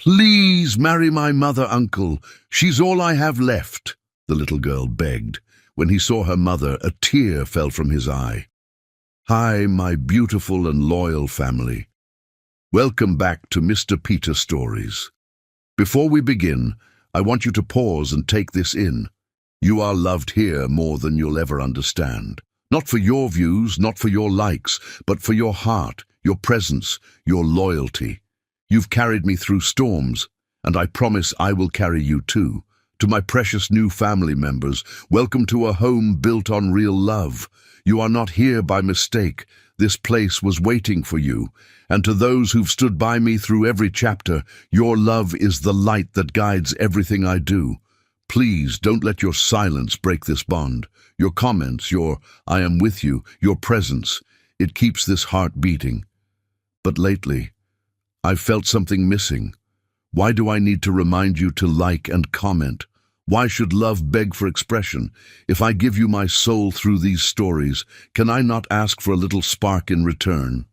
"Please marry my mother, uncle. She's all I have left," the little girl begged. When he saw her mother, a tear fell from his eye. "Hi, my beautiful and loyal family. Welcome back to Mr. Peter Stories. Before we begin, I want you to pause and take this in. You are loved here more than you'll ever understand. Not for your views, not for your likes, but for your heart, your presence, your loyalty. You've carried me through storms, and I promise I will carry you too. To my precious new family members, welcome to a home built on real love. You are not here by mistake. This place was waiting for you. And to those who've stood by me through every chapter, your love is the light that guides everything I do. Please don't let your silence break this bond. Your comments, your "I am with you," your presence, it keeps this heart beating. But lately, I've felt something missing. Why do I need to remind you to like and comment? Why should love beg for expression? If I give you my soul through these stories, can I not ask for a little spark in return?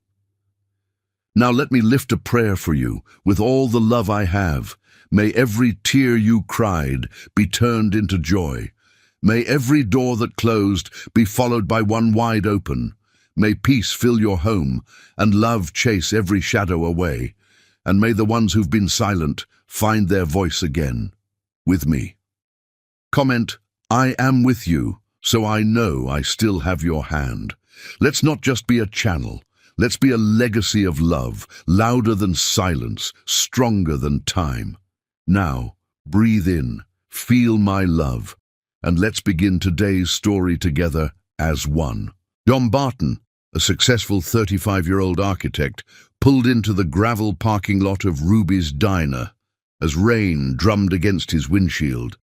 Now let me lift a prayer for you. With all the love I have, may every tear you cried be turned into joy. May every door that closed be followed by one wide open. May peace fill your home and love chase every shadow away. And may the ones who've been silent find their voice again. With me. Comment, "I am with you, so I know I still have your hand." Let's not just be a channel. Let's be a legacy of love, louder than silence, stronger than time. Now, breathe in, feel my love, and let's begin today's story together as one. Dom Barton, a successful 35-year-old architect, pulled into the gravel parking lot of Ruby's Diner as rain drummed against his windshield.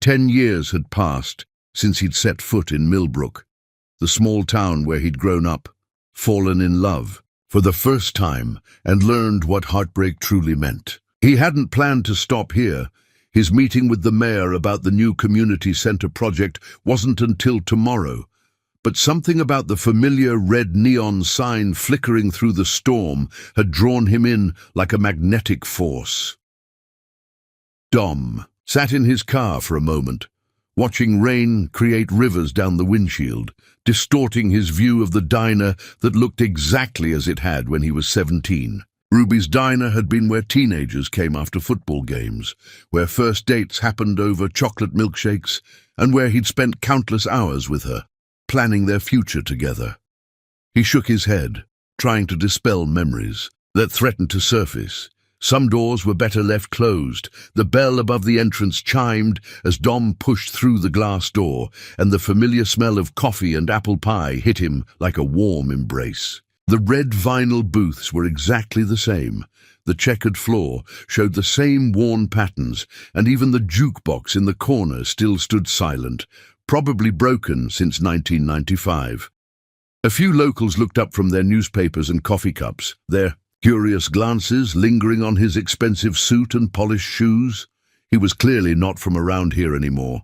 10 years had passed since he'd set foot in Millbrook, the small town where he'd grown up, fallen in love for the first time, and learned what heartbreak truly meant. He hadn't planned to stop here. His meeting with the mayor about the new community center project wasn't until tomorrow. But something about the familiar red neon sign flickering through the storm had drawn him in like a magnetic force. Dom sat in his car for a moment, watching rain create rivers down the windshield, distorting his view of the diner that looked exactly as it had when he was 17. Ruby's Diner had been where teenagers came after football games, where first dates happened over chocolate milkshakes, and where he'd spent countless hours with her, planning their future together. He shook his head, trying to dispel memories that threatened to surface. Some doors were better left closed. The bell above the entrance chimed as Dom pushed through the glass door, and the familiar smell of coffee and apple pie hit him like a warm embrace. The red vinyl booths were exactly the same. The checkered floor showed the same worn patterns, and even the jukebox in the corner still stood silent, probably broken since 1995. A few locals looked up from their newspapers and coffee cups, their curious glances lingering on his expensive suit and polished shoes. He was clearly not from around here anymore.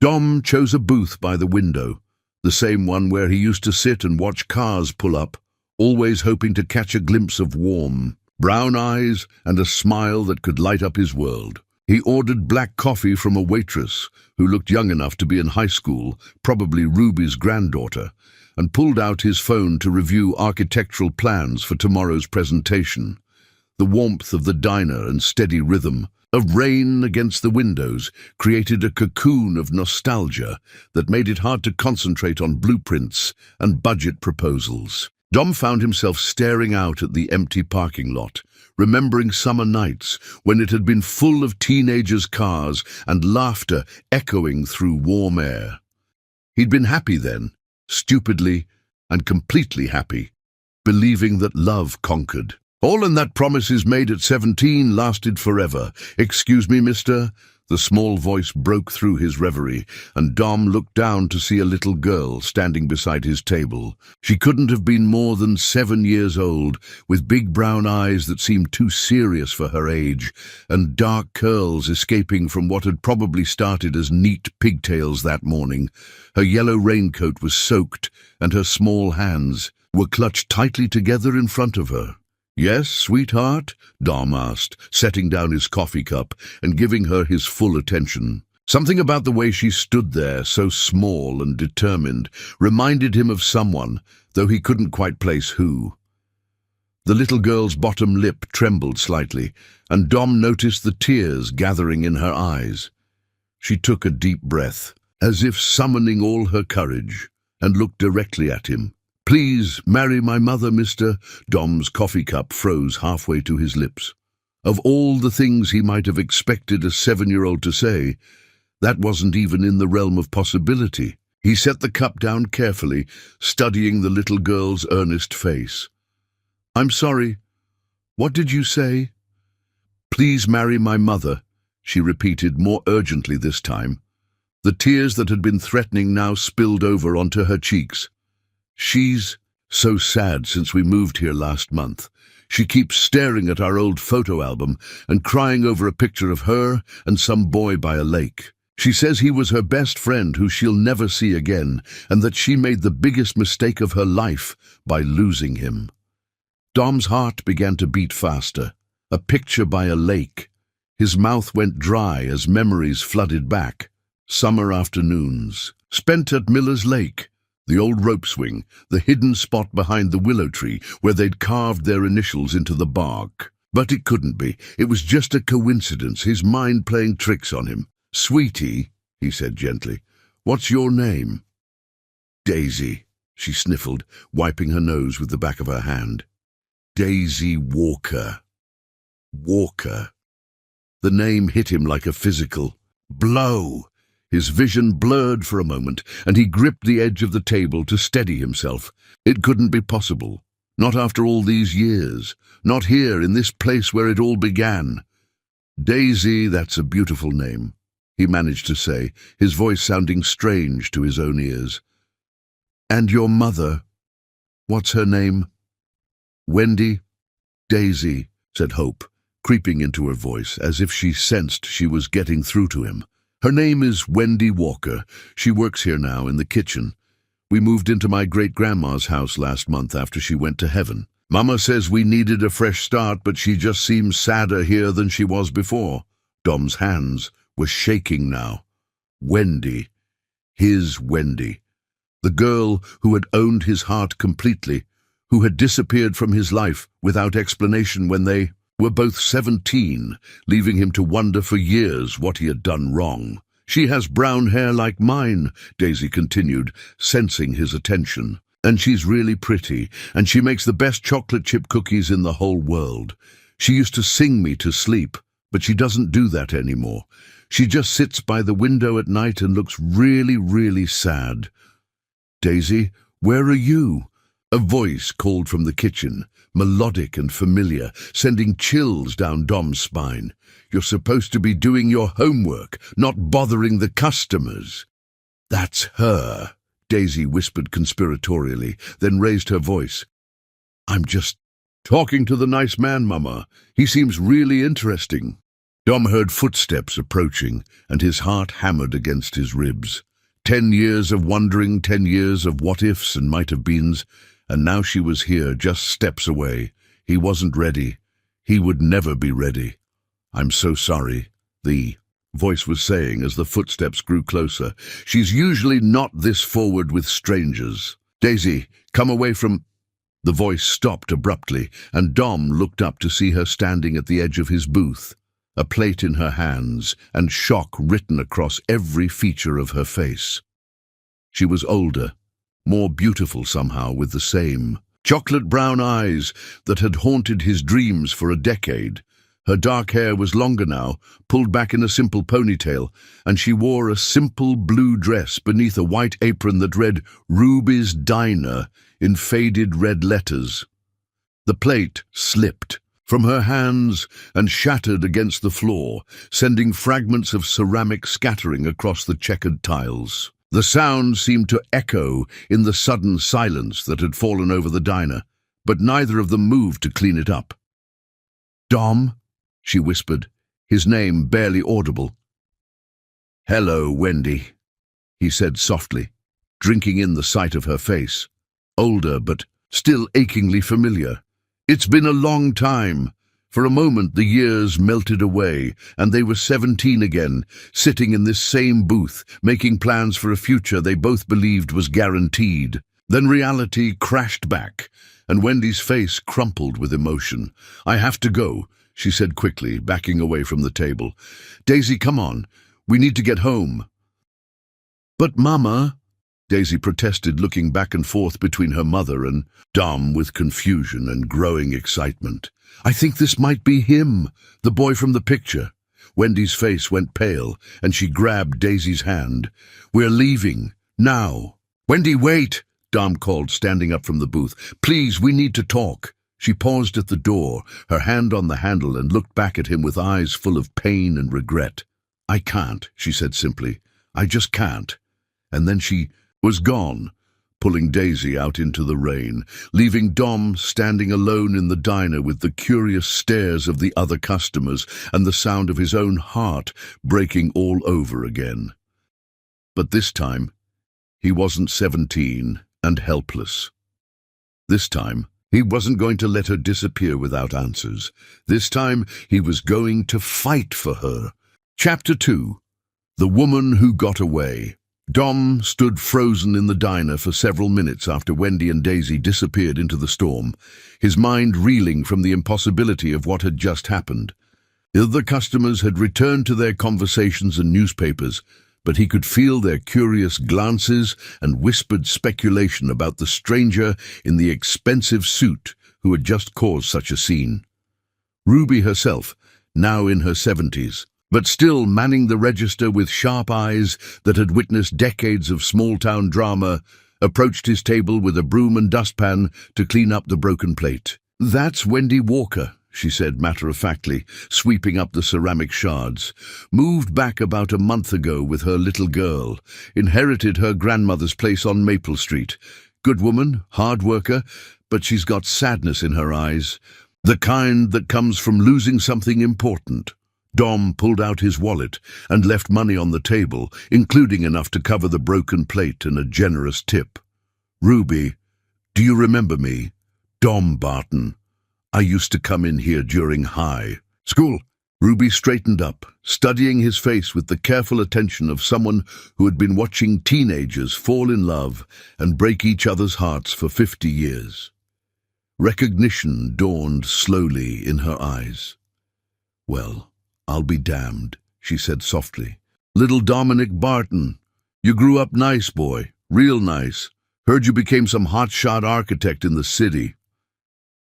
Dom chose a booth by the window, the same one where he used to sit and watch cars pull up, always hoping to catch a glimpse of warm, brown eyes and a smile that could light up his world. He ordered black coffee from a waitress who looked young enough to be in high school, probably Ruby's granddaughter, and pulled out his phone to review architectural plans for tomorrow's presentation. The warmth of the diner and steady rhythm of rain against the windows created a cocoon of nostalgia that made it hard to concentrate on blueprints and budget proposals. Dom found himself staring out at the empty parking lot, remembering summer nights when it had been full of teenagers' cars and laughter echoing through warm air. He'd been happy then, stupidly and completely happy, believing that love conquered. All in that promises made at 17 lasted forever. "Excuse me, mister?" The small voice broke through his reverie, and Dom looked down to see a little girl standing beside his table. She couldn't have been more than 7 years old, with big brown eyes that seemed too serious for her age, and dark curls escaping from what had probably started as neat pigtails that morning. Her yellow raincoat was soaked, and her small hands were clutched tightly together in front of her. "Yes, sweetheart?" Dom asked, setting down his coffee cup and giving her his full attention. Something about the way she stood there, so small and determined, reminded him of someone, though he couldn't quite place who. The little girl's bottom lip trembled slightly, and Dom noticed the tears gathering in her eyes. She took a deep breath, as if summoning all her courage, and looked directly at him. "Please marry my mother, mister." Dom's coffee cup froze halfway to his lips. Of all the things he might have expected a 7-year-old to say, that wasn't even in the realm of possibility. He set the cup down carefully, studying the little girl's earnest face. "I'm sorry. What did you say?" "Please marry my mother," she repeated more urgently this time. The tears that had been threatening now spilled over onto her cheeks. "She's so sad since we moved here last month. She keeps staring at our old photo album and crying over a picture of her and some boy by a lake. She says he was her best friend who she'll never see again, and that she made the biggest mistake of her life by losing him." Dom's heart began to beat faster. A picture by a lake. His mouth went dry as memories flooded back. Summer afternoons, spent at Miller's Lake, the old rope swing, the hidden spot behind the willow tree where they'd carved their initials into the bark. But it couldn't be. It was just a coincidence, his mind playing tricks on him. "Sweetie," he said gently, "what's your name?" "Daisy," she sniffled, wiping her nose with the back of her hand. "Daisy Walker." Walker. The name hit him like a physical blow. His vision blurred for a moment, and he gripped the edge of the table to steady himself. It couldn't be possible. Not after all these years. Not here, in this place where it all began. "Daisy, that's a beautiful name," he managed to say, his voice sounding strange to his own ears. "And your mother, what's her name?" "Wendy." "Daisy," said Hope, creeping into her voice, as if she sensed she was getting through to him. "Her name is Wendy Walker. She works here now in the kitchen. We moved into my great-grandma's house last month after she went to heaven. Mama says we needed a fresh start, but she just seems sadder here than she was before." Dom's hands were shaking now. Wendy. His Wendy. The girl who had owned his heart completely, who had disappeared from his life without explanation when they were both 17, leaving him to wonder for years what he had done wrong. "She has brown hair like mine," Daisy continued, sensing his attention. "And she's really pretty, and she makes the best chocolate chip cookies in the whole world. She used to sing me to sleep, but she doesn't do that anymore. She just sits by the window at night and looks really, really sad." "Daisy, where are you?" A voice called from the kitchen, melodic and familiar, sending chills down Dom's spine. "You're supposed to be doing your homework, not bothering the customers." "That's her," Daisy whispered conspiratorially, then raised her voice. "I'm just talking to the nice man, Mama. He seems really interesting." Dom heard footsteps approaching, and his heart hammered against his ribs. 10 years of wondering, 10 years of what-ifs and might-have-beens, and now she was here, just steps away. He wasn't ready. He would never be ready. "I'm so sorry," the voice was saying as the footsteps grew closer. "She's usually not this forward with strangers. Daisy, come away from—" The voice stopped abruptly, and Dom looked up to see her standing at the edge of his booth, a plate in her hands, and shock written across every feature of her face. She was older, more beautiful somehow, with the same chocolate-brown eyes that had haunted his dreams for a decade. Her dark hair was longer now, pulled back in a simple ponytail, and she wore a simple blue dress beneath a white apron that read "Ruby's Diner" in faded red letters. The plate slipped from her hands and shattered against the floor, sending fragments of ceramic scattering across the checkered tiles. The sound seemed to echo in the sudden silence that had fallen over the diner, but neither of them moved to clean it up. "Dom?" she whispered, his name barely audible. "Hello, Wendy," he said softly, drinking in the sight of her face. Older, but still achingly familiar. It's been a long time. For a moment the years melted away, and they were 17 again, sitting in this same booth, making plans for a future they both believed was guaranteed. Then reality crashed back, and Wendy's face crumpled with emotion. "I have to go," she said quickly, backing away from the table. "Daisy, come on. We need to get home." "But Mama," Daisy protested, looking back and forth between her mother and Dom with confusion and growing excitement. "I think this might be him, the boy from the picture." Wendy's face went pale, and she grabbed Daisy's hand. "We're leaving, now." "Wendy, wait!" Dom called, standing up from the booth. "Please, we need to talk." She paused at the door, her hand on the handle, and looked back at him with eyes full of pain and regret. "I can't," she said simply. "I just can't." And then she was gone, pulling Daisy out into the rain, leaving Dom standing alone in the diner with the curious stares of the other customers and the sound of his own heart breaking all over again. But this time, he wasn't 17 and helpless. This time, he wasn't going to let her disappear without answers. This time, he was going to fight for her. Chapter 2. The Woman Who Got Away. Dom stood frozen in the diner for several minutes after Wendy and Daisy disappeared into the storm, his mind reeling from the impossibility of what had just happened. The other customers had returned to their conversations and newspapers, but he could feel their curious glances and whispered speculation about the stranger in the expensive suit who had just caused such a scene. Ruby herself, now in her 70s, but still manning the register with sharp eyes that had witnessed decades of small-town drama, approached his table with a broom and dustpan to clean up the broken plate. "That's Wendy Walker," she said matter-of-factly, sweeping up the ceramic shards. "Moved back about a month ago with her little girl. Inherited her grandmother's place on Maple Street. Good woman, hard worker, but she's got sadness in her eyes. The kind that comes from losing something important." Dom pulled out his wallet and left money on the table, including enough to cover the broken plate and a generous tip. "Ruby, do you remember me? Dom Barton. I used to come in here during high school." Ruby straightened up, studying his face with the careful attention of someone who had been watching teenagers fall in love and break each other's hearts for 50 years. Recognition dawned slowly in her eyes. "Well, I'll be damned," she said softly. "Little Dominic Barton. You grew up nice, boy. Real nice. Heard you became some hotshot architect in the city."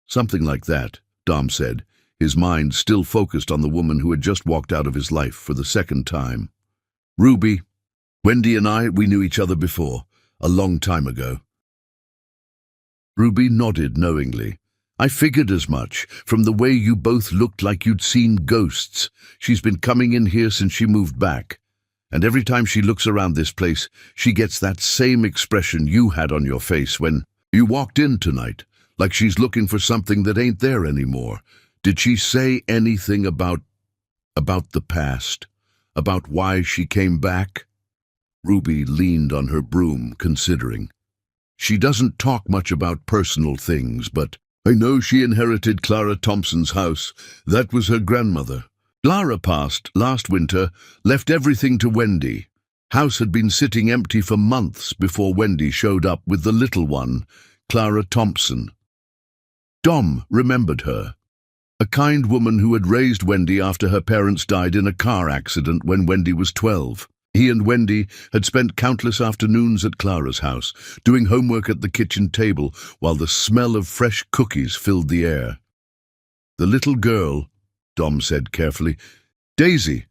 "Something like that," Dom said, his mind still focused on the woman who had just walked out of his life for the second time. "Ruby, Wendy and we knew each other before, a long time ago." Ruby nodded knowingly. "I figured as much, from the way you both looked like you'd seen ghosts. She's been coming in here since she moved back. And every time she looks around this place, she gets that same expression you had on your face when you walked in tonight, like she's looking for something that ain't there anymore. Did she say anything about the past? About why she came back?" Ruby leaned on her broom, considering. "She doesn't talk much about personal things, but I know she inherited Clara Thompson's house. That was her grandmother. Clara passed last winter, left everything to Wendy. House had been sitting empty for months before Wendy showed up with the little one, Clara Thompson." Dom remembered her. A kind woman who had raised Wendy after her parents died in a car accident when Wendy was 12. He and Wendy had spent countless afternoons at Clara's house, doing homework at the kitchen table while the smell of fresh cookies filled the air. "The little girl," Dom said carefully. "Daisy,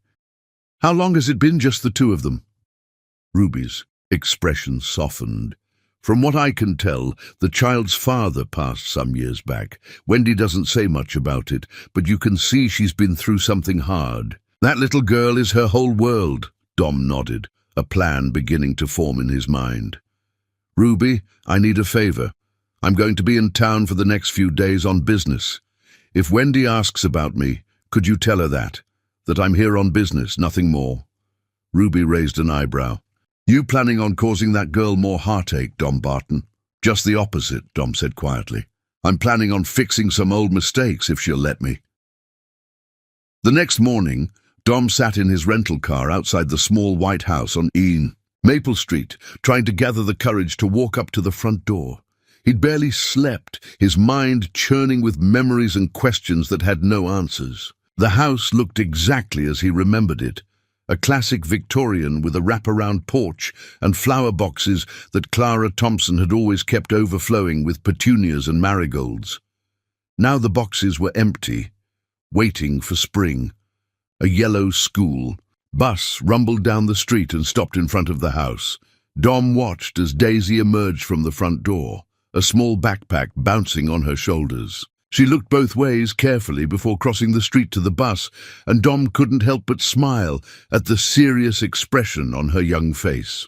how long has it been just the two of them?" Ruby's expression softened. "From what I can tell, the child's father passed some years back. Wendy doesn't say much about it, but you can see she's been through something hard. That little girl is her whole world." Dom nodded, a plan beginning to form in his mind. "Ruby, I need a favor. I'm going to be in town for the next few days on business. If Wendy asks about me, could you tell her that I'm here on business, nothing more?" Ruby raised an eyebrow. "You planning on causing that girl more heartache, Dom Barton?" "Just the opposite," Dom said quietly. I'm planning on fixing some old mistakes if she'll let me. The next morning, Dom sat in his rental car outside the small white house on Maple Street, trying to gather the courage to walk up to the front door. He'd barely slept, his mind churning with memories and questions that had no answers. The house looked exactly as he remembered it, a classic Victorian with a wraparound porch and flower boxes that Clara Thompson had always kept overflowing with petunias and marigolds. Now the boxes were empty, waiting for spring. A yellow school bus rumbled down the street and stopped in front of the house. Dom watched as Daisy emerged from the front door, a small backpack bouncing on her shoulders. She looked both ways carefully before crossing the street to the bus, and Dom couldn't help but smile at the serious expression on her young face.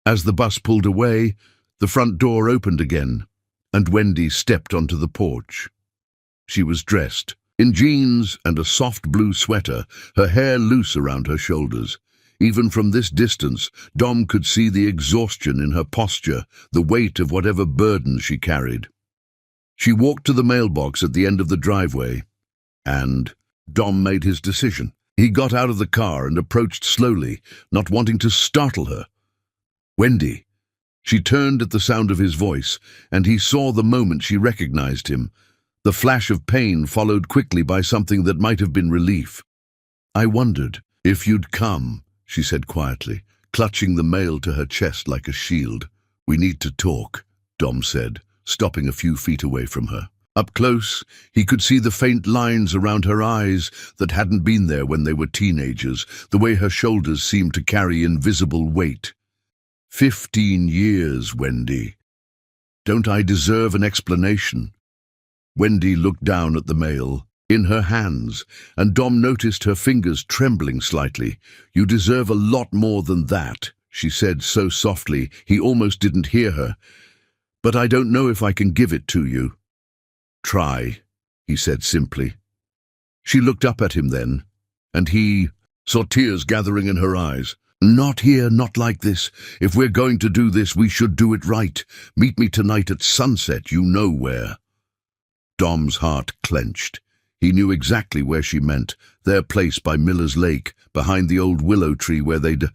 As the bus pulled away, the front door opened again, and Wendy stepped onto the porch. She was dressed in jeans and a soft blue sweater, her hair loose around her shoulders. Even from this distance, Dom could see the exhaustion in her posture, the weight of whatever burden she carried. She walked to the mailbox at the end of the driveway, and Dom made his decision. He got out of the car and approached slowly, not wanting to startle her. "Wendy." She turned at the sound of his voice, and he saw the moment she recognized him. The flash of pain followed quickly by something that might have been relief. "I wondered if you'd come," she said quietly, clutching the mail to her chest like a shield. "We need to talk," Dom said, stopping a few feet away from her. Up close, he could see the faint lines around her eyes that hadn't been there when they were teenagers, the way her shoulders seemed to carry invisible weight. 15 years, Wendy. Don't I deserve an explanation? Wendy looked down at the mail, in her hands, and Dom noticed her fingers trembling slightly. "You deserve a lot more than that," she said so softly he almost didn't hear her. "But I don't know if I can give it to you." "Try," he said simply. She looked up at him then, and he saw tears gathering in her eyes. "Not here, not like this. If we're going to do this, we should do it right. Meet me tonight at sunset, you know where." Dom's heart clenched. He knew exactly where she meant, their place by Miller's Lake, behind the old willow tree where they'd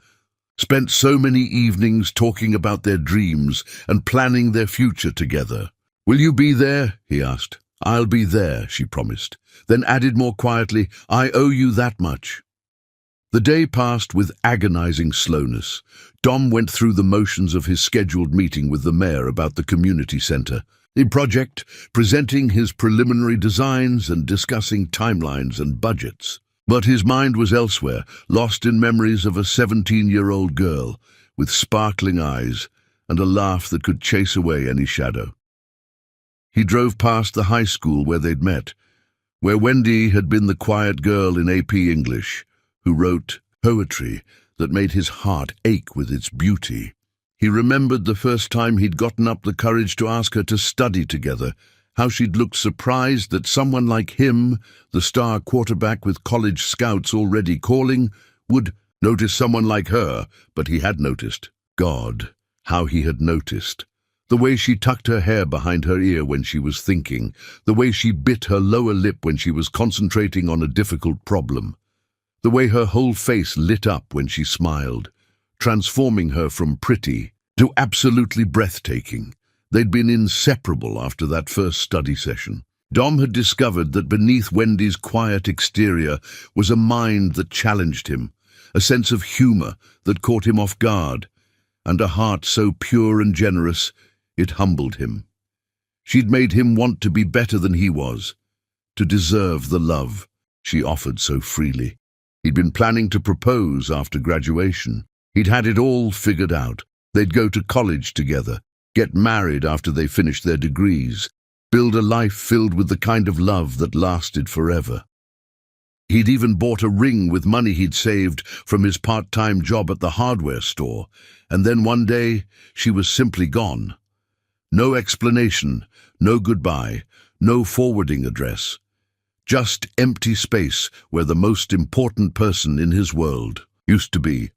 spent so many evenings talking about their dreams and planning their future together. "Will you be there?" he asked. "I'll be there," she promised, then added more quietly, "I owe you that much." The day passed with agonizing slowness. Dom went through the motions of his scheduled meeting with the mayor about the community center, the project, presenting his preliminary designs and discussing timelines and budgets. But his mind was elsewhere, lost in memories of a 17-year-old girl with sparkling eyes and a laugh that could chase away any shadow. He drove past the high school where they'd met, where Wendy had been the quiet girl in AP English, who wrote poetry that made his heart ache with its beauty. He remembered the first time he'd gotten up the courage to ask her to study together, how she'd looked surprised that someone like him, the star quarterback with college scouts already calling, would notice someone like her, but he had noticed. God, how he had noticed. The way she tucked her hair behind her ear when she was thinking, the way she bit her lower lip when she was concentrating on a difficult problem, the way her whole face lit up when she smiled, transforming her from pretty to absolutely breathtaking. They'd been inseparable after that first study session. Dom had discovered that beneath Wendy's quiet exterior was a mind that challenged him, a sense of humor that caught him off guard, and a heart so pure and generous it humbled him. She'd made him want to be better than he was, to deserve the love she offered so freely. He'd been planning to propose after graduation. He'd had it all figured out. They'd go to college together, get married after they finished their degrees, build a life filled with the kind of love that lasted forever. He'd even bought a ring with money he'd saved from his part-time job at the hardware store, and then one day she was simply gone. No explanation, no goodbye, no forwarding address. Just empty space where the most important person in his world used to be.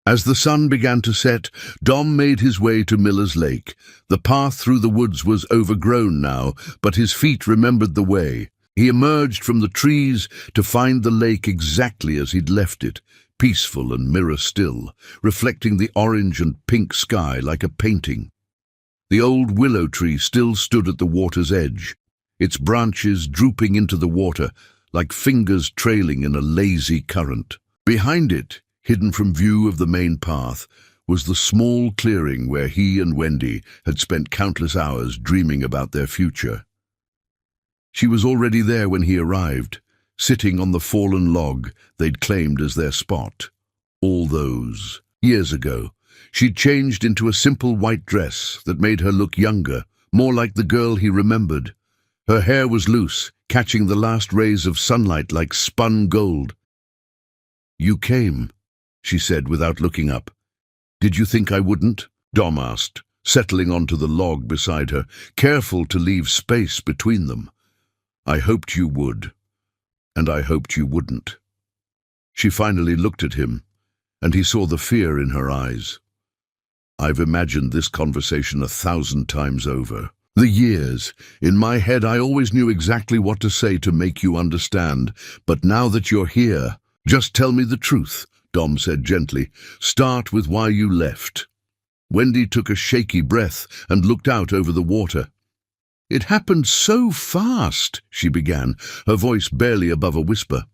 As the sun began to set, Dom made his way to Miller's Lake. The path through the woods was overgrown now, but his feet remembered the way. He emerged from the trees to find the lake exactly as he'd left it, peaceful and mirror-still, reflecting the orange and pink sky like a painting. The old willow tree still stood at the water's edge, its branches drooping into the water like fingers trailing in a lazy current. Behind it, hidden from view of the main path, was the small clearing where he and Wendy had spent countless hours dreaming about their future. She was already there when he arrived, sitting on the fallen log they'd claimed as their spot. All those years ago, she'd changed into a simple white dress that made her look younger, more like the girl he remembered. Her hair was loose, catching the last rays of sunlight like spun gold. "You came," she said without looking up. "Did you think I wouldn't?" Dom asked, settling onto the log beside her, careful to leave space between them. "I hoped you would, and I hoped you wouldn't." She finally looked at him, and he saw the fear in her eyes. "I've imagined this conversation 1,000 times over. The years. In my head I always knew exactly what to say to make you understand, but now that you're here, just tell me the truth," Dom said gently. "Start with why you left." Wendy took a shaky breath and looked out over the water. "It happened so fast," she began, her voice barely above a whisper.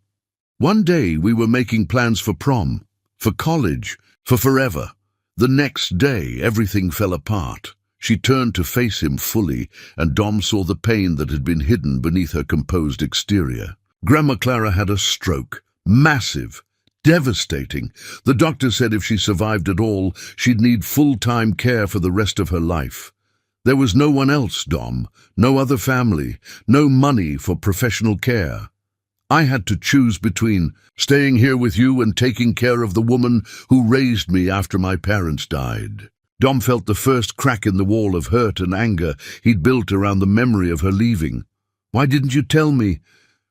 "One day we were making plans for prom, for college, for forever. The next day everything fell apart." She turned to face him fully, and Dom saw the pain that had been hidden beneath her composed exterior. Grandma Clara had a stroke. Massive. Devastating. The doctor said if she survived at all, she'd need full-time care for the rest of her life. There was no one else, Dom. No other family. No money for professional care. I had to choose between staying here with you and taking care of the woman who raised me after my parents died. Dom felt the first crack in the wall of hurt and anger he'd built around the memory of her leaving. "Why didn't you tell me?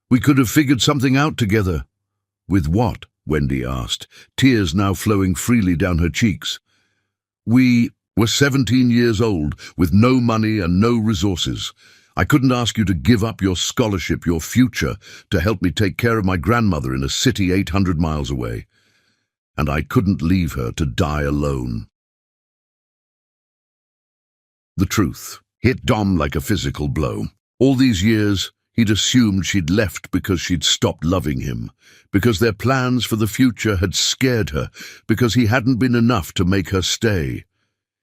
We could have figured something out together." "With what?" Wendy asked, tears now flowing freely down her cheeks. "We were 17 years old, with no money and no resources. I couldn't ask you to give up your scholarship, your future, to help me take care of my grandmother in a city 800 miles away. And I couldn't leave her to die alone." The truth hit Dom like a physical blow. All these years, he'd assumed she'd left because she'd stopped loving him, because their plans for the future had scared her, because he hadn't been enough to make her stay.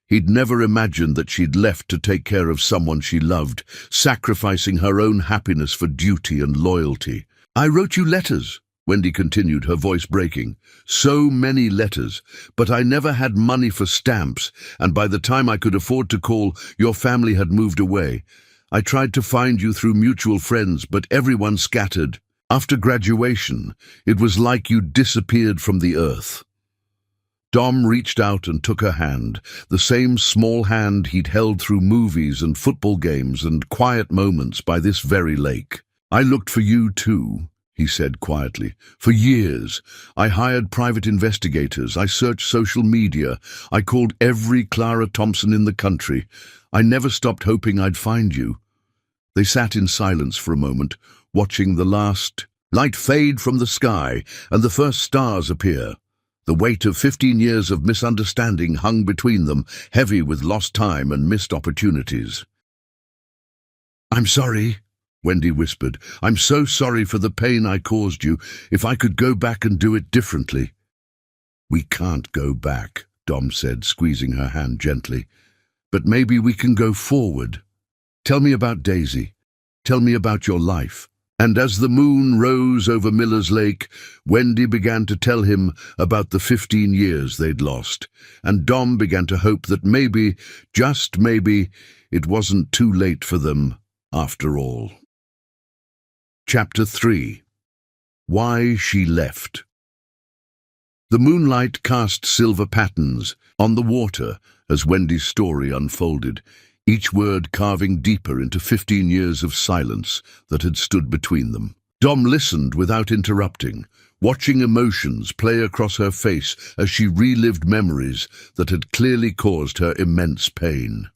He'd never imagined that she'd left to take care of someone she loved, sacrificing her own happiness for duty and loyalty. "I wrote you letters," Wendy continued, her voice breaking. "So many letters, but I never had money for stamps, and by the time I could afford to call, your family had moved away. I tried to find you through mutual friends, but everyone scattered. After graduation, it was like you disappeared from the earth." Dom reached out and took her hand, the same small hand he'd held through movies and football games and quiet moments by this very lake. "I looked for you too," he said quietly. "For years, I hired private investigators, I searched social media, I called every Clara Thompson in the country. I never stopped hoping I'd find you." They sat in silence for a moment, watching the last light fade from the sky and the first stars appear. The weight of 15 years of misunderstanding hung between them, heavy with lost time and missed opportunities. "I'm sorry," Wendy whispered. "I'm so sorry for the pain I caused you. If I could go back and do it differently." "We can't go back," Dom said, squeezing her hand gently. "But maybe we can go forward. Tell me about Daisy. Tell me about your life." And as the moon rose over Miller's Lake, Wendy began to tell him about the 15 years they'd lost, and Dom began to hope that maybe, just maybe, it wasn't too late for them after all. Chapter 3. Why She Left. The moonlight cast silver patterns on the water as Wendy's story unfolded, each word carving deeper into 15 years of silence that had stood between them. Dom listened without interrupting, watching emotions play across her face as she relived memories that had clearly caused her immense pain.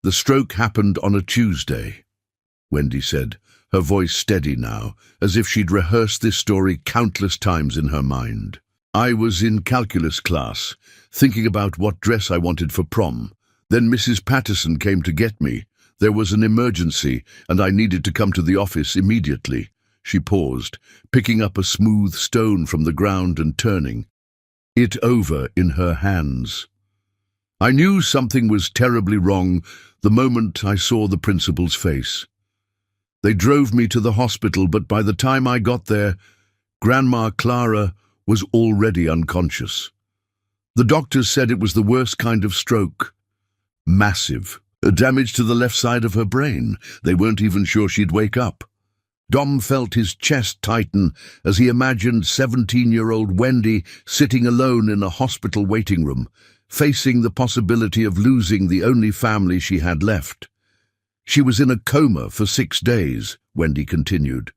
"The stroke happened on a Tuesday," Wendy said, her voice steady now, as if she'd rehearsed this story countless times in her mind. "I was in calculus class, thinking about what dress I wanted for prom. Then Mrs. Patterson came to get me. There was an emergency, and I needed to come to the office immediately." She paused, picking up a smooth stone from the ground and turning it over in her hands. "I knew something was terribly wrong the moment I saw the principal's face. They drove me to the hospital, but by the time I got there, Grandma Clara was already unconscious. The doctors said it was the worst kind of stroke. Massive. Damage to the left side of her brain. They weren't even sure she'd wake up." Dom felt his chest tighten as he imagined 17-year-old Wendy sitting alone in a hospital waiting room, facing the possibility of losing the only family she had left. "She was in a coma for 6 days, Wendy continued.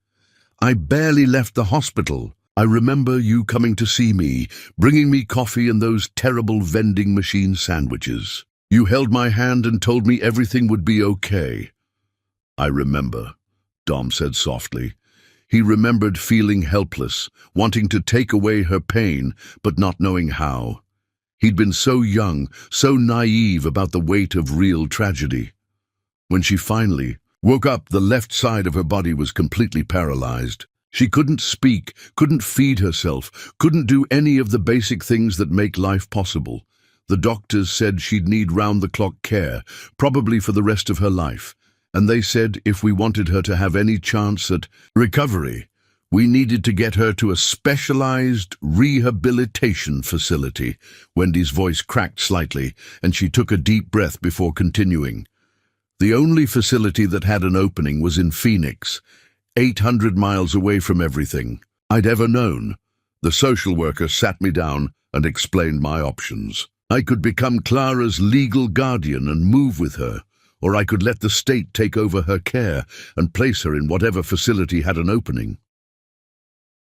"I barely left the hospital. I remember you coming to see me, bringing me coffee and those terrible vending machine sandwiches. You held my hand and told me everything would be okay." "I remember," Dom said softly. He remembered feeling helpless, wanting to take away her pain, but not knowing how. He'd been so young, so naive about the weight of real tragedy. When she finally woke up, the left side of her body was completely paralyzed. She couldn't speak, couldn't feed herself, couldn't do any of the basic things that make life possible. The doctors said she'd need round-the-clock care, probably for the rest of her life. And they said if we wanted her to have any chance at recovery, we needed to get her to a specialized rehabilitation facility. Wendy's voice cracked slightly, and she took a deep breath before continuing. "The only facility that had an opening was in Phoenix, 800 miles away from everything I'd ever known." The social worker sat me down and explained my options. I could become Clara's legal guardian and move with her, or I could let the state take over her care and place her in whatever facility had an opening.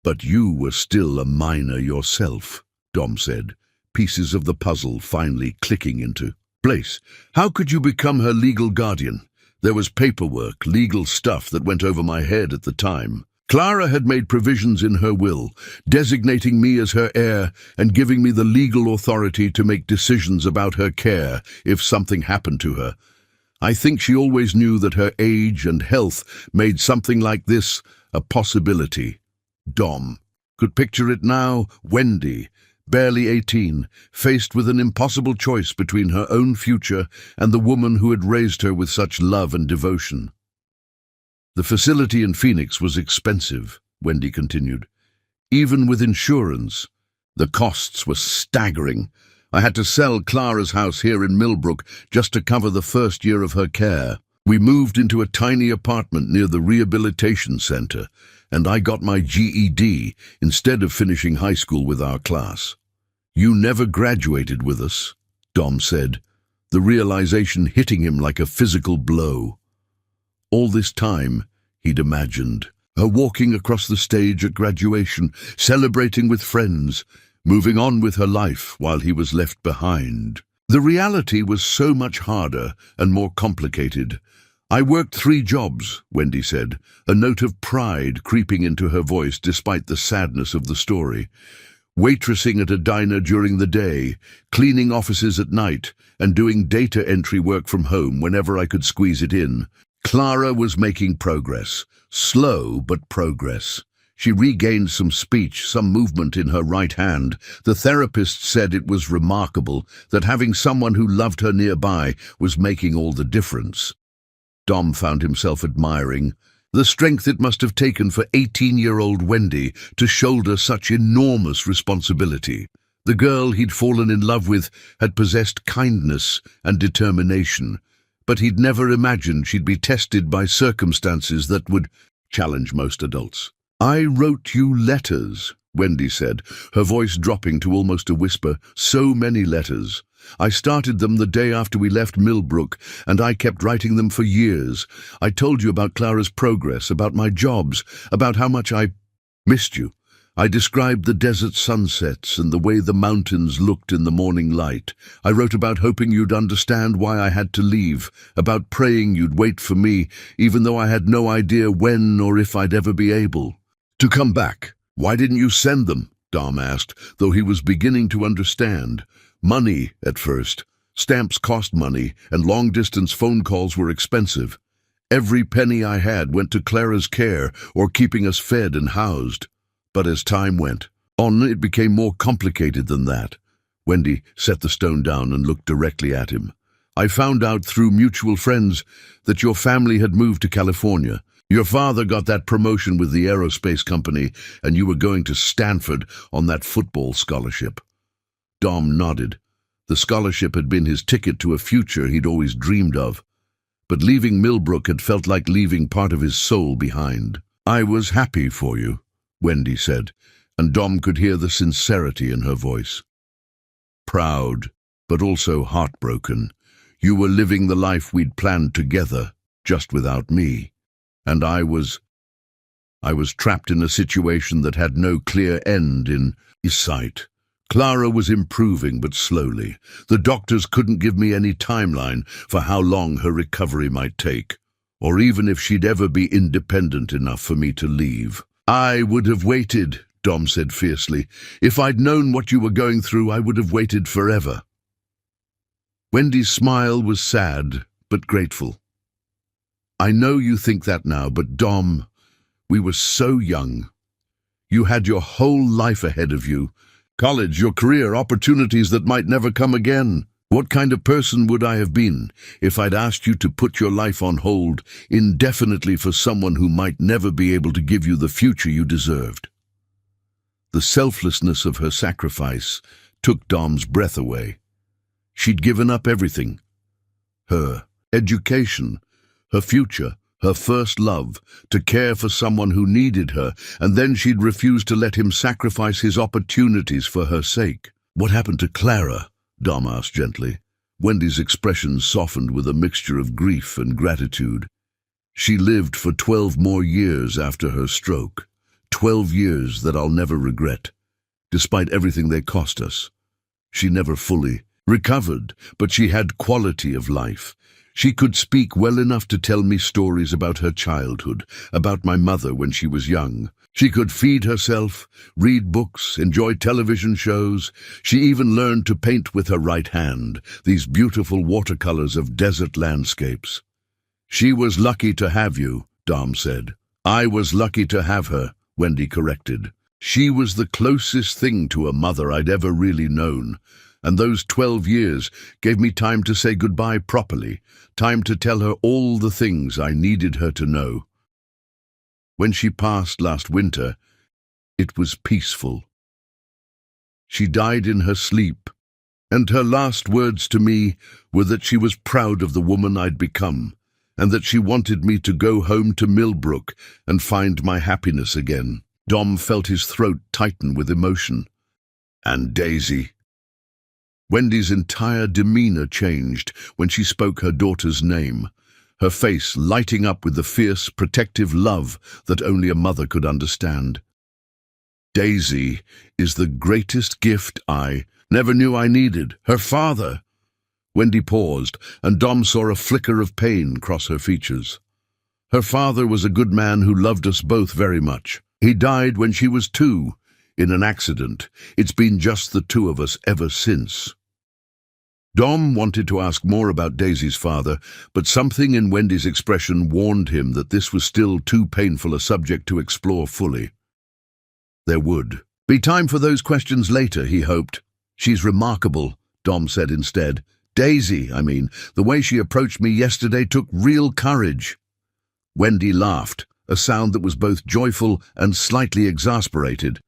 "But you were still a minor yourself," Dom said, pieces of the puzzle finally clicking into place. "How could you become her legal guardian? There was paperwork, legal stuff that went over my head at the time. Clara had made provisions in her will, designating me as her heir and giving me the legal authority to make decisions about her care if something happened to her. I think she always knew that her age and health made something like this a possibility." Dom could picture it now. Wendy, barely 18, faced with an impossible choice between her own future and the woman who had raised her with such love and devotion. "The facility in Phoenix was expensive," Wendy continued. "Even with insurance, the costs were staggering. I had to sell Clara's house here in Millbrook just to cover the first year of her care. We moved into a tiny apartment near the rehabilitation center, and I got my GED instead of finishing high school with our class." "You never graduated with us," Dom said, the realization hitting him like a physical blow. All this time, he'd imagined her walking across the stage at graduation, celebrating with friends, moving on with her life while he was left behind. The reality was so much harder and more complicated. "I worked 3 jobs, Wendy said, a note of pride creeping into her voice despite the sadness of the story. "Waitressing at a diner during the day, cleaning offices at night, and doing data entry work from home whenever I could squeeze it in." Clara was making progress, slow but progress. She regained some speech, some movement in her right hand. The therapist said it was remarkable that having someone who loved her nearby was making all the difference. Dom found himself admiring the strength it must have taken for 18-year-old Wendy to shoulder such enormous responsibility. The girl he'd fallen in love with had possessed kindness and determination, but he'd never imagined she'd be tested by circumstances that would challenge most adults. "I wrote you letters," Wendy said, her voice dropping to almost a whisper. So many letters. I started them the day after we left Millbrook, and I kept writing them for years. I told you about Clara's progress, about my jobs, about how much I missed you. I described the desert sunsets and the way the mountains looked in the morning light. I wrote about hoping you'd understand why I had to leave, about praying you'd wait for me, even though I had no idea when or if I'd ever be able to come back. Why didn't you send them? Dom asked, though he was beginning to understand. Money, at first. Stamps cost money, and long-distance phone calls were expensive. Every penny I had went to Clara's care or keeping us fed and housed. But as time went on, it became more complicated than that. Wendy set the stone down and looked directly at him. I found out through mutual friends that your family had moved to California. Your father got that promotion with the aerospace company, and you were going to Stanford on that football scholarship. Dom nodded. The scholarship had been his ticket to a future he'd always dreamed of. But leaving Millbrook had felt like leaving part of his soul behind. I was happy for you, Wendy said, and Dom could hear the sincerity in her voice. Proud, but also heartbroken. You were living the life we'd planned together, just without me. And I was trapped in a situation that had no clear end in sight. Clara was improving, but slowly. The doctors couldn't give me any timeline for how long her recovery might take, or even if she'd ever be independent enough for me to leave. I would have waited, Dom said fiercely. If I'd known what you were going through, I would have waited forever. Wendy's smile was sad, but grateful. I know you think that now, but Dom, we were so young. You had your whole life ahead of you. College, your career, opportunities that might never come again. What kind of person would I have been if I'd asked you to put your life on hold indefinitely for someone who might never be able to give you the future you deserved? The selflessness of her sacrifice took Dom's breath away. She'd given up everything. Her education, her future, her first love, to care for someone who needed her, and then she'd refused to let him sacrifice his opportunities for her sake. What happened to Clara? Dom asked gently. Wendy's expression softened with a mixture of grief and gratitude. She lived for 12 more years after her stroke. 12 years that I'll never regret, despite everything they cost us. She never fully recovered, but she had quality of life. She could speak well enough to tell me stories about her childhood, about my mother when she was young. She could feed herself, read books, enjoy television shows. She even learned to paint with her right hand, these beautiful watercolors of desert landscapes. She was lucky to have you, Dom said. I was lucky to have her, Wendy corrected. She was the closest thing to a mother I'd ever really known. And those 12 years gave me time to say goodbye properly, time to tell her all the things I needed her to know. When she passed last winter, it was peaceful. She died in her sleep, and her last words to me were that she was proud of the woman I'd become, and that she wanted me to go home to Millbrook and find my happiness again. Dom felt his throat tighten with emotion. And Daisy. Wendy's entire demeanor changed when she spoke her daughter's name, her face lighting up with the fierce, protective love that only a mother could understand. Daisy is the greatest gift I never knew I needed. Her father. Wendy paused, and Dom saw a flicker of pain cross her features. Her father was a good man who loved us both very much. He died when she was 2, in an accident. It's been just the 2 of us ever since. Dom wanted to ask more about Daisy's father, but something in Wendy's expression warned him that this was still too painful a subject to explore fully. There would be time for those questions later, he hoped. She's remarkable, Dom said instead. Daisy, the way she approached me yesterday took real courage. Wendy laughed, a sound that was both joyful and slightly exasperated.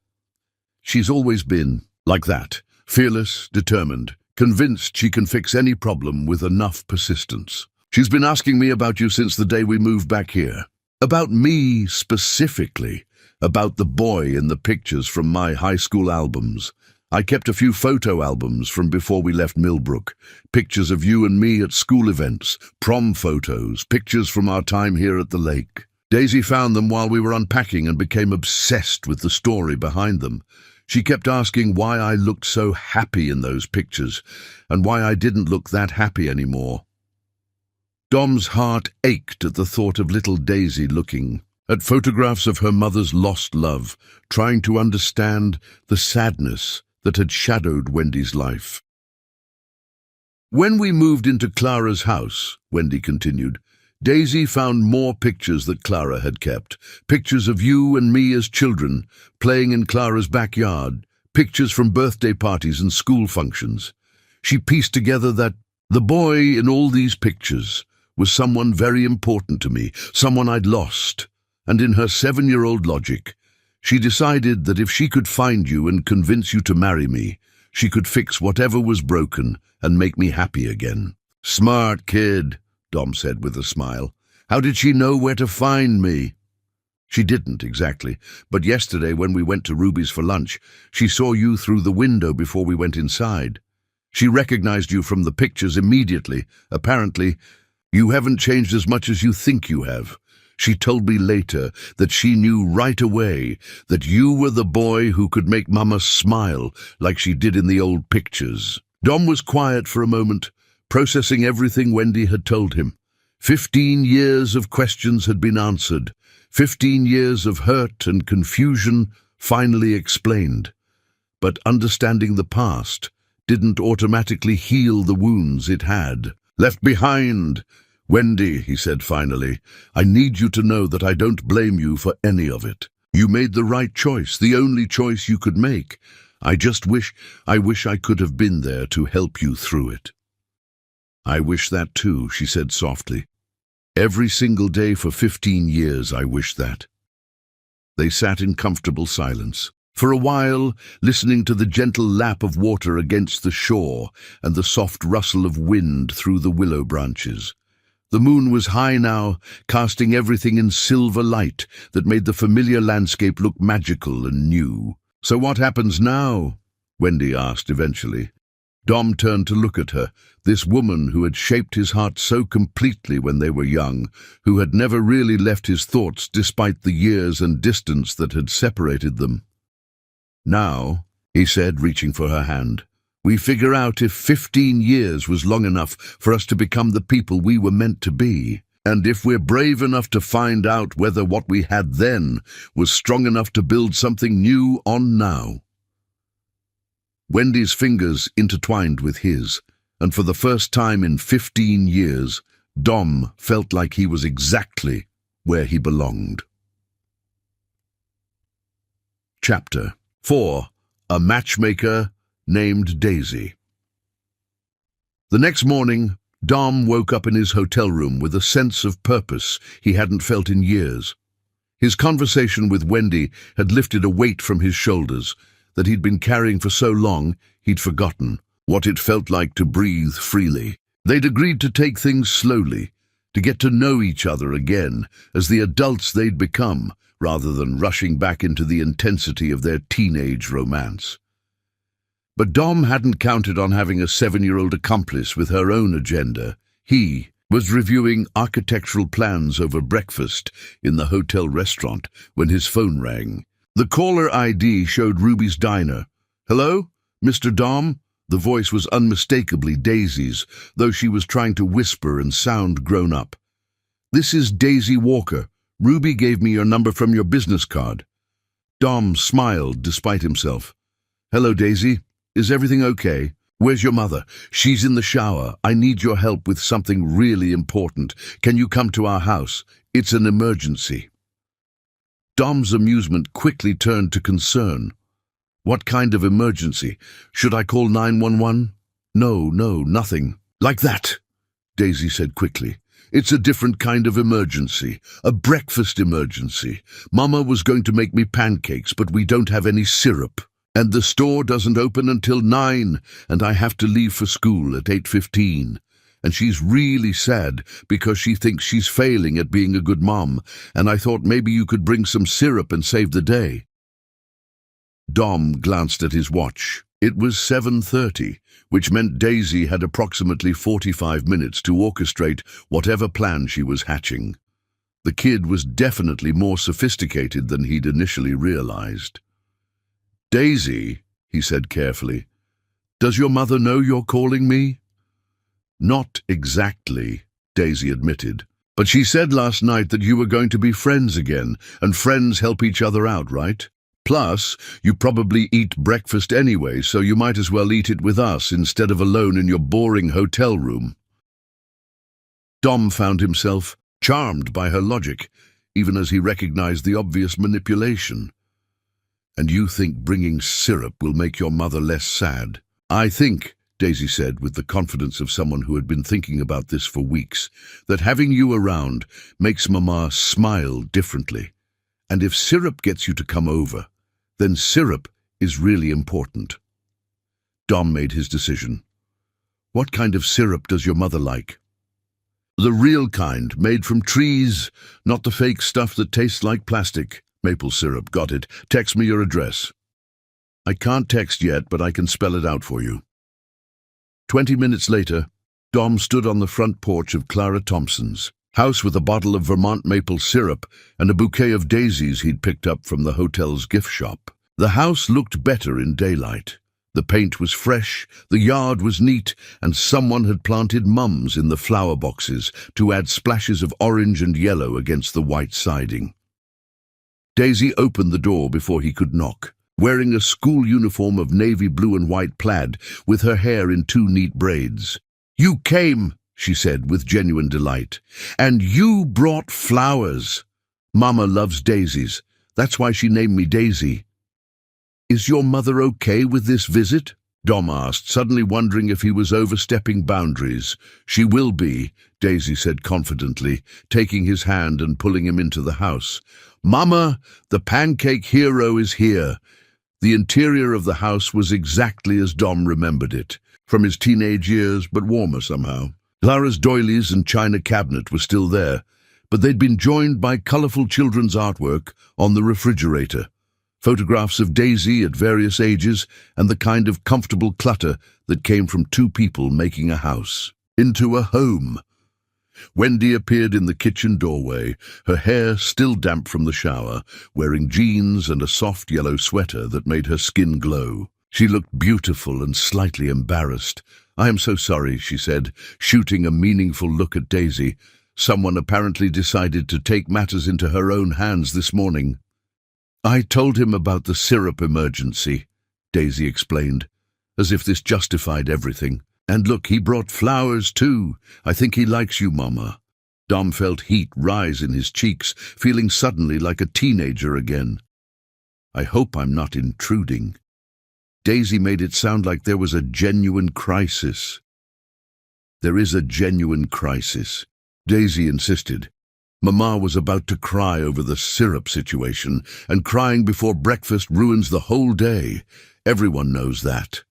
She's always been like that, fearless, determined, convinced she can fix any problem with enough persistence. She's been asking me about you since the day we moved back here. About me specifically, about the boy in the pictures from my high school albums. I kept a few photo albums from before we left Millbrook. Pictures of you and me at school events, prom photos, pictures from our time here at the lake. Daisy found them while we were unpacking and became obsessed with the story behind them. She kept asking why I looked so happy in those pictures and why I didn't look that happy anymore. Dom's heart ached at the thought of little Daisy looking at photographs of her mother's lost love, trying to understand the sadness that had shadowed Wendy's life. When we moved into Clara's house, Wendy continued, Daisy found more pictures that Clara had kept. Pictures of you and me as children, playing in Clara's backyard, pictures from birthday parties and school functions. She pieced together that the boy in all these pictures was someone very important to me, someone I'd lost. And in her 7-year-old logic, she decided that if she could find you and convince you to marry me, she could fix whatever was broken and make me happy again. Smart kid, Dom said with a smile. How did she know where to find me? She didn't exactly, but yesterday when we went to Ruby's for lunch, she saw you through the window before we went inside. She recognized you from the pictures immediately. Apparently, you haven't changed as much as you think you have. She told me later that she knew right away that you were the boy who could make Mama smile like she did in the old pictures. Dom was quiet for a moment, processing everything Wendy had told him. 15 years of questions had been answered. 15 years of hurt and confusion finally explained. But understanding the past didn't automatically heal the wounds it had left behind. Wendy, he said finally, I need you to know that I don't blame you for any of it. You made the right choice, the only choice you could make. I wish I could have been there to help you through it. I wish that too, she said softly. Every single day for 15 years I wish that. They sat in comfortable silence. For a while, listening to the gentle lap of water against the shore and the soft rustle of wind through the willow branches. The moon was high now, casting everything in silver light that made the familiar landscape look magical and new. So what happens now? Wendy asked eventually. Dom turned to look at her, this woman who had shaped his heart so completely when they were young, who had never really left his thoughts despite the years and distance that had separated them. Now, he said, reaching for her hand, we figure out if 15 years was long enough for us to become the people we were meant to be, and if we're brave enough to find out whether what we had then was strong enough to build something new on now. Wendy's fingers intertwined with his, and for the first time in 15 years, Dom felt like he was exactly where he belonged. Chapter 4. A Matchmaker Named Daisy. The next morning, Dom woke up in his hotel room with a sense of purpose he hadn't felt in years. His conversation with Wendy had lifted a weight from his shoulders that he'd been carrying for so long he'd forgotten what it felt like to breathe freely. They'd agreed to take things slowly, to get to know each other again as the adults they'd become, rather than rushing back into the intensity of their teenage romance. But Dom hadn't counted on having a 7-year-old accomplice with her own agenda. He was reviewing architectural plans over breakfast in the hotel restaurant when his phone rang. The caller ID showed Ruby's diner. Hello, Mr. Dom? The voice was unmistakably Daisy's, though she was trying to whisper and sound grown up. This is Daisy Walker. Ruby gave me your number from your business card. Dom smiled despite himself. Hello, Daisy. Is everything okay? Where's your mother? She's in the shower. I need your help with something really important. Can you come to our house? It's an emergency. Dom's amusement quickly turned to concern. What kind of emergency? Should I call 911? No, nothing. Like that, Daisy said quickly. It's a different kind of emergency, a breakfast emergency. Mama was going to make me pancakes, but we don't have any syrup. And the store doesn't open until 9, and I have to leave for school at 8:15. and she's really sad because she thinks she's failing at being a good mom, and I thought maybe you could bring some syrup and save the day." Dom glanced at his watch. It was 7:30, which meant Daisy had approximately 45 minutes to orchestrate whatever plan she was hatching. The kid was definitely more sophisticated than he'd initially realized. "Daisy," he said carefully, "does your mother know you're calling me?" "Not exactly," Daisy admitted, "but she said last night that you were going to be friends again, and friends help each other out, right? Plus, you probably eat breakfast anyway, so you might as well eat it with us instead of alone in your boring hotel room." Dom found himself charmed by her logic, even as he recognized the obvious manipulation. "And you think bringing syrup will make your mother less sad?" "I think," Daisy said with the confidence of someone who had been thinking about this for weeks, "that having you around makes Mama smile differently. And if syrup gets you to come over, then syrup is really important." Dom made his decision. "What kind of syrup does your mother like?" "The real kind, made from trees, not the fake stuff that tastes like plastic. Maple syrup, got it. Text me your address." "I can't text yet, but I can spell it out for you." 20 minutes later, Dom stood on the front porch of Clara Thompson's house with a bottle of Vermont maple syrup and a bouquet of daisies he'd picked up from the hotel's gift shop. The house looked better in daylight. The paint was fresh, the yard was neat, and someone had planted mums in the flower boxes to add splashes of orange and yellow against the white siding. Daisy opened the door before he could knock, wearing a school uniform of navy blue and white plaid, with her hair in 2 neat braids. "You came," she said with genuine delight, "and you brought flowers. Mama loves daisies. That's why she named me Daisy." "Is your mother okay with this visit?" Dom asked, suddenly wondering if he was overstepping boundaries. "She will be," Daisy said confidently, taking his hand and pulling him into the house. "Mama, the pancake hero is here." The interior of the house was exactly as Dom remembered it, from his teenage years, but warmer somehow. Clara's doilies and china cabinet were still there, but they'd been joined by colourful children's artwork on the refrigerator. Photographs of Daisy at various ages, and the kind of comfortable clutter that came from 2 people making a house into a home. Wendy appeared in the kitchen doorway, her hair still damp from the shower, wearing jeans and a soft yellow sweater that made her skin glow. She looked beautiful and slightly embarrassed. "I am so sorry," she said, shooting a meaningful look at Daisy. "Someone apparently decided to take matters into her own hands this morning." "I told him about the syrup emergency," Daisy explained, as if this justified everything. "And look, he brought flowers too. I think he likes you, Mama." Dom felt heat rise in his cheeks, feeling suddenly like a teenager again. "I hope I'm not intruding." Daisy made it sound like there was a genuine crisis. "There is a genuine crisis," Daisy insisted. Mama was about to cry over the syrup situation, and crying before breakfast ruins the whole day. Everyone knows that.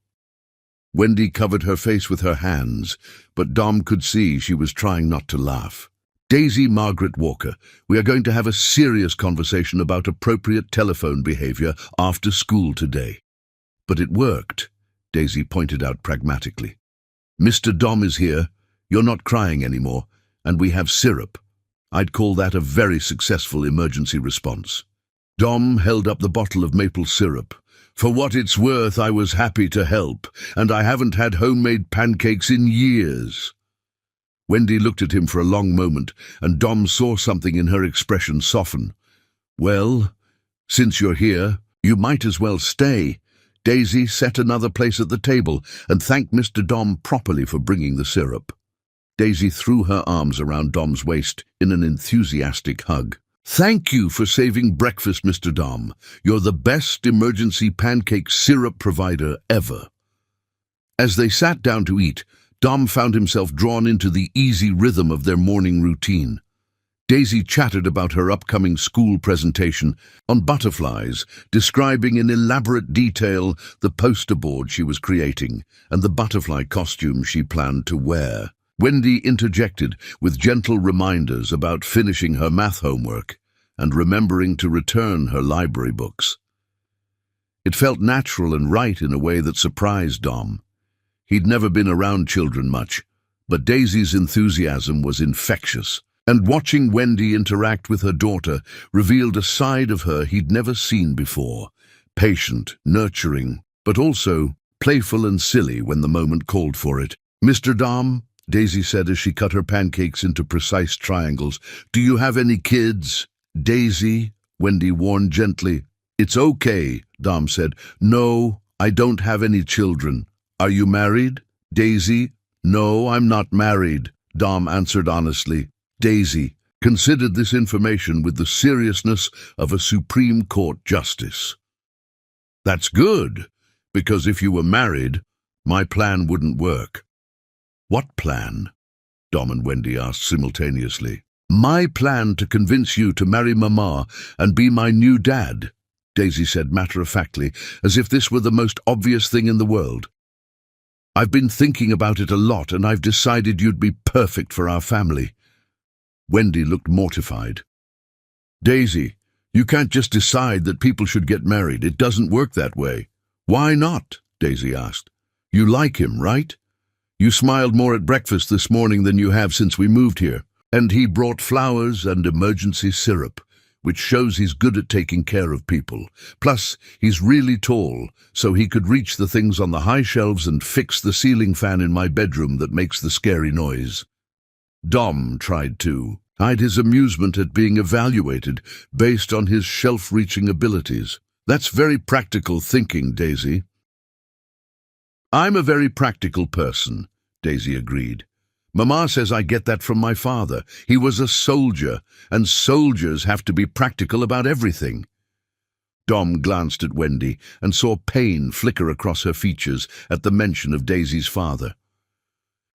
Wendy covered her face with her hands, but Dom could see she was trying not to laugh. "Daisy Margaret Walker, we are going to have a serious conversation about appropriate telephone behavior after school today." "But it worked," Daisy pointed out pragmatically. "Mr. Dom is here, you're not crying anymore, and we have syrup. I'd call that a very successful emergency response." Dom held up the bottle of maple syrup. "For what it's worth, I was happy to help, and I haven't had homemade pancakes in years." Wendy looked at him for a long moment, and Dom saw something in her expression soften. "Well, since you're here, you might as well stay." Daisy set another place at the table and thanked Mr. Dom properly for bringing the syrup. Daisy threw her arms around Dom's waist in an enthusiastic hug. "Thank you for saving breakfast, Mr. Dom. You're the best emergency pancake syrup provider ever." As they sat down to eat, Dom found himself drawn into the easy rhythm of their morning routine. Daisy chattered about her upcoming school presentation on butterflies, describing in elaborate detail the poster board she was creating and the butterfly costume she planned to wear. Wendy interjected with gentle reminders about finishing her math homework and remembering to return her library books. It felt natural and right in a way that surprised Dom. He'd never been around children much, but Daisy's enthusiasm was infectious, and watching Wendy interact with her daughter revealed a side of her he'd never seen before, patient, nurturing, but also playful and silly when the moment called for it. "Mr. Dom," Daisy said as she cut her pancakes into precise triangles, "do you have any kids?" "Daisy," Wendy warned gently. "It's okay," Dom said. "No, I don't have any children. Are you married?" "Daisy." "No, I'm not married," Dom answered honestly. Daisy considered this information with the seriousness of a Supreme Court justice. "That's good, because if you were married, my plan wouldn't work." "What plan?" Dom and Wendy asked simultaneously. "My plan to convince you to marry Mama and be my new dad," Daisy said matter-of-factly, as if this were the most obvious thing in the world. "I've been thinking about it a lot, and I've decided you'd be perfect for our family." Wendy looked mortified. "Daisy, you can't just decide that people should get married. It doesn't work that way." "Why not?" Daisy asked. "You like him, right? You smiled more at breakfast this morning than you have since we moved here. And he brought flowers and emergency syrup, which shows he's good at taking care of people. Plus, he's really tall, so he could reach the things on the high shelves and fix the ceiling fan in my bedroom that makes the scary noise." Dom tried to hide his amusement at being evaluated based on his shelf-reaching abilities. "That's very practical thinking, Daisy." "I'm a very practical person," Daisy agreed. "Mama says I get that from my father. He was a soldier, and soldiers have to be practical about everything." Dom glanced at Wendy and saw pain flicker across her features at the mention of Daisy's father.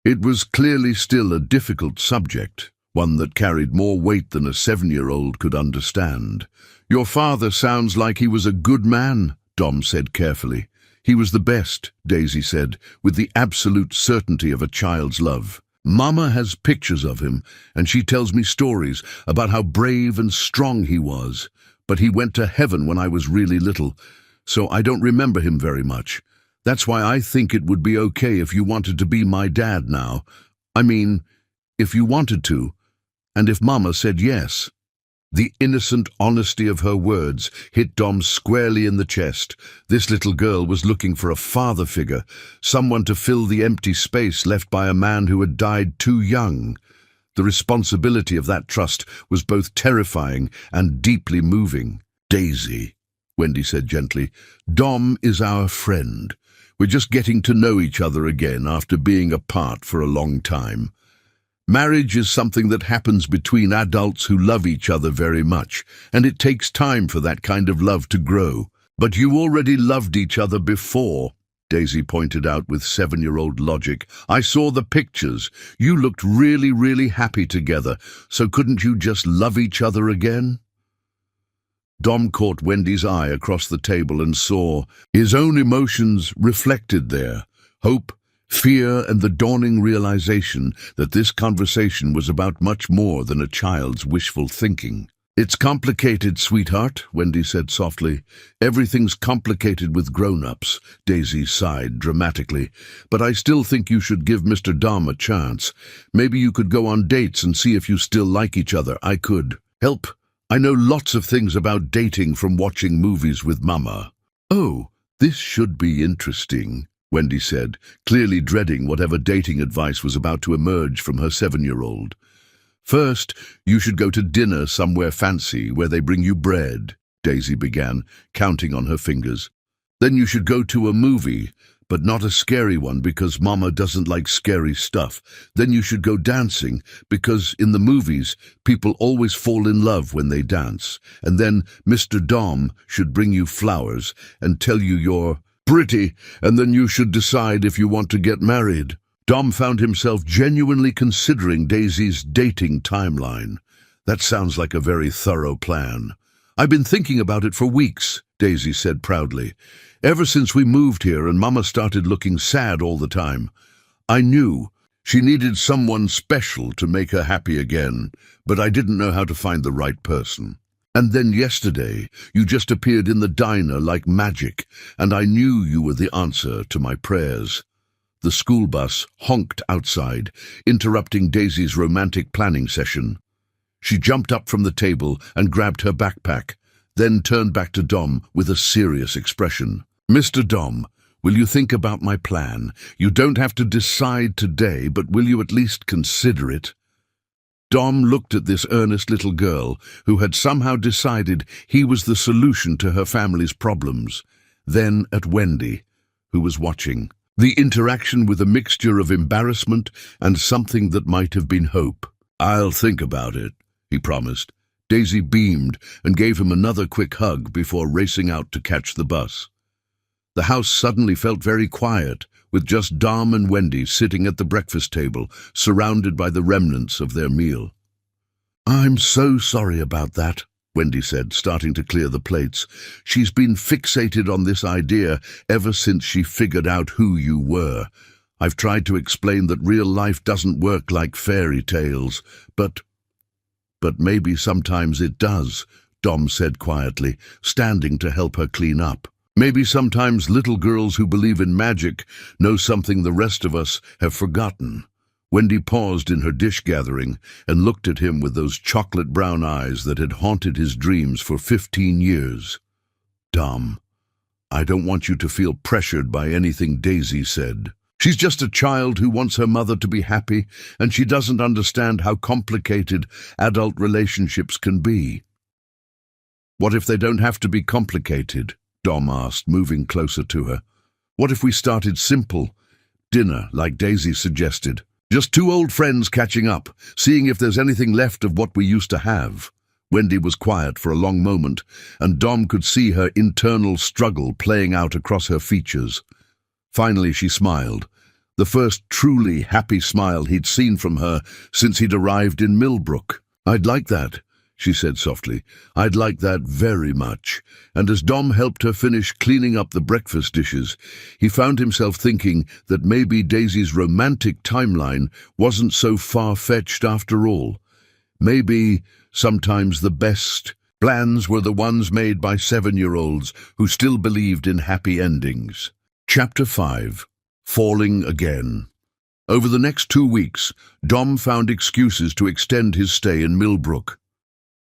It was clearly still a difficult subject, one that carried more weight than a 7-year-old could understand. "Your father sounds like he was a good man," Dom said carefully. "He was the best," Daisy said, with the absolute certainty of a child's love. "Mama has pictures of him, and she tells me stories about how brave and strong he was. But he went to heaven when I was really little, so I don't remember him very much. That's why I think it would be okay if you wanted to be my dad now. I mean, if you wanted to, and if Mama said yes." The innocent honesty of her words hit Dom squarely in the chest. This little girl was looking for a father figure, someone to fill the empty space left by a man who had died too young. The responsibility of that trust was both terrifying and deeply moving. "Daisy," Wendy said gently, "Dom is our friend. We're just getting to know each other again after being apart for a long time. Marriage is something that happens between adults who love each other very much, and it takes time for that kind of love to grow. But you already loved each other before," Daisy pointed out with 7-year-old logic. "I saw the pictures. You looked really, really happy together, so couldn't you just love each other again?" Dom caught Wendy's eye across the table and saw his own emotions reflected there: hope, fear, and the dawning realization that this conversation was about much more than a child's wishful thinking. "It's complicated, sweetheart," Wendy said softly. "Everything's complicated with grown-ups," Daisy sighed dramatically. "But I still think you should give Mr. Dom a chance. Maybe you could go on dates and see if you still like each other. I could help. I know lots of things about dating from watching movies with Mama." "Oh, this should be interesting," Wendy said, clearly dreading whatever dating advice was about to emerge from her 7-year-old. "First, you should go to dinner somewhere fancy where they bring you bread," Daisy began, counting on her fingers. "Then you should go to a movie, but not a scary one because Mama doesn't like scary stuff. Then you should go dancing because in the movies, people always fall in love when they dance. And then Mr. Dom should bring you flowers and tell you you're pretty, and then you should decide if you want to get married." Dom found himself genuinely considering Daisy's dating timeline. "That sounds like a very thorough plan." "I've been thinking about it for weeks," Daisy said proudly. "Ever since we moved here and Mama started looking sad all the time. I knew She needed someone special to make her happy again, but I didn't know how to find the right person. And then yesterday, you just appeared in the diner like magic, and I knew you were the answer to my prayers." The school bus honked outside, interrupting Daisy's romantic planning session. She jumped up from the table and grabbed her backpack, then turned back to Dom with a serious expression. "Mr. Dom, will you think about my plan? You don't have to decide today, but will you at least consider it?" Dom looked at this earnest little girl who had somehow decided he was the solution to her family's problems, then at Wendy, who was watching. The interaction with a mixture of embarrassment and something that might have been hope. "I'll think about it," he promised. Daisy beamed and gave him another quick hug before racing out to catch the bus. The house suddenly felt very quiet, with just Dom and Wendy sitting at the breakfast table, surrounded by the remnants of their meal. "I'm so sorry about that," Wendy said, starting to clear the plates. "She's been fixated on this idea ever since she figured out who you were. I've tried to explain that real life doesn't work like fairy tales, but maybe sometimes it does," Dom said quietly, standing to help her clean up. "Maybe sometimes little girls who believe in magic know something the rest of us have forgotten." Wendy paused in her dish gathering and looked at him with those chocolate brown eyes that had haunted his dreams for 15 years. "Dom, I don't want you to feel pressured by anything Daisy said. She's just a child who wants her mother to be happy, and she doesn't understand how complicated adult relationships can be." "What if they don't have to be complicated?" Dom asked, moving closer to her. "What if we started simple? Dinner, like Daisy suggested. Just two old friends catching up, seeing if there's anything left of what we used to have." Wendy was quiet for a long moment, and Dom could see her internal struggle playing out across her features. Finally she smiled, the first truly happy smile he'd seen from her since he'd arrived in Millbrook. "I'd like that," she said softly. "I'd like that very much." And as Dom helped her finish cleaning up the breakfast dishes, he found himself thinking that maybe Daisy's romantic timeline wasn't so far-fetched after all. Maybe sometimes the best plans were the ones made by 7-year-olds who still believed in happy endings. Chapter 5. Falling Again. Over the next 2 weeks, Dom found excuses to extend his stay in Millbrook.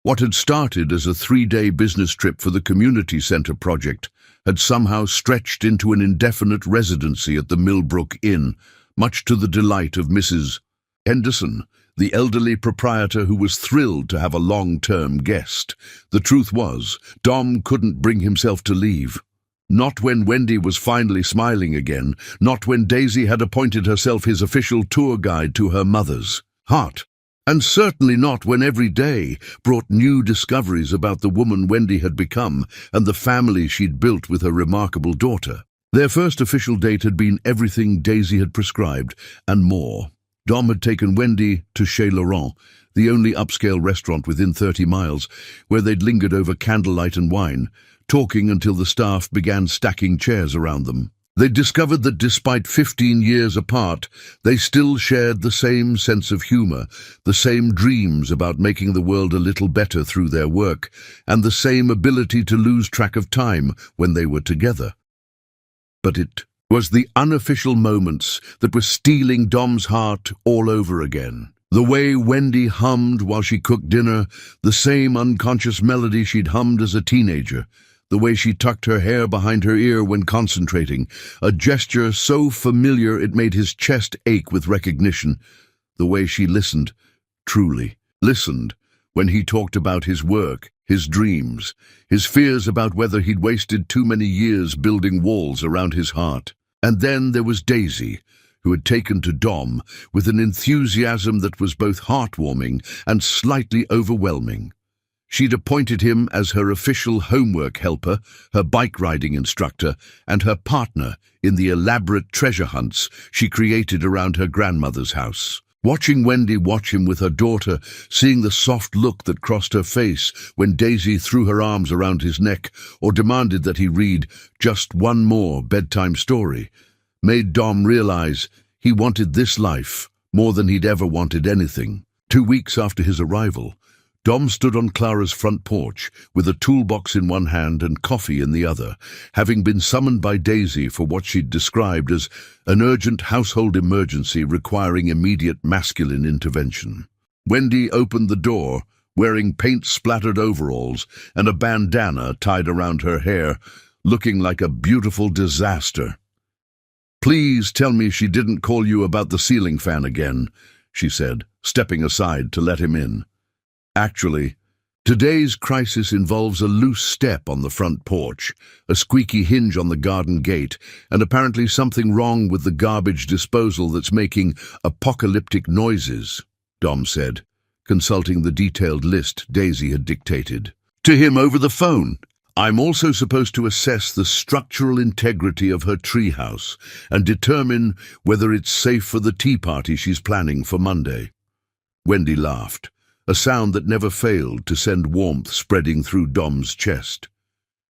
What had started as a 3-day business trip for the community center project had somehow stretched into an indefinite residency at the Millbrook Inn, much to the delight of Mrs. Henderson, the elderly proprietor who was thrilled to have a long-term guest. The truth was, Dom couldn't bring himself to leave. Not when Wendy was finally smiling again, not when Daisy had appointed herself his official tour guide to her mother's heart. And certainly not when every day brought new discoveries about the woman Wendy had become and the family she'd built with her remarkable daughter. Their first official date had been everything Daisy had prescribed, and more. Dom had taken Wendy to Chez Laurent, the only upscale restaurant within 30 miles, where they'd lingered over candlelight and wine, talking until the staff began stacking chairs around them. They discovered that despite 15 years apart, they still shared the same sense of humor, the same dreams about making the world a little better through their work, and the same ability to lose track of time when they were together. But it was the unofficial moments that were stealing Dom's heart all over again. The way Wendy hummed while she cooked dinner, the same unconscious melody she'd hummed as a teenager, the way she tucked her hair behind her ear when concentrating, a gesture so familiar it made his chest ache with recognition, the way she listened, truly listened, when he talked about his work, his dreams, his fears about whether he'd wasted too many years building walls around his heart. And then there was Daisy, who had taken to Dom with an enthusiasm that was both heartwarming and slightly overwhelming. She'd appointed him as her official homework helper, her bike-riding instructor, and her partner in the elaborate treasure hunts she created around her grandmother's house. Watching Wendy watch him with her daughter, seeing the soft look that crossed her face when Daisy threw her arms around his neck or demanded that he read just one more bedtime story, made Dom realize he wanted this life more than he'd ever wanted anything. 2 weeks after his arrival, Dom stood on Clara's front porch with a toolbox in one hand and coffee in the other, having been summoned by Daisy for what she'd described as an urgent household emergency requiring immediate masculine intervention. Wendy opened the door, wearing paint-splattered overalls and a bandana tied around her hair, looking like a beautiful disaster. "Please tell me she didn't call you about the ceiling fan again," she said, stepping aside to let him in. "Actually, today's crisis involves a loose step on the front porch, a squeaky hinge on the garden gate, and apparently something wrong with the garbage disposal that's making apocalyptic noises," Dom said, consulting the detailed list Daisy had dictated to him over the phone. "I'm also supposed to assess the structural integrity of her treehouse and determine whether it's safe for the tea party she's planning for Monday." Wendy laughed, a sound that never failed to send warmth spreading through Dom's chest.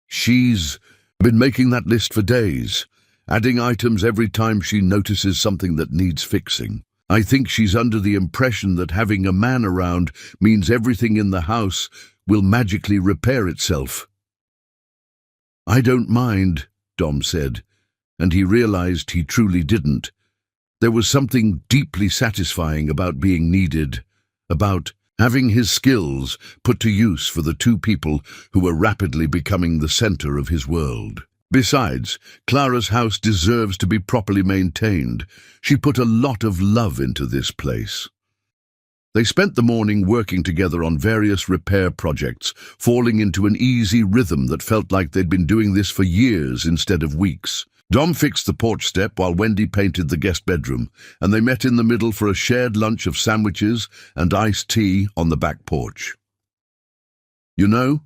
"She's been making that list for days, adding items every time she notices something that needs fixing. I think she's under the impression that having a man around means everything in the house will magically repair itself." "I don't mind," Dom said, and he realized he truly didn't. There was something deeply satisfying about being needed, about having his skills put to use for the two people who were rapidly becoming the center of his world. Besides, Clara's house deserves to be properly maintained. She put a lot of love into this place. They spent the morning working together on various repair projects, falling into an easy rhythm that felt like they'd been doing this for years instead of weeks. Dom fixed the porch step while Wendy painted the guest bedroom, and they met in the middle for a shared lunch of sandwiches and iced tea on the back porch. "You know,"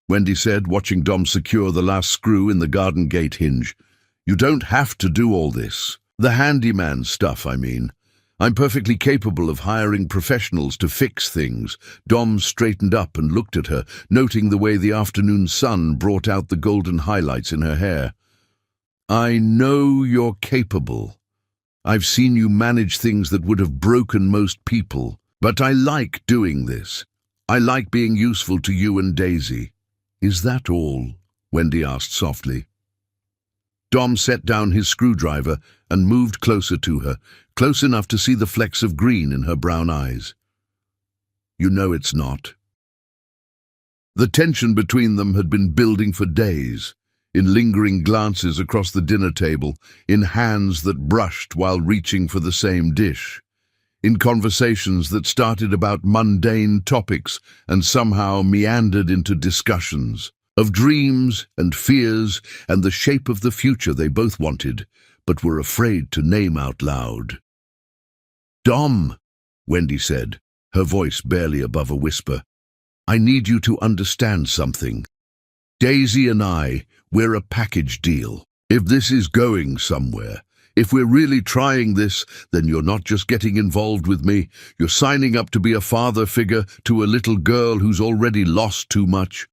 Wendy said, watching Dom secure the last screw in the garden gate hinge, "you don't have to do all this. The handyman stuff, I mean. I'm perfectly capable of hiring professionals to fix things." Dom straightened up and looked at her, noting the way the afternoon sun brought out the golden highlights in her hair. "I know you're capable. I've seen you manage things that would have broken most people. But I like doing this. I like being useful to you and Daisy." "Is that all?" Wendy asked softly. Dom set down his screwdriver and moved closer to her, close enough to see the flecks of green in her brown eyes. "You know it's not." The tension between them had been building for days, in lingering glances across the dinner table, in hands that brushed while reaching for the same dish, in conversations that started about mundane topics and somehow meandered into discussions of dreams and fears and the shape of the future they both wanted, but were afraid to name out loud. "Dom," Wendy said, her voice barely above a whisper, "I need you to understand something. Daisy and we're a package deal. If this is going somewhere, if we're really trying this, then you're not just getting involved with me, you're signing up to be a father figure to a little girl who's already lost too much."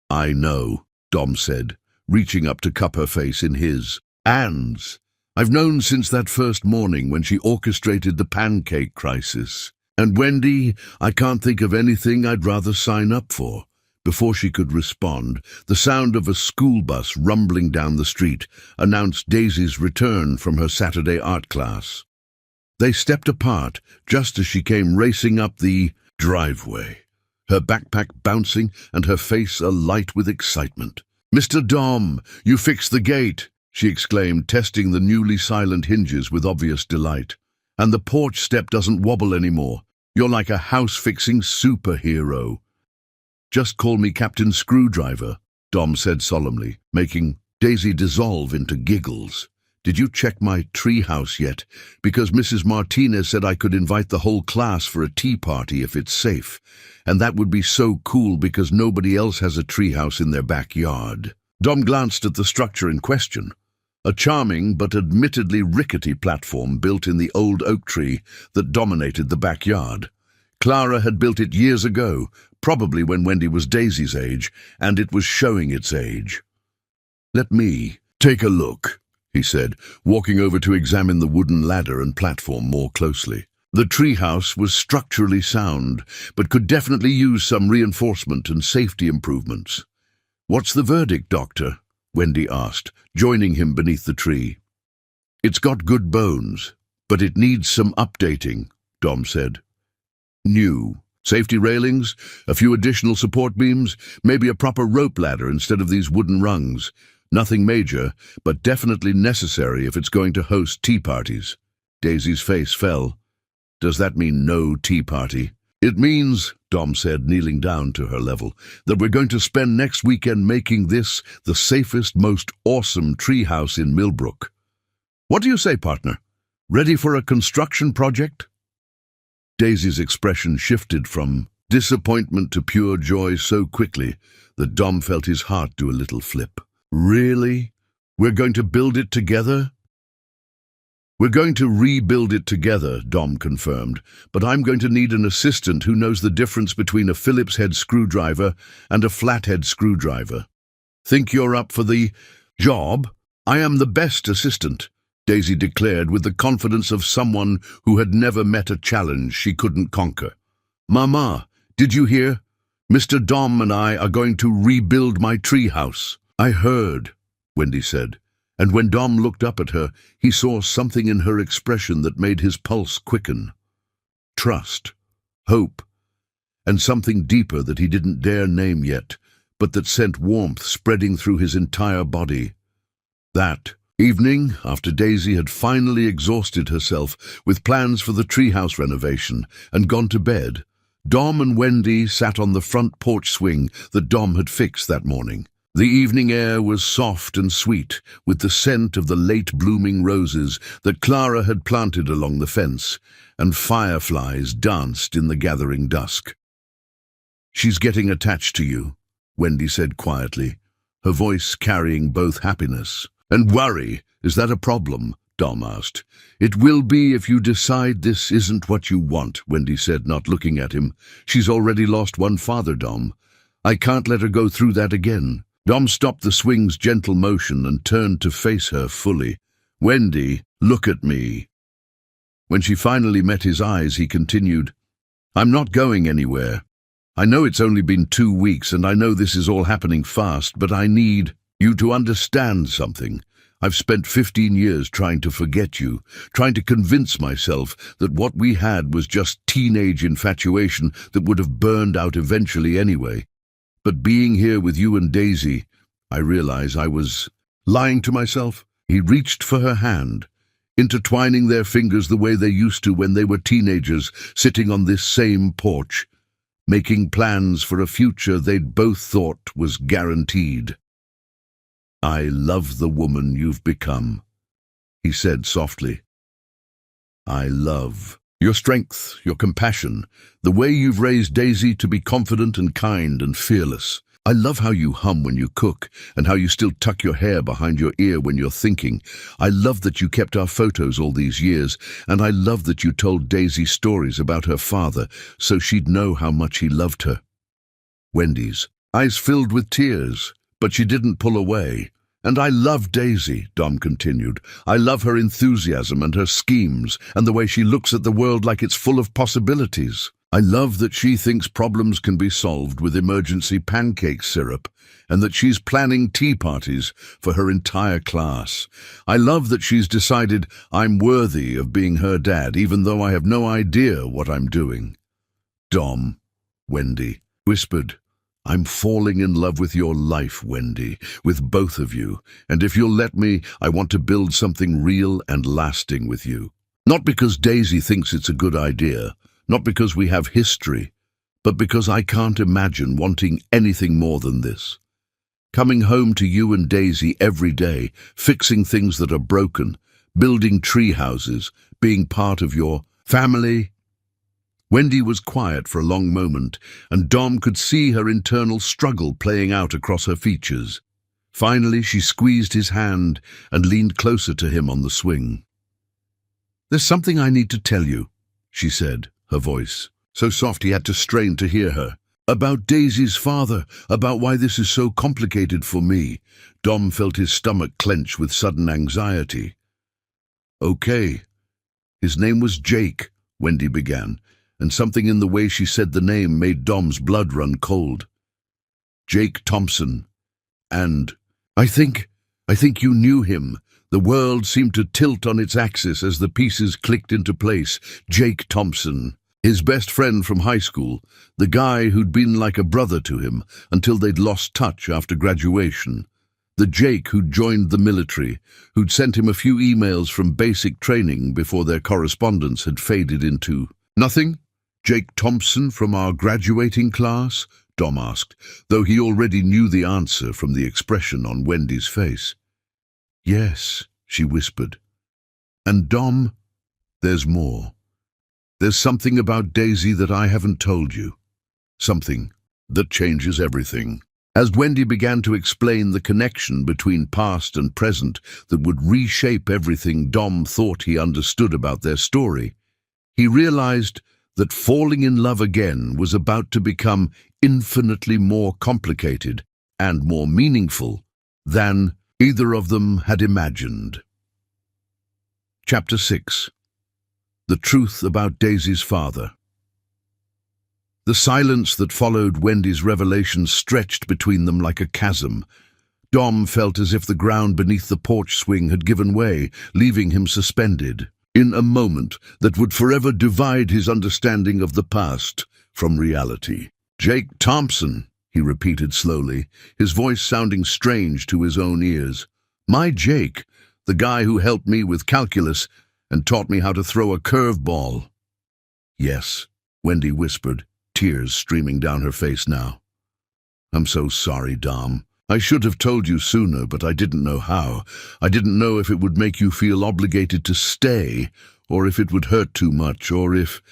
"I know," Dom said, reaching up to cup her face in his. "Anne's. I've known since that first morning when she orchestrated the pancake crisis. And Wendy, I can't think of anything I'd rather sign up for." Before she could respond, the sound of a school bus rumbling down the street announced Daisy's return from her Saturday art class. They stepped apart just as she came racing up the driveway, her backpack bouncing and her face alight with excitement. "Mr. Dom, you fixed the gate," she exclaimed, testing the newly silent hinges with obvious delight. "And the porch step doesn't wobble anymore. You're like a house-fixing superhero." "Just call me Captain Screwdriver," Dom said solemnly, making Daisy dissolve into giggles. "Did you check my treehouse yet? Because Mrs. Martinez said I could invite the whole class for a tea party if it's safe. And that would be so cool because nobody else has a treehouse in their backyard." Dom glanced at the structure in question, a charming but admittedly rickety platform built in the old oak tree that dominated the backyard. Clara had built it years ago, probably when Wendy was Daisy's age, and it was showing its age. "Let me take a look," he said, walking over to examine the wooden ladder and platform more closely. The treehouse was structurally sound, but could definitely use some reinforcement and safety improvements. "What's the verdict, Doctor?" Wendy asked, joining him beneath the tree. "It's got good bones, but it needs some updating," Dom said. "New. Safety railings, a few additional support beams, maybe a proper rope ladder instead of these wooden rungs. Nothing major, but definitely necessary if it's going to host tea parties." Daisy's face fell. "Does that mean no tea party?" "It means," Dom said, kneeling down to her level, "that we're going to spend next weekend making this the safest, most awesome treehouse in Millbrook. What do you say, partner? Ready for a construction project?" Daisy's expression shifted from disappointment to pure joy so quickly that Dom felt his heart do a little flip. "Really? We're going to build it together?" "We're going to rebuild it together," Dom confirmed, "but I'm going to need an assistant who knows the difference between a Phillips head screwdriver and a flathead screwdriver." "Think you're up for the job? I am the best assistant," Daisy declared with the confidence of someone who had never met a challenge she couldn't conquer. "Mama, did you hear? Mr. Dom and I are going to rebuild my treehouse." "I heard," Wendy said. And when Dom looked up at her, he saw something in her expression that made his pulse quicken. Trust, hope, and something deeper that he didn't dare name yet, but that sent warmth spreading through his entire body. That evening, after Daisy had finally exhausted herself with plans for the treehouse renovation and gone to bed, Dom and Wendy sat on the front porch swing that Dom had fixed that morning. The evening air was soft and sweet, with the scent of the late-blooming roses that Clara had planted along the fence, and fireflies danced in the gathering dusk. "She's getting attached to you," Wendy said quietly, her voice carrying both happiness and worry. "Is that a problem?" Dom asked. "It will be if you decide this isn't what you want," Wendy said, not looking at him. "She's already lost one father, Dom. I can't let her go through that again." Dom stopped the swing's gentle motion and turned to face her fully. "Wendy, look at me." When she finally met his eyes, he continued, "I'm not going anywhere. I know it's only been 2 weeks, and I know this is all happening fast, but I need you to understand something. I've spent 15 years trying to forget you, trying to convince myself that what we had was just teenage infatuation that would have burned out eventually anyway. But being here with you and Daisy, I realize I was lying to myself." He reached for her hand, intertwining their fingers the way they used to when they were teenagers, sitting on this same porch, making plans for a future they'd both thought was guaranteed. "I love the woman you've become," he said softly. "I love your strength, your compassion, the way you've raised Daisy to be confident and kind and fearless. I love how you hum when you cook, and how you still tuck your hair behind your ear when you're thinking. I love that you kept our photos all these years, and I love that you told Daisy stories about her father, so she'd know how much he loved her." Wendy's eyes filled with tears, but she didn't pull away. "And I love Daisy," Dom continued. "I love her enthusiasm and her schemes, and the way she looks at the world like it's full of possibilities. I love that she thinks problems can be solved with emergency pancake syrup, and that she's planning tea parties for her entire class. I love that she's decided I'm worthy of being her dad, even though I have no idea what I'm doing." "Dom," Wendy whispered, "I'm falling in love with your life, Wendy, with both of you, and if you'll let me, I want to build something real and lasting with you. Not because Daisy thinks it's a good idea, not because we have history, but because I can't imagine wanting anything more than this. Coming home to you and Daisy every day, fixing things that are broken, building tree houses, being part of your family." Wendy was quiet for a long moment, and Dom could see her internal struggle playing out across her features. Finally, she squeezed his hand and leaned closer to him on the swing. "There's something I need to tell you," she said, her voice so soft he had to strain to hear her. "About Daisy's father, about why this is so complicated for me." Dom felt his stomach clench with sudden anxiety. "Okay. His name was Jake," Wendy began, and something in the way she said the name made Dom's blood run cold. Jake Thompson. And I think you knew him. The world seemed to tilt on its axis as the pieces clicked into place. Jake Thompson. His best friend from high school, the guy who'd been like a brother to him until they'd lost touch after graduation. The Jake who'd joined the military, who'd sent him a few emails from basic training before their correspondence had faded into nothing. Jake Thompson from our graduating class? Dom asked, though he already knew the answer from the expression on Wendy's face. Yes, she whispered. And Dom, there's more. There's something about Daisy that I haven't told you. Something that changes everything. As Wendy began to explain the connection between past and present that would reshape everything Dom thought he understood about their story, he realized that falling in love again was about to become infinitely more complicated and more meaningful than either of them had imagined. Chapter 6. The Truth About Daisy's Father. The silence that followed Wendy's revelation stretched between them like a chasm. Dom felt as if the ground beneath the porch swing had given way, leaving him suspended in a moment that would forever divide his understanding of the past from reality. Jake Thompson, he repeated slowly, his voice sounding strange to his own ears. My Jake, the guy who helped me with calculus and taught me how to throw a curveball. Yes, Wendy whispered, tears streaming down her face now. I'm so sorry, Dom. I should have told you sooner, but I didn't know how. I didn't know if it would make you feel obligated to stay, or if it would hurt too much, or if...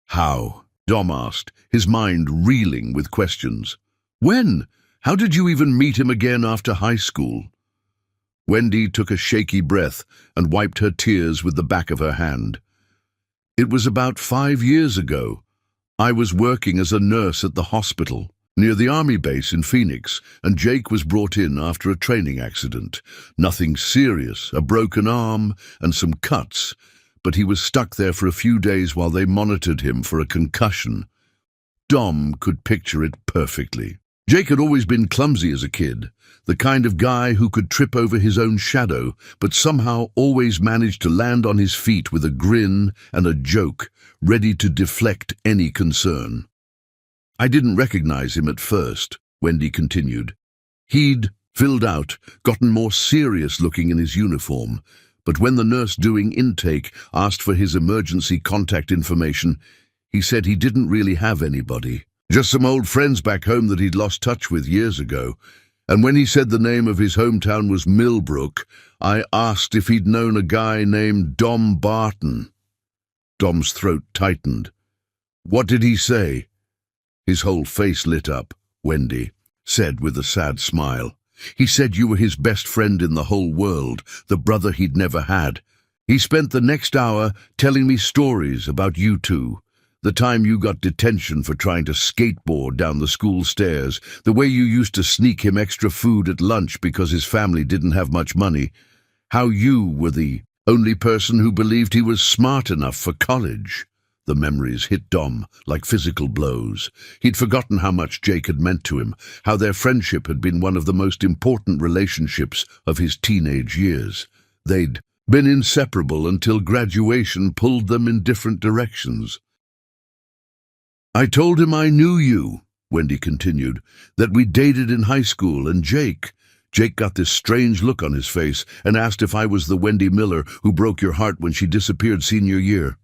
How? Dom asked, his mind reeling with questions. When? How did you even meet him again after high school? Wendy took a shaky breath and wiped her tears with the back of her hand. It was about 5 years ago. I was working as a nurse at the hospital near the army base in Phoenix, and Jake was brought in after a training accident. Nothing serious, a broken arm and some cuts, but he was stuck there for a few days while they monitored him for a concussion. Dom could picture it perfectly. Jake had always been clumsy as a kid, the kind of guy who could trip over his own shadow, but somehow always managed to land on his feet with a grin and a joke, ready to deflect any concern. I didn't recognize him at first, Wendy continued. He'd filled out, gotten more serious looking in his uniform, but when the nurse doing intake asked for his emergency contact information, he said he didn't really have anybody. Just some old friends back home that he'd lost touch with years ago. And when he said the name of his hometown was Millbrook, I asked if he'd known a guy named Dom Barton. Dom's throat tightened. What did he say? His whole face lit up, Wendy said with a sad smile. He said you were his best friend in the whole world, the brother he'd never had. He spent the next hour telling me stories about you two. The time you got detention for trying to skateboard down the school stairs, the way you used to sneak him extra food at lunch because his family didn't have much money, how you were the only person who believed he was smart enough for college. The memories hit Dom like physical blows. He'd forgotten how much Jake had meant to him, how their friendship had been one of the most important relationships of his teenage years. They'd been inseparable until graduation pulled them in different directions. I told him I knew you, Wendy continued, that we dated in high school, and Jake got this strange look on his face and asked if I was the Wendy Miller who broke your heart when she disappeared senior year.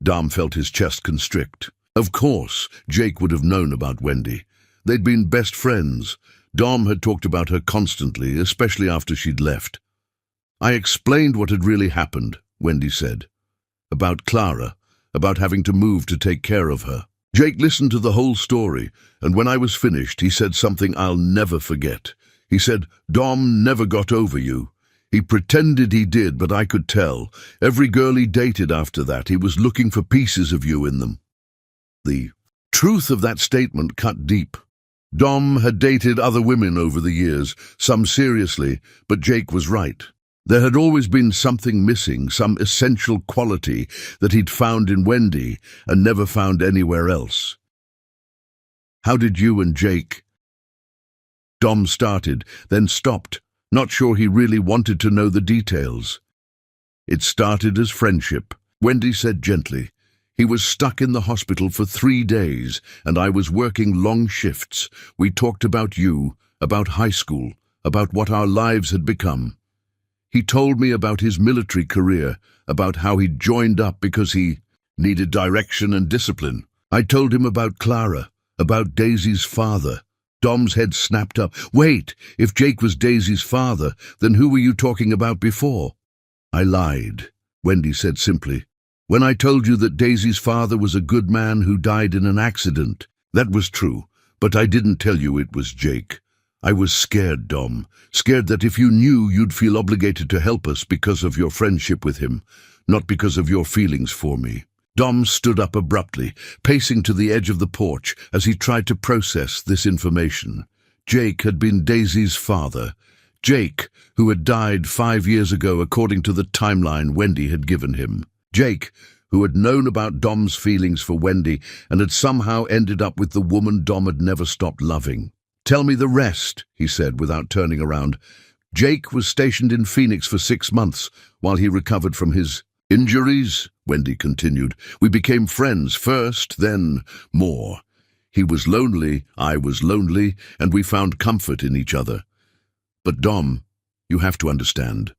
Dom felt his chest constrict. Of course, Jake would have known about Wendy. They'd been best friends. Dom had talked about her constantly, especially after she'd left. I explained what had really happened, Wendy said. About Clara, about having to move to take care of her. Jake listened to the whole story, and when I was finished, he said something I'll never forget. He said, Dom never got over you. He pretended he did, but I could tell. Every girl he dated after that, he was looking for pieces of you in them. The truth of that statement cut deep. Dom had dated other women over the years, some seriously, but Jake was right. There had always been something missing, some essential quality that he'd found in Wendy and never found anywhere else. "How did you and Jake—" Dom started, then stopped, not sure he really wanted to know the details. "It started as friendship," Wendy said gently. "He was stuck in the hospital for 3 days, and I was working long shifts. We talked about you, about high school, about what our lives had become. He told me about his military career, about how he'd joined up because he needed direction and discipline. I told him about Clara, about Daisy's father." Dom's head snapped up. "Wait, if Jake was Daisy's father, then who were you talking about before?" "I lied," Wendy said simply. "When I told you that Daisy's father was a good man who died in an accident, that was true, but I didn't tell you it was Jake. I was scared, Dom, scared that if you knew, you'd feel obligated to help us because of your friendship with him, not because of your feelings for me." Dom stood up abruptly, pacing to the edge of the porch as he tried to process this information. Jake had been Daisy's father. Jake, who had died 5 years ago according to the timeline Wendy had given him. Jake, who had known about Dom's feelings for Wendy and had somehow ended up with the woman Dom had never stopped loving. "Tell me the rest," he said without turning around. "Jake was stationed in Phoenix for 6 months while he recovered from his injuries," Wendy continued. "We became friends first, then more. He was lonely, I was lonely, and we found comfort in each other. But Dom, you have to understand.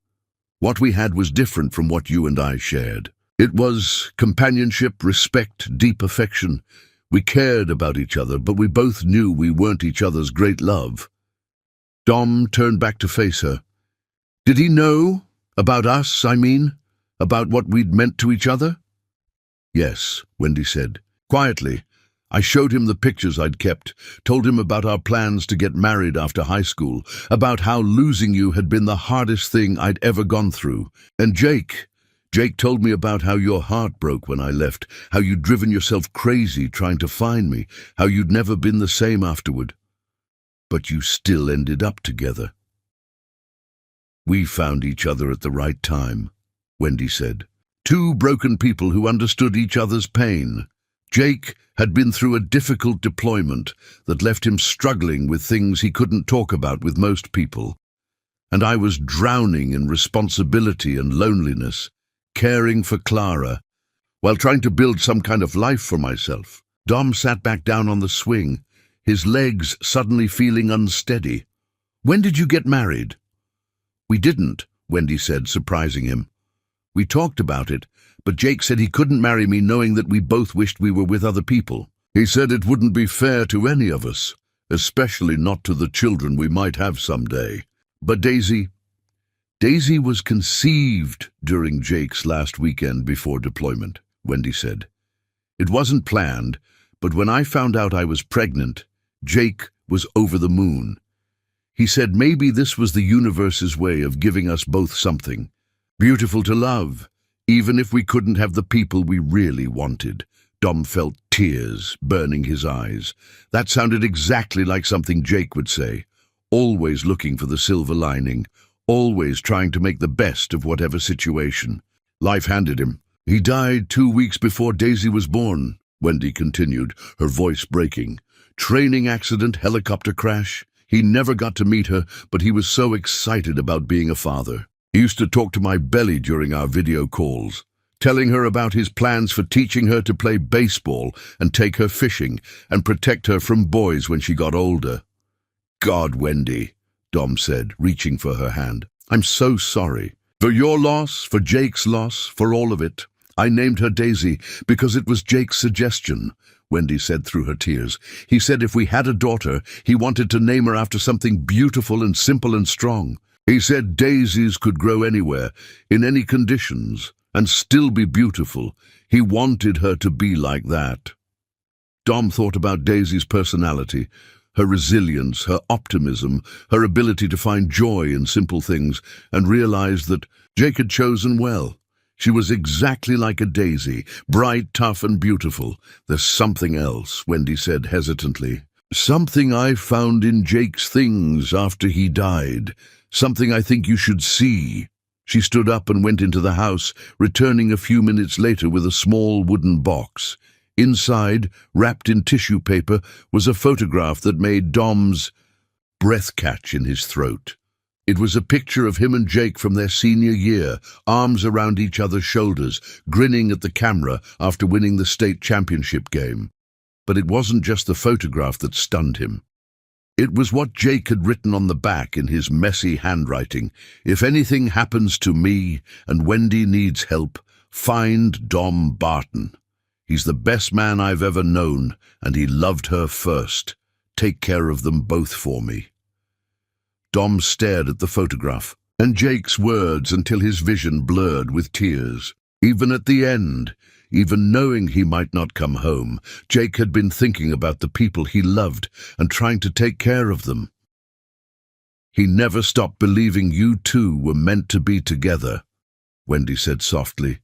What we had was different from what you and I shared. It was companionship, respect, deep affection. We cared about each other, but we both knew we weren't each other's great love." Dom turned back to face her. "Did he know? About us, I mean? About what we'd meant to each other?" "Yes," Wendy said, quietly. "I showed him the pictures I'd kept, told him about our plans to get married after high school, about how losing you had been the hardest thing I'd ever gone through. And Jake told me about how your heart broke when I left, how you'd driven yourself crazy trying to find me, how you'd never been the same afterward. But you still ended up together." "We found each other at the right time," Wendy said. "Two broken people who understood each other's pain. Jake had been through a difficult deployment that left him struggling with things he couldn't talk about with most people. And I was drowning in responsibility and loneliness, caring for Clara, while trying to build some kind of life for myself." Dom sat back down on the swing, his legs suddenly feeling unsteady. "When did you get married?" "We didn't," Wendy said, surprising him. "We talked about it, but Jake said he couldn't marry me knowing that we both wished we were with other people. He said it wouldn't be fair to any of us, especially not to the children we might have someday. But Daisy was conceived during Jake's last weekend before deployment," Wendy said. "It wasn't planned, but when I found out I was pregnant, Jake was over the moon. He said maybe this was the universe's way of giving us both something beautiful to love, even if we couldn't have the people we really wanted." Dom felt tears burning his eyes. That sounded exactly like something Jake would say, always looking for the silver lining, always trying to make the best of whatever situation life handed him. "He died 2 weeks before Daisy was born," Wendy continued, her voice breaking. "Training accident, helicopter crash. He never got to meet her, but he was so excited about being a father. He used to talk to my belly during our video calls, telling her about his plans for teaching her to play baseball and take her fishing and protect her from boys when she got older." "God, Wendy," Dom said, reaching for her hand. "I'm so sorry. For your loss, for Jake's loss, for all of it. I named her Daisy because it was Jake's suggestion," Wendy said through her tears. "He said if we had a daughter, he wanted to name her after something beautiful and simple and strong. He said daisies could grow anywhere, in any conditions, and still be beautiful. He wanted her to be like that." Dom thought about Daisy's personality, her resilience, her optimism, her ability to find joy in simple things, and realized that Jake had chosen well. She was exactly like a daisy, bright, tough, and beautiful. "There's something else," Wendy said hesitantly. "Something I found in Jake's things after he died. Something I think you should see." She stood up and went into the house, returning a few minutes later with a small wooden box. Inside, wrapped in tissue paper, was a photograph that made Dom's breath catch in his throat. It was a picture of him and Jake from their senior year, arms around each other's shoulders, grinning at the camera after winning the state championship game. But it wasn't just the photograph that stunned him. It was what Jake had written on the back in his messy handwriting. "If anything happens to me and Wendy needs help, find Dom Barton. He's the best man I've ever known, and he loved her first. Take care of them both for me." Dom stared at the photograph and Jake's words until his vision blurred with tears. Even at the end, even knowing he might not come home, Jake had been thinking about the people he loved and trying to take care of them. "He never stopped believing you two were meant to be together," Wendy said softly.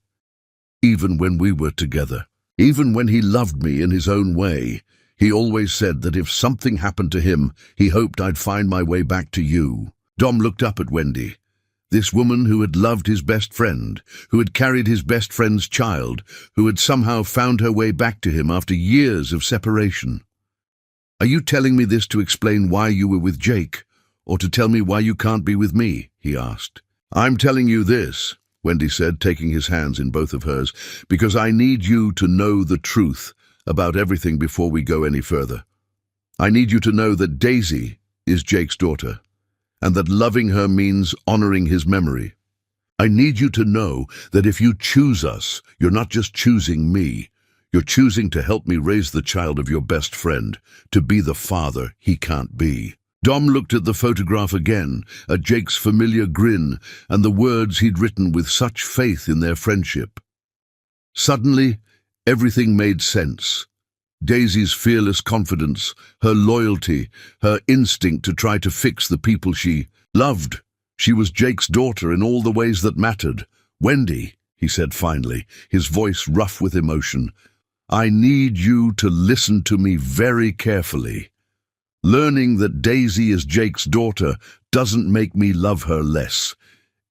"Even when we were together, even when he loved me in his own way, he always said that if something happened to him, he hoped I'd find my way back to you." Dom looked up at Wendy. This woman who had loved his best friend, who had carried his best friend's child, who had somehow found her way back to him after years of separation. "Are you telling me this to explain why you were with Jake, or to tell me why you can't be with me?" he asked. "I'm telling you this," Wendy said, taking his hands in both of hers, "because I need you to know the truth about everything before we go any further. I need you to know that Daisy is Jake's daughter, and that loving her means honoring his memory. I need you to know that if you choose us, you're not just choosing me. You're choosing to help me raise the child of your best friend, to be the father he can't be." Dom looked at the photograph again, at Jake's familiar grin and the words he'd written with such faith in their friendship. Suddenly, everything made sense. Daisy's fearless confidence, her loyalty, her instinct to try to fix the people she loved. She was Jake's daughter in all the ways that mattered. "Wendy," he said finally, his voice rough with emotion, "I need you to listen to me very carefully. Learning that Daisy is Jake's daughter doesn't make me love her less.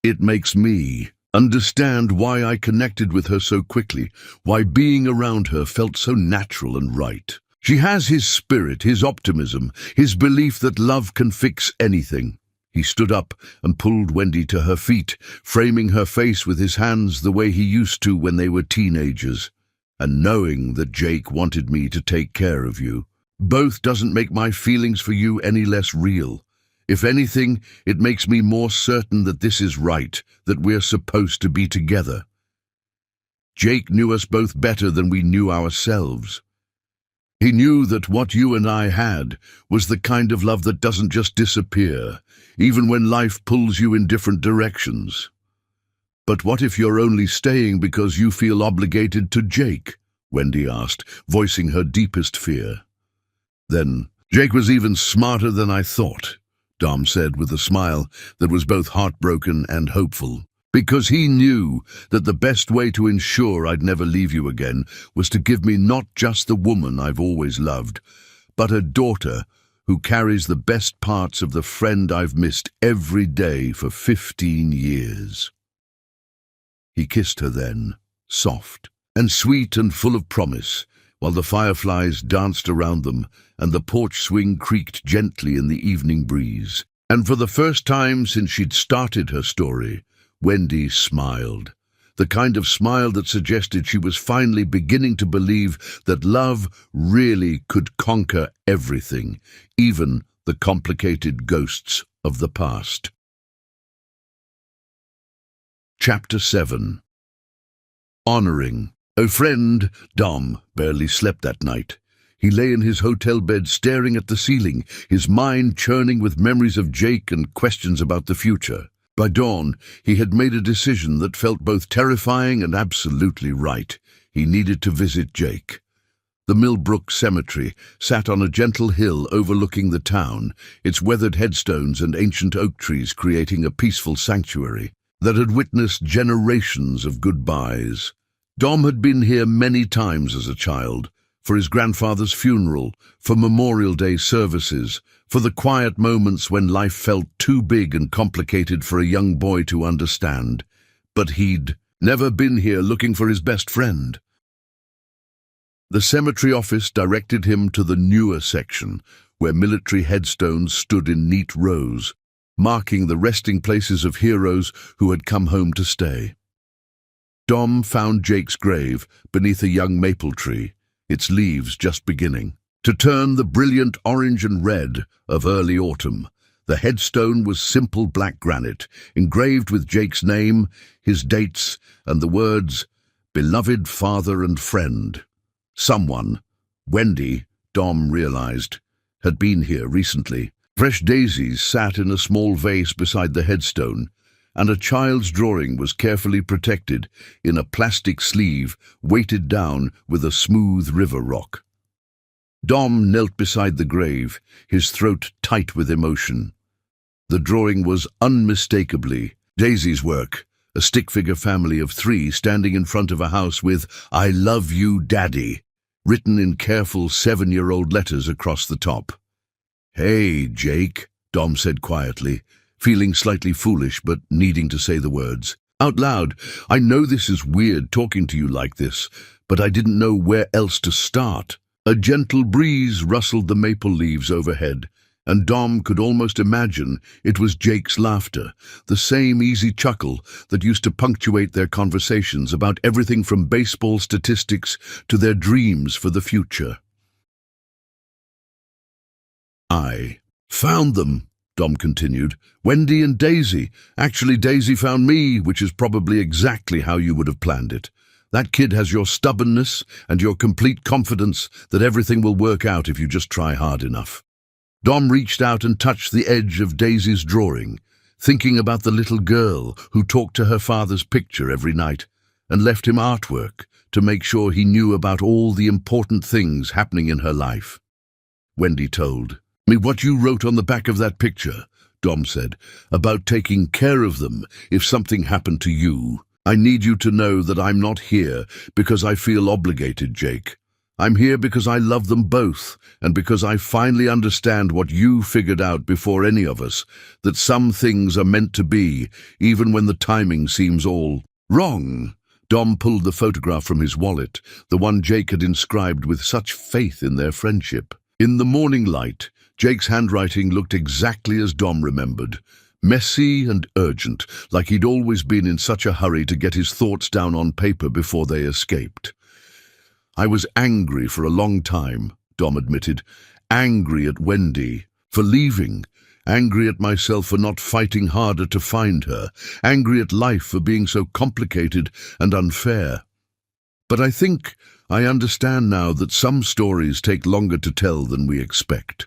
It makes me understand why I connected with her so quickly, why being around her felt so natural and right. She has his spirit, his optimism, his belief that love can fix anything." He stood up and pulled Wendy to her feet, framing her face with his hands the way he used to when they were teenagers. "And knowing that Jake wanted me to take care of you both doesn't make my feelings for you any less real. If anything, it makes me more certain that this is right, that we're supposed to be together. Jake knew us both better than we knew ourselves. He knew that what you and I had was the kind of love that doesn't just disappear, even when life pulls you in different directions. But what if you're only staying because you feel obligated to Jake?" Wendy asked, voicing her deepest fear. "Then Jake was even smarter than I thought," Dom said with a smile that was both heartbroken and hopeful. "Because he knew that the best way to ensure I'd never leave you again was to give me not just the woman I've always loved, but a daughter who carries the best parts of the friend I've missed every day for 15 years. He kissed her then, soft and sweet and full of promise, while the fireflies danced around them and the porch swing creaked gently in the evening breeze. And for the first time since she'd started her story, Wendy smiled, the kind of smile that suggested she was finally beginning to believe that love really could conquer everything, even the complicated ghosts of the past. Chapter 7. Honoring. A friend, Dom, barely slept that night. He lay in his hotel bed staring at the ceiling, his mind churning with memories of Jake and questions about the future. By dawn, he had made a decision that felt both terrifying and absolutely right. He needed to visit Jake. The Millbrook Cemetery sat on a gentle hill overlooking the town, its weathered headstones and ancient oak trees creating a peaceful sanctuary that had witnessed generations of goodbyes. Dom had been here many times as a child, for his grandfather's funeral, for Memorial Day services, for the quiet moments when life felt too big and complicated for a young boy to understand. But he'd never been here looking for his best friend. The cemetery office directed him to the newer section, where military headstones stood in neat rows, marking the resting places of heroes who had come home to stay. Dom found Jake's grave beneath a young maple tree, its leaves just beginning to turn the brilliant orange and red of early autumn. The headstone was simple black granite, engraved with Jake's name, his dates, and the words, "Beloved father and friend." Someone, Wendy, Dom realized, had been here recently. Fresh daisies sat in a small vase beside the headstone, and a child's drawing was carefully protected in a plastic sleeve weighted down with a smooth river rock. Dom knelt beside the grave, his throat tight with emotion. The drawing was unmistakably Daisy's work, a stick-figure family of 3 standing in front of a house with "I love you, Daddy," written in careful 7-year-old letters across the top. "Hey, Jake," Dom said quietly, feeling slightly foolish but needing to say the words out loud. "I know this is weird talking to you like this, but I didn't know where else to start." A gentle breeze rustled the maple leaves overhead, and Dom could almost imagine it was Jake's laughter, the same easy chuckle that used to punctuate their conversations about everything from baseball statistics to their dreams for the future. "I found them," Dom continued. "Wendy and Daisy. Actually, Daisy found me, which is probably exactly how you would have planned it. That kid has your stubbornness and your complete confidence that everything will work out if you just try hard enough." Dom reached out and touched the edge of Daisy's drawing, thinking about the little girl who talked to her father's picture every night and left him artwork to make sure he knew about all the important things happening in her life. Wendy told me what you wrote on the back of that picture, Dom said, about taking care of them if something happened to you. "I need you to know that I'm not here because I feel obligated, Jake. I'm here because I love them both, and because I finally understand what you figured out before any of us, that some things are meant to be, even when the timing seems all wrong." Dom pulled the photograph from his wallet, the one Jake had inscribed with such faith in their friendship. In the morning light, Jake's handwriting looked exactly as Dom remembered, messy and urgent, like he'd always been in such a hurry to get his thoughts down on paper before they escaped. "I was angry for a long time," Dom admitted. "Angry at Wendy for leaving, angry at myself for not fighting harder to find her, angry at life for being so complicated and unfair. But I think I understand now that some stories take longer to tell than we expect.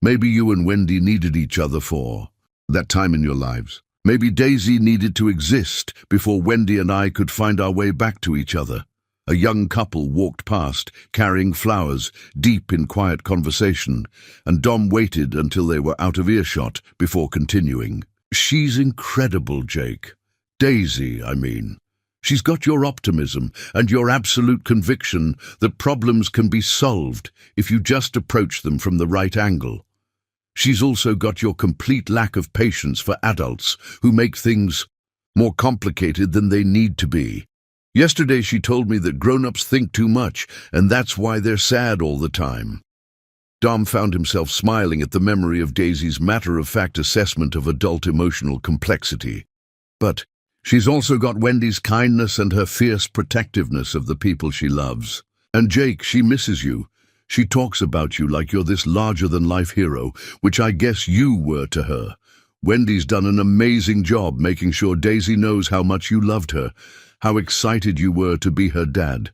Maybe you and Wendy needed each other for that time in your lives. Maybe Daisy needed to exist before Wendy and I could find our way back to each other." A young couple walked past, carrying flowers, deep in quiet conversation, and Dom waited until they were out of earshot before continuing. "She's incredible, Jake. Daisy, I mean. She's got your optimism and your absolute conviction that problems can be solved if you just approach them from the right angle. She's also got your complete lack of patience for adults who make things more complicated than they need to be. Yesterday she told me that grown-ups think too much, and that's why they're sad all the time." Dom found himself smiling at the memory of Daisy's matter-of-fact assessment of adult emotional complexity. "But she's also got Wendy's kindness and her fierce protectiveness of the people she loves. And Jake, she misses you. She talks about you like you're this larger-than-life hero, which I guess you were to her. Wendy's done an amazing job making sure Daisy knows how much you loved her, how excited you were to be her dad."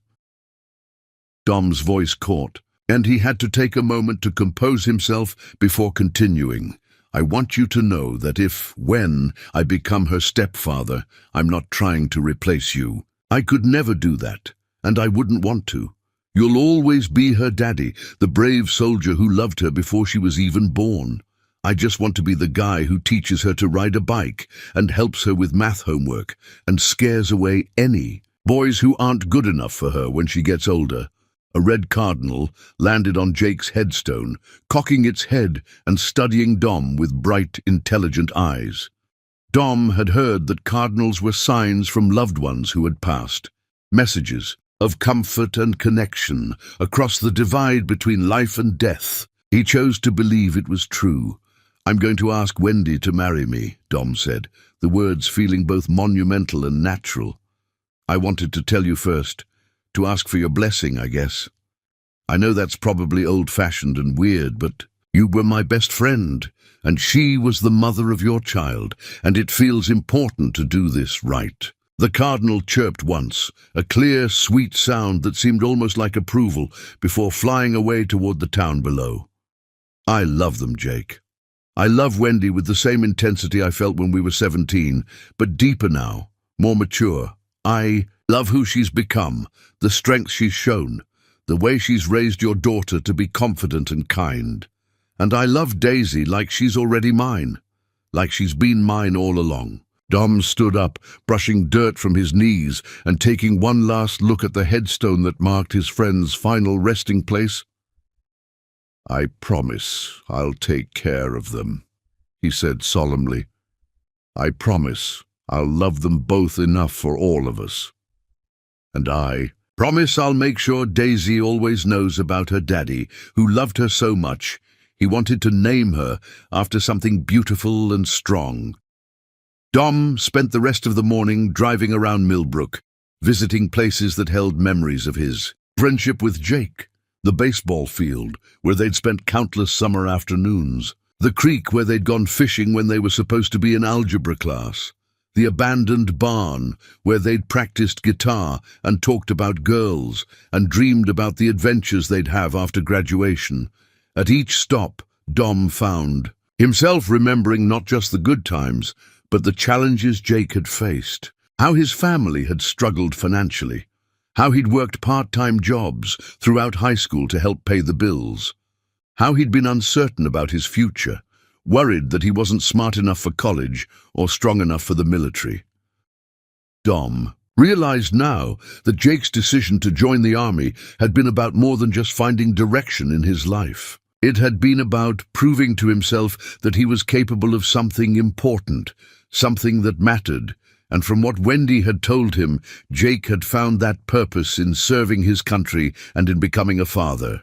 Dom's voice caught, and he had to take a moment to compose himself before continuing. "I want you to know that when I become her stepfather, I'm not trying to replace you. I could never do that, and I wouldn't want to. You'll always be her daddy, the brave soldier who loved her before she was even born. I just want to be the guy who teaches her to ride a bike and helps her with math homework and scares away any boys who aren't good enough for her when she gets older. A red cardinal landed on Jake's headstone, cocking its head and studying Dom with bright, intelligent eyes. Dom had heard that cardinals were signs from loved ones who had passed, messages of comfort and connection across the divide between life and death. He chose to believe it was true. "I'm going to ask Wendy to marry me," Dom said, the words feeling both monumental and natural. "I wanted to tell you first, to ask for your blessing, I guess. I know that's probably old-fashioned and weird, but you were my best friend, and she was the mother of your child, and it feels important to do this right." The cardinal chirped once, a clear, sweet sound that seemed almost like approval, before flying away toward the town below. "I love them, Jake. I love Wendy with the same intensity I felt when we were 17, but deeper now, more mature. I love who she's become, the strength she's shown, the way she's raised your daughter to be confident and kind. And I love Daisy like she's already mine, like she's been mine all along." Dom stood up, brushing dirt from his knees and taking one last look at the headstone that marked his friend's final resting place. "I promise I'll take care of them," he said solemnly. "I promise I'll love them both enough for all of us. And I promise I'll make sure Daisy always knows about her daddy, who loved her so much, he wanted to name her after something beautiful and strong." Dom spent the rest of the morning driving around Millbrook, visiting places that held memories of his friendship with Jake, the baseball field where they'd spent countless summer afternoons, the creek where they'd gone fishing when they were supposed to be in algebra class, the abandoned barn where they'd practiced guitar and talked about girls and dreamed about the adventures they'd have after graduation. At each stop, Dom found himself remembering not just the good times, but the challenges Jake had faced, how his family had struggled financially, how he'd worked part-time jobs throughout high school to help pay the bills, how he'd been uncertain about his future, worried that he wasn't smart enough for college or strong enough for the military. Dom realized now that Jake's decision to join the army had been about more than just finding direction in his life. It had been about proving to himself that he was capable of something important, something that mattered, and from what Wendy had told him, Jake had found that purpose in serving his country and in becoming a father.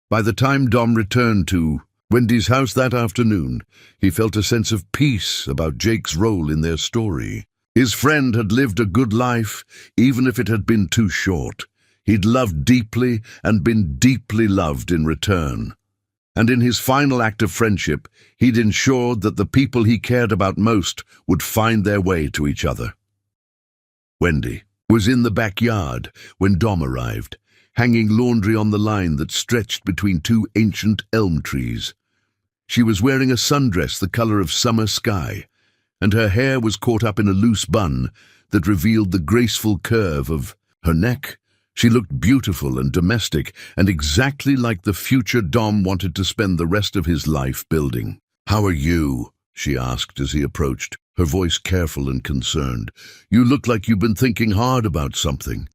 By the time Dom returned to Wendy's house that afternoon, he felt a sense of peace about Jake's role in their story. His friend had lived a good life, even if it had been too short. He'd loved deeply and been deeply loved in return. And in his final act of friendship, he'd ensured that the people he cared about most would find their way to each other. Wendy was in the backyard when Dom arrived, hanging laundry on the line that stretched between two ancient elm trees. She was wearing a sundress the color of summer sky, and her hair was caught up in a loose bun that revealed the graceful curve of her neck. She looked beautiful and domestic, and exactly like the future Dom wanted to spend the rest of his life building. "How are you?" she asked as he approached, her voice careful and concerned. "You look like you've been thinking hard about something."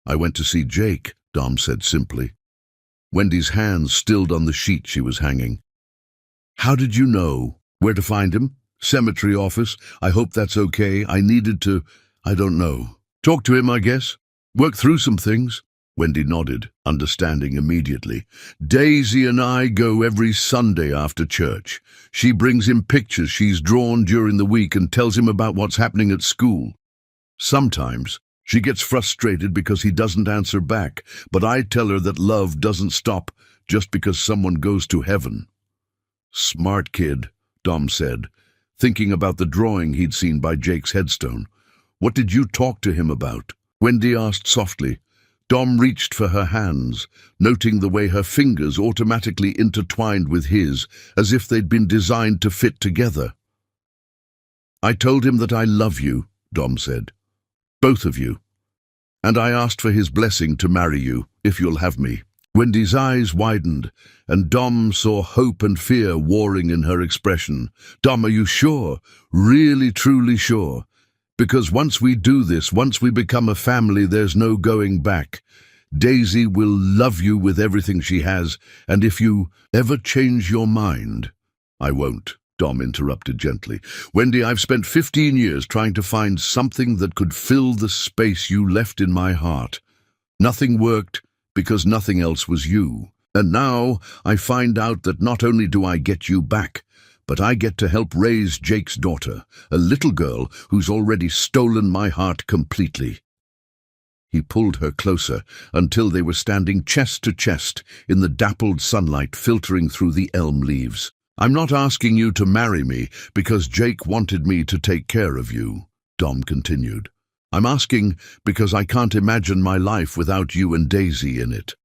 "I went to see Jake," Dom said simply. Wendy's hands stilled on the sheet she was hanging. "How did you know? Where to find him? Cemetery office? I hope that's okay. I needed to, I don't know. Talk to him, I guess. Work through some things." Wendy nodded, understanding immediately. "Daisy and I go every Sunday after church. She brings him pictures she's drawn during the week and tells him about what's happening at school. Sometimes she gets frustrated because he doesn't answer back, but I tell her that love doesn't stop just because someone goes to heaven." "Smart kid," Dom said, thinking about the drawing he'd seen by Jake's headstone. "What did you talk to him about?" Wendy asked softly. Dom reached for her hands, noting the way her fingers automatically intertwined with his, as if they'd been designed to fit together. "I told him that I love you," Dom said. "Both of you. And I asked for his blessing to marry you, if you'll have me." Wendy's eyes widened, and Dom saw hope and fear warring in her expression. "Dom, are you sure? Really, truly sure? Because once we do this, once we become a family, there's no going back. Daisy will love you with everything she has, and if you ever change your mind—" "I won't," Dom interrupted gently. "Wendy, I've spent 15 years trying to find something that could fill the space you left in my heart. Nothing worked because nothing else was you. And now I find out that not only do I get you back, but I get to help raise Jake's daughter, a little girl who's already stolen my heart completely." He pulled her closer until they were standing chest to chest in the dappled sunlight filtering through the elm leaves. "I'm not asking you to marry me because Jake wanted me to take care of you," Dom continued. "I'm asking because I can't imagine my life without you and Daisy in it.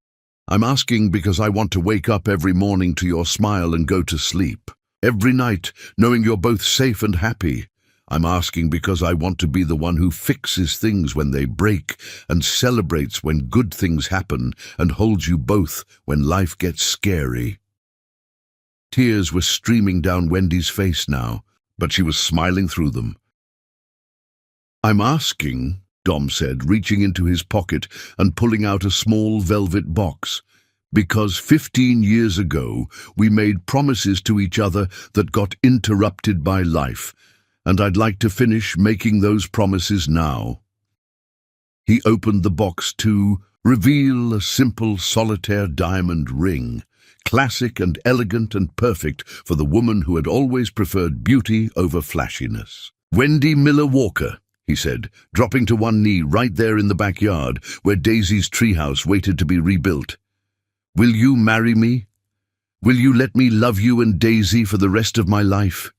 I'm asking because I want to wake up every morning to your smile and go to sleep. Every night, knowing you're both safe and happy. I'm asking because I want to be the one who fixes things when they break and celebrates when good things happen and holds you both when life gets scary." Tears were streaming down Wendy's face now, but she was smiling through them. "I'm asking," Dom said, reaching into his pocket and pulling out a small velvet box, "because 15 years ago we made promises to each other that got interrupted by life, and I'd like to finish making those promises now." He opened the box to reveal a simple solitaire diamond ring, classic and elegant and perfect for the woman who had always preferred beauty over flashiness. "Wendy Miller Walker," he said, dropping to one knee right there in the backyard where Daisy's treehouse waited to be rebuilt. "Will you marry me? Will you let me love you and Daisy for the rest of my life?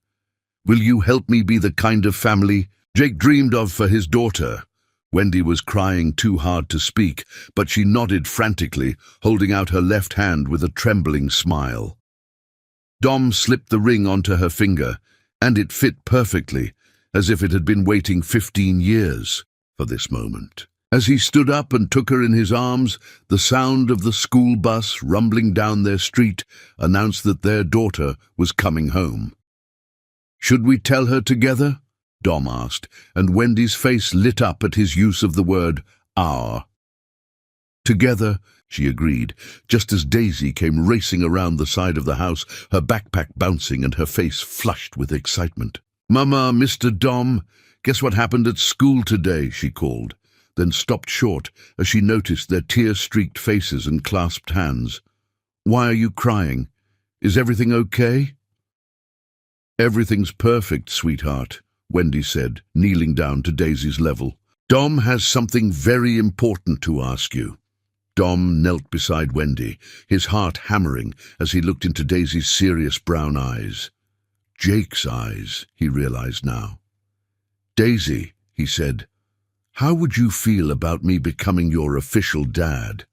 Will you help me be the kind of family Jake dreamed of for his daughter?" Wendy was crying too hard to speak, but she nodded frantically, holding out her left hand with a trembling smile. Dom slipped the ring onto her finger, and it fit perfectly, as if it had been waiting 15 years for this moment. As he stood up and took her in his arms, the sound of the school bus rumbling down their street announced that their daughter was coming home. "Should we tell her together?" Dom asked, and Wendy's face lit up at his use of the word "our." "Together," she agreed, just as Daisy came racing around the side of the house, her backpack bouncing and her face flushed with excitement. "Mama, Mr. Dom, guess what happened at school today?" she called, then stopped short as she noticed their tear-streaked faces and clasped hands. "Why are you crying? Is everything okay?" "Everything's perfect, sweetheart," Wendy said, kneeling down to Daisy's level. "Dom has something very important to ask you." Dom knelt beside Wendy, his heart hammering as he looked into Daisy's serious brown eyes. Jake's eyes, he realized now. "Daisy," he said, "how would you feel about me becoming your official dad?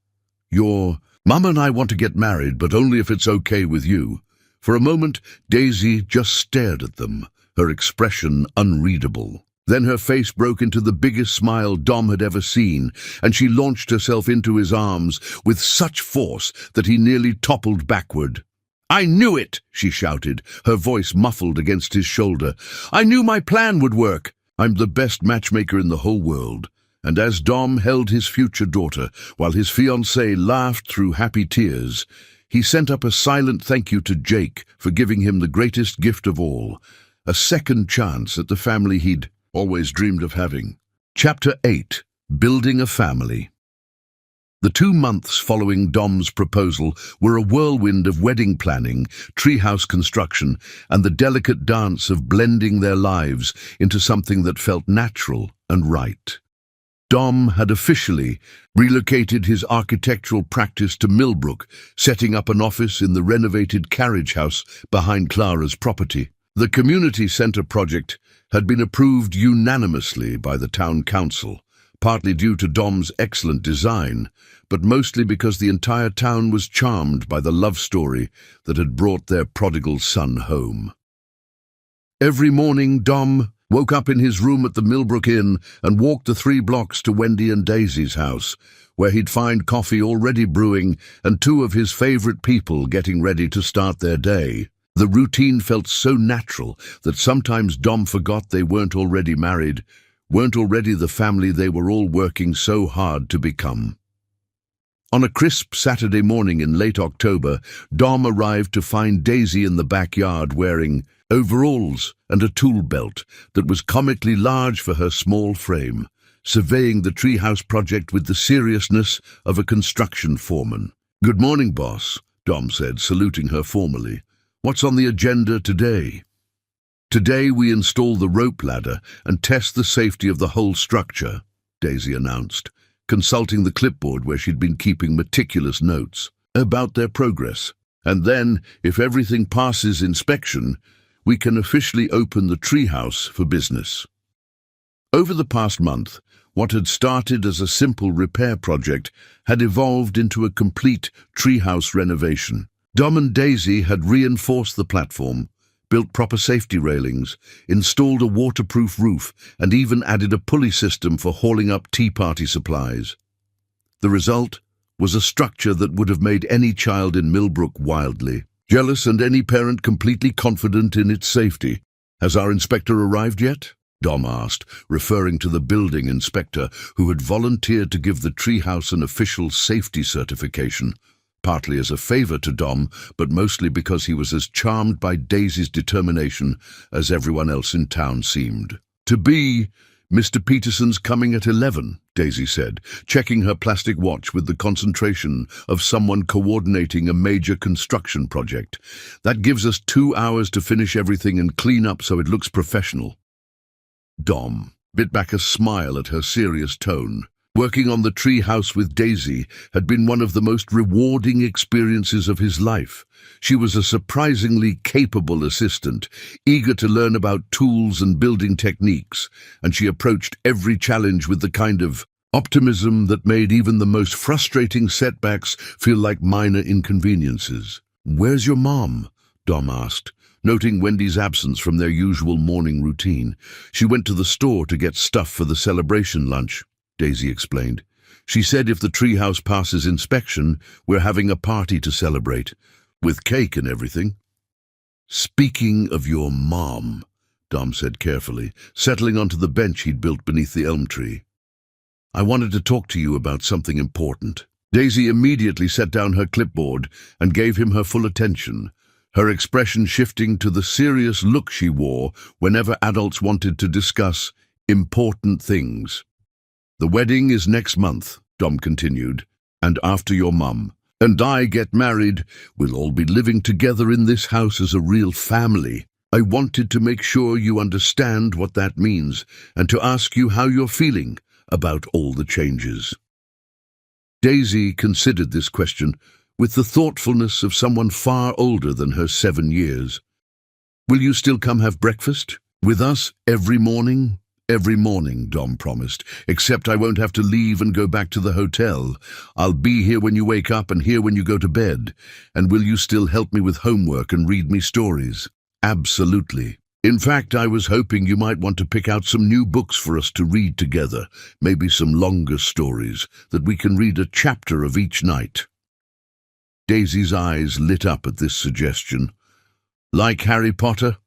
Mum and I want to get married, but only if it's okay with you." For a moment, Daisy just stared at them, her expression unreadable. Then her face broke into the biggest smile Dom had ever seen, and she launched herself into his arms with such force that he nearly toppled backward. "I knew it!" she shouted, her voice muffled against his shoulder. "I knew my plan would work. I'm the best matchmaker in the whole world." And as Dom held his future daughter, while his fiancée laughed through happy tears, he sent up a silent thank you to Jake for giving him the greatest gift of all, a second chance at the family he'd always dreamed of having. Chapter 8. Building a Family. The 2 months following Dom's proposal were a whirlwind of wedding planning, treehouse construction, and the delicate dance of blending their lives into something that felt natural and right. Dom had officially relocated his architectural practice to Millbrook, setting up an office in the renovated carriage house behind Clara's property. The community centre project had been approved unanimously by the town council, partly due to Dom's excellent design, but mostly because the entire town was charmed by the love story that had brought their prodigal son home. Every morning, Dom woke up in his room at the Millbrook Inn and walked the 3 blocks to Wendy and Daisy's house, where he'd find coffee already brewing and 2 of his favourite people getting ready to start their day. The routine felt so natural that sometimes Dom forgot they weren't already married, weren't already the family they were all working so hard to become. On a crisp Saturday morning in late October, Dom arrived to find Daisy in the backyard wearing overalls and a tool belt that was comically large for her small frame, surveying the treehouse project with the seriousness of a construction foreman. "Good morning, boss," Dom said, saluting her formally. "What's on the agenda today?" "Today we install the rope ladder and test the safety of the whole structure," Daisy announced, consulting the clipboard where she'd been keeping meticulous notes about their progress. "And then, if everything passes inspection, we can officially open the treehouse for business." Over the past month, what had started as a simple repair project had evolved into a complete treehouse renovation. Dom and Daisy had reinforced the platform, built proper safety railings, installed a waterproof roof, and even added a pulley system for hauling up tea party supplies. The result was a structure that would have made any child in Millbrook wildly jealous and any parent completely confident in its safety. "Has our inspector arrived yet?" Dom asked, referring to the building inspector who had volunteered to give the treehouse an official safety certification, partly as a favor to Dom, but mostly because he was as charmed by Daisy's determination as everyone else in town seemed to be. "Mr. Peterson's coming at 11, Daisy said, checking her plastic watch with the concentration of someone coordinating a major construction project. "That gives us 2 hours to finish everything and clean up so it looks professional." Dom bit back a smile at her serious tone. Working on the tree house with Daisy had been one of the most rewarding experiences of his life. She was a surprisingly capable assistant, eager to learn about tools and building techniques, and she approached every challenge with the kind of optimism that made even the most frustrating setbacks feel like minor inconveniences. "Where's your mom?" Dom asked, noting Wendy's absence from their usual morning routine. "She went to the store to get stuff for the celebration lunch," Daisy explained. "She said if the treehouse passes inspection, we're having a party to celebrate, with cake and everything." "Speaking of your mom," Dom said carefully, settling onto the bench he'd built beneath the elm tree. "I wanted to talk to you about something important." Daisy immediately set down her clipboard and gave him her full attention, her expression shifting to the serious look she wore whenever adults wanted to discuss important things. "The wedding is next month," Dom continued, "and after your mum and I get married, we'll all be living together in this house as a real family. I wanted to make sure you understand what that means and to ask you how you're feeling about all the changes." Daisy considered this question with the thoughtfulness of someone far older than her 7 years. "Will you still come have breakfast with us every morning?" "Every morning," Dom promised, "except I won't have to leave and go back to the hotel. I'll be here when you wake up and here when you go to bed. And will you still help me with homework and read me stories?" "Absolutely. In fact, I was hoping you might want to pick out some new books for us to read together, maybe some longer stories that we can read a chapter of each night." Daisy's eyes lit up at this suggestion. "Like Harry Potter?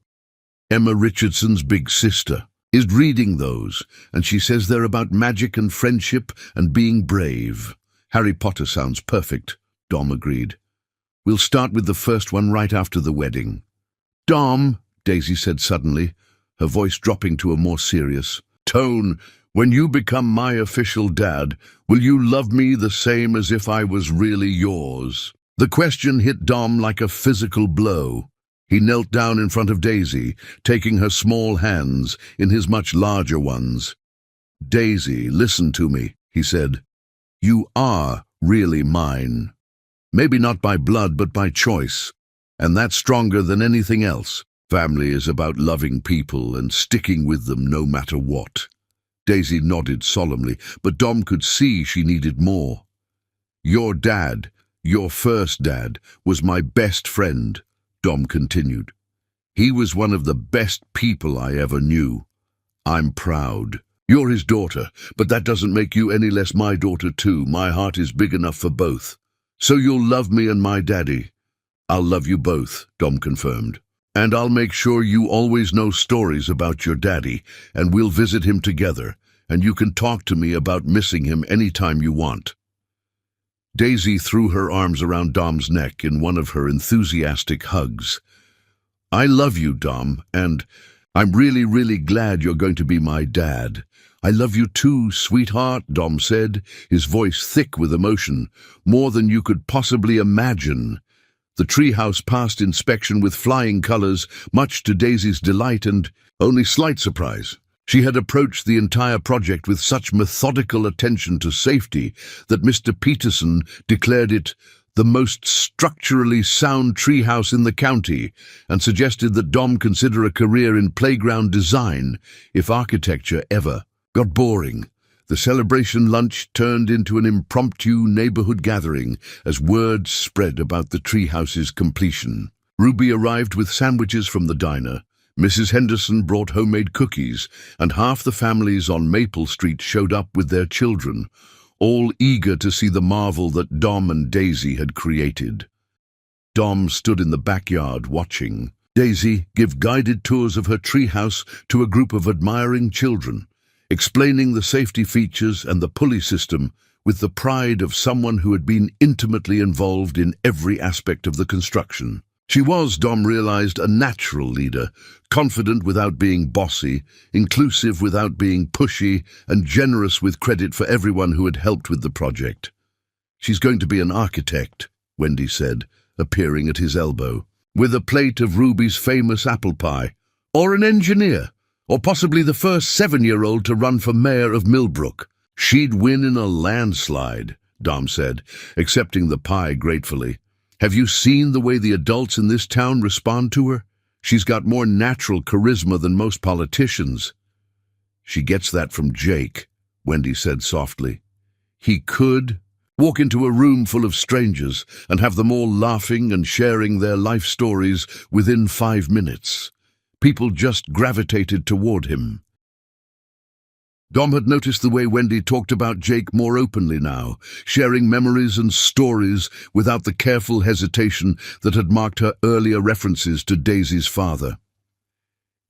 Emma Richardson's big sister is reading those, and she says they're about magic and friendship and being brave." "Harry Potter sounds perfect," Dom agreed. "We'll start with the first one right after the wedding." "Dom," Daisy said suddenly, her voice dropping to a more serious tone, "when you become my official dad, will you love me the same as if I was really yours?" The question hit Dom like a physical blow. He knelt down in front of Daisy, taking her small hands in his much larger ones. "Daisy, listen to me," he said. "You are really mine. Maybe not by blood, but by choice. And that's stronger than anything else. Family is about loving people and sticking with them no matter what." Daisy nodded solemnly, but Dom could see she needed more. "Your dad, your first dad, was my best friend," Dom continued. "He was one of the best people I ever knew. I'm proud. You're his daughter, but that doesn't make you any less my daughter too. My heart is big enough for both. So you'll love me and my daddy." "I'll love you both," Dom confirmed. And I'll make sure you always know stories about your daddy, and we'll visit him together, and you can talk to me about missing him anytime you want." Daisy threw her arms around Dom's neck in one of her enthusiastic hugs. "I love you, Dom, and I'm really glad you're going to be my dad. I love you too, sweetheart," Dom said, his voice thick with emotion, "more than you could possibly imagine." The treehouse passed inspection with flying colors, much to Daisy's delight and only slight surprise. She had approached the entire project with such methodical attention to safety that Mr. Peterson declared it the most structurally sound treehouse in the county and suggested that Dom consider a career in playground design if architecture ever got boring. The celebration lunch turned into an impromptu neighborhood gathering as word spread about the treehouse's completion. Ruby arrived with sandwiches from the diner. Mrs. Henderson brought homemade cookies, and half the families on Maple Street showed up with their children, all eager to see the marvel that Dom and Daisy had created. Dom stood in the backyard watching Daisy give guided tours of her treehouse to a group of admiring children, explaining the safety features and the pulley system with the pride of someone who had been intimately involved in every aspect of the construction. She was, Dom realized, a natural leader, confident without being bossy, inclusive without being pushy, and generous with credit for everyone who had helped with the project. "She's going to be an architect," Wendy said, appearing at his elbow, "with a plate of Ruby's famous apple pie. Or an engineer, or possibly the first 7-year-old to run for mayor of Millbrook. She'd win in a landslide," Dom said, accepting the pie gratefully. "Have you seen the way the adults in this town respond to her? She's got more natural charisma than most politicians." "She gets that from Jake," Wendy said softly. "He could walk into a room full of strangers and have them all laughing and sharing their life stories within 5 minutes. People just gravitated toward him." Dom had noticed the way Wendy talked about Jake more openly now, sharing memories and stories without the careful hesitation that had marked her earlier references to Daisy's father.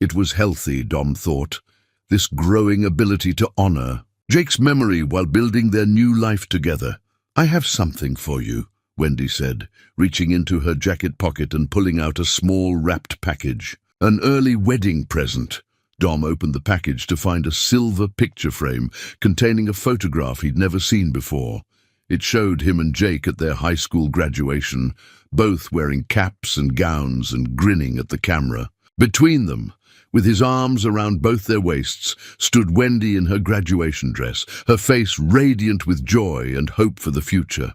It was healthy, Dom thought, this growing ability to honor Jake's memory while building their new life together. "I have something for you," Wendy said, reaching into her jacket pocket and pulling out a small wrapped package. "An early wedding present." Dom opened the package to find a silver picture frame containing a photograph he'd never seen before. It showed him and Jake at their high school graduation, both wearing caps and gowns and grinning at the camera. Between them, with his arms around both their waists, stood Wendy in her graduation dress, her face radiant with joy and hope for the future.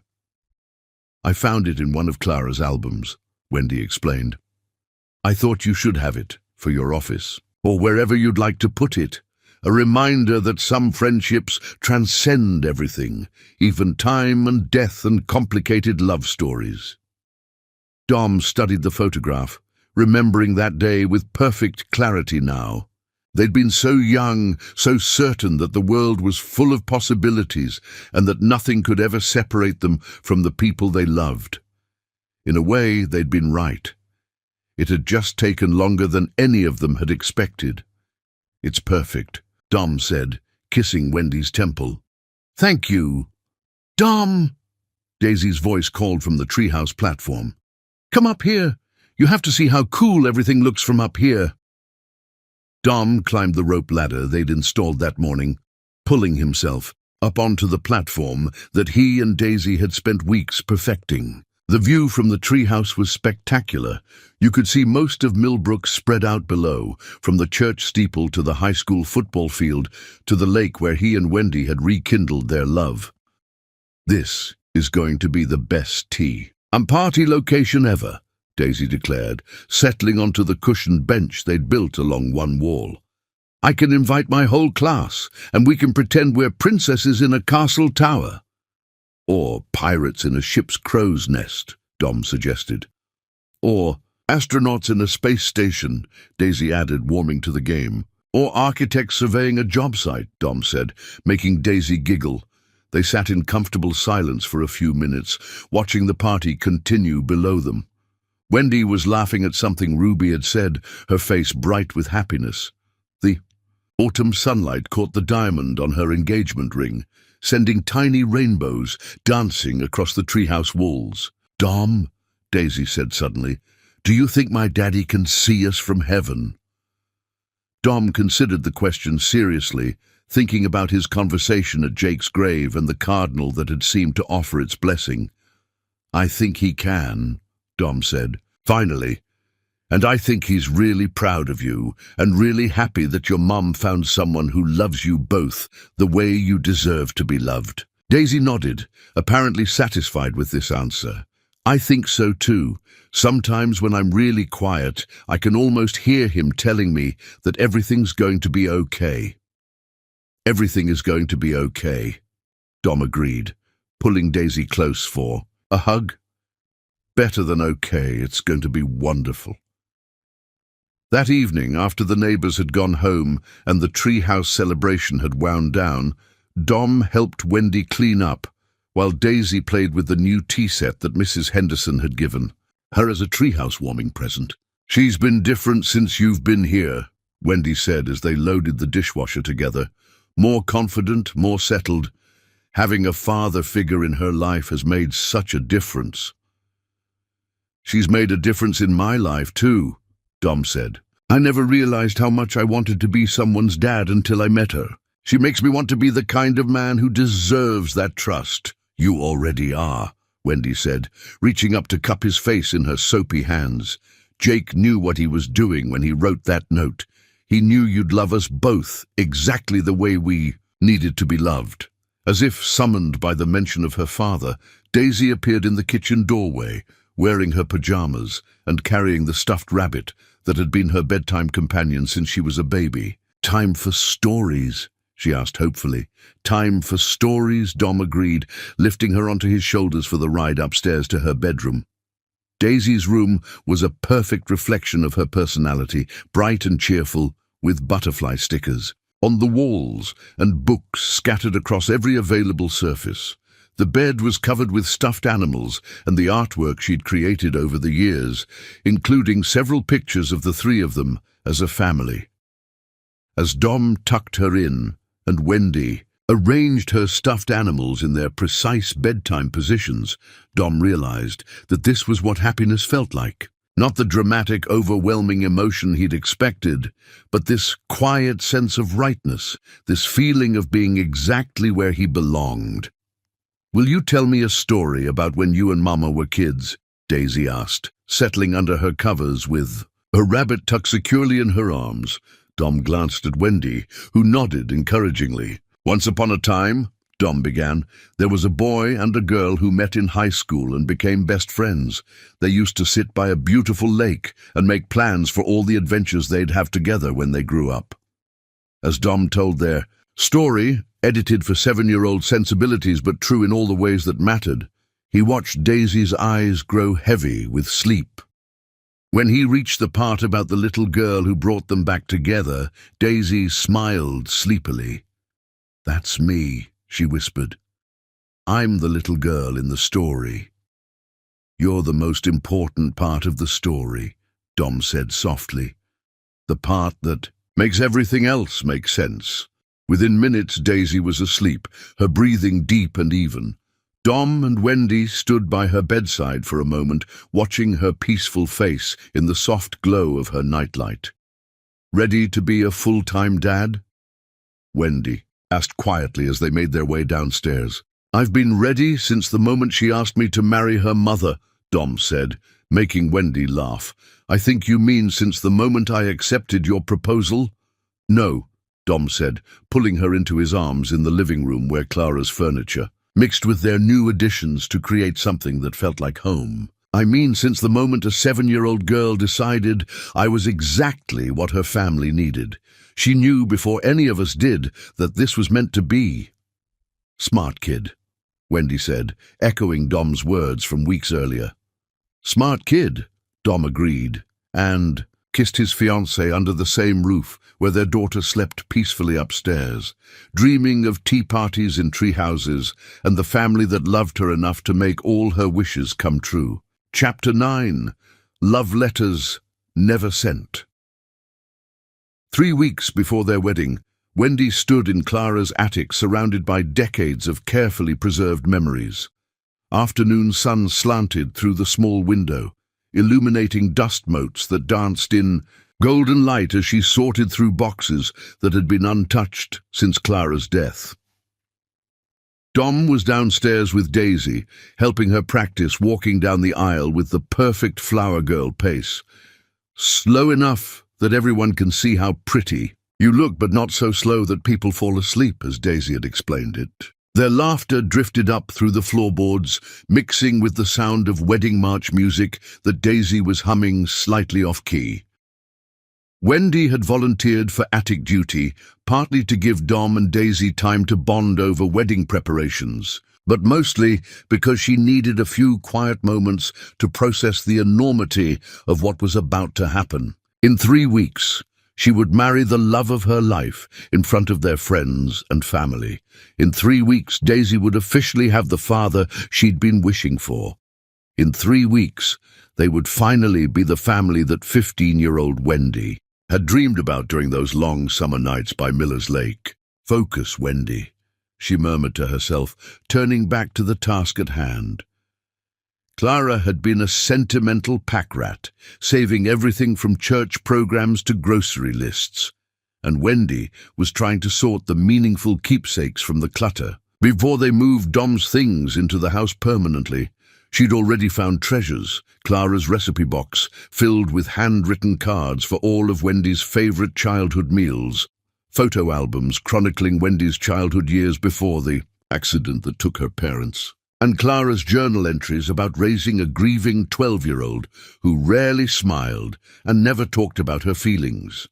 "I found it in one of Clara's albums," Wendy explained. "I thought you should have it for your office, or wherever you'd like to put it. A reminder that some friendships transcend everything, even time and death and complicated love stories." Dom studied the photograph, remembering that day with perfect clarity now. They'd been so young, so certain that the world was full of possibilities and that nothing could ever separate them from the people they loved. In a way, they'd been right. It had just taken longer than any of them had expected. "It's perfect," Dom said, kissing Wendy's temple. "Thank you." "Dom!" Daisy's voice called from the treehouse platform. "Come up here. You have to see how cool everything looks from up here." Dom climbed the rope ladder they'd installed that morning, pulling himself up onto the platform that he and Daisy had spent weeks perfecting. The view from the treehouse was spectacular. You could see most of Millbrook spread out below, from the church steeple to the high school football field to the lake where he and Wendy had rekindled their love. "This is going to be the best tea and party location ever," Daisy declared, settling onto the cushioned bench they'd built along one wall. "I can invite my whole class, and we can pretend we're princesses in a castle tower." "Or pirates in a ship's crow's nest," Dom suggested. "Or astronauts in a space station," Daisy added, warming to the game. "Or architects surveying a job site," Dom said, making Daisy giggle. They sat in comfortable silence for a few minutes, watching the party continue below them. Wendy was laughing at something Ruby had said, her face bright with happiness. The autumn sunlight caught the diamond on her engagement ring, sending tiny rainbows dancing across the treehouse walls. "Dom," Daisy said suddenly, "do you think my daddy can see us from heaven?" Dom considered the question seriously, thinking about his conversation at Jake's grave and the cardinal that had seemed to offer its blessing. "I think he can," Dom said, finally. "And I think he's really proud of you and really happy that your mum found someone who loves you both the way you deserve to be loved." Daisy nodded, apparently satisfied with this answer. "I think so too. Sometimes when I'm really quiet, I can almost hear him telling me that everything's going to be okay." "Everything is going to be okay," Dom agreed, pulling Daisy close for a hug. "Better than okay, it's going to be wonderful." That evening, after the neighbors had gone home and the treehouse celebration had wound down, Dom helped Wendy clean up, while Daisy played with the new tea set that Mrs. Henderson had given her as a treehouse warming present. "She's been different since you've been here," Wendy said as they loaded the dishwasher together. "More confident, more settled. Having a father figure in her life has made such a difference." "She's made a difference in my life too," Dom said. "I never realized how much I wanted to be someone's dad until I met her. She makes me want to be the kind of man who deserves that trust." "You already are," Wendy said, reaching up to cup his face in her soapy hands. "Jake knew what he was doing when he wrote that note. He knew you'd love us both exactly the way we needed to be loved." As if summoned by the mention of her father, Daisy appeared in the kitchen doorway, wearing her pajamas and carrying the stuffed rabbit that had been her bedtime companion since she was a baby. "Time for stories?" she asked hopefully. "Time for stories," Dom agreed, lifting her onto his shoulders for the ride upstairs to her bedroom. Daisy's room was a perfect reflection of her personality, bright and cheerful, with butterfly stickers on the walls and books scattered across every available surface. The bed was covered with stuffed animals and the artwork she'd created over the years, including several pictures of the three of them as a family. As Dom tucked her in and Wendy arranged her stuffed animals in their precise bedtime positions, Dom realized that this was what happiness felt like. Not the dramatic, overwhelming emotion he'd expected, but this quiet sense of rightness, this feeling of being exactly where he belonged. "Will you tell me a story about when you and Mama were kids?" Daisy asked, settling under her covers with her rabbit tucked securely in her arms. Dom glanced at Wendy, who nodded encouragingly. "Once upon a time," Dom began, "there was a boy and a girl who met in high school and became best friends. They used to sit by a beautiful lake and make plans for all the adventures they'd have together when they grew up." As Dom told their story, edited for 7-year-old sensibilities but true in all the ways that mattered, he watched Daisy's eyes grow heavy with sleep. When he reached the part about the little girl who brought them back together, Daisy smiled sleepily. "That's me," she whispered. "I'm the little girl in the story." "You're the most important part of the story," Dom said softly. "The part that makes everything else make sense." Within minutes, Daisy was asleep, her breathing deep and even. Dom and Wendy stood by her bedside for a moment, watching her peaceful face in the soft glow of her nightlight. "Ready to be a full-time dad?" Wendy asked quietly as they made their way downstairs. "I've been ready since the moment she asked me to marry her mother," Dom said, making Wendy laugh. "I think you mean since the moment I accepted your proposal?" "No," Dom said, pulling her into his arms in the living room where Clara's furniture mixed with their new additions to create something that felt like home. "I mean since the moment a 7-year-old girl decided I was exactly what her family needed. She knew before any of us did that this was meant to be." "Smart kid," Wendy said, echoing Dom's words from weeks earlier. "Smart kid," Dom agreed, and kissed his fiancée under the same roof where their daughter slept peacefully upstairs, dreaming of tea parties in tree houses and the family that loved her enough to make all her wishes come true. Chapter 9. Love letters never sent. 3 weeks before their wedding, Wendy stood in Clara's attic surrounded by decades of carefully preserved memories. Afternoon sun slanted through the small window, illuminating dust motes that danced in golden light as she sorted through boxes that had been untouched since Clara's death. Dom was downstairs with Daisy, helping her practice walking down the aisle with the perfect flower girl pace. Slow enough that everyone can see how pretty you look, but not so slow that people fall asleep, as Daisy had explained it. Their laughter drifted up through the floorboards, mixing with the sound of wedding march music that Daisy was humming slightly off-key. Wendy had volunteered for attic duty, partly to give Dom and Daisy time to bond over wedding preparations, but mostly because she needed a few quiet moments to process the enormity of what was about to happen. In 3 weeks, she would marry the love of her life in front of their friends and family. In 3 weeks, Daisy would officially have the father she'd been wishing for. In 3 weeks, they would finally be the family that 15-year-old Wendy had dreamed about during those long summer nights by Miller's Lake. "Focus, Wendy," she murmured to herself, turning back to the task at hand. Clara had been a sentimental pack rat, saving everything from church programs to grocery lists, and Wendy was trying to sort the meaningful keepsakes from the clutter. Before they moved Dom's things into the house permanently, she'd already found treasures: Clara's recipe box, filled with handwritten cards for all of Wendy's favorite childhood meals, photo albums chronicling Wendy's childhood years before the accident that took her parents, and Clara's journal entries about raising a grieving 12-year-old who rarely smiled and never talked about her feelings.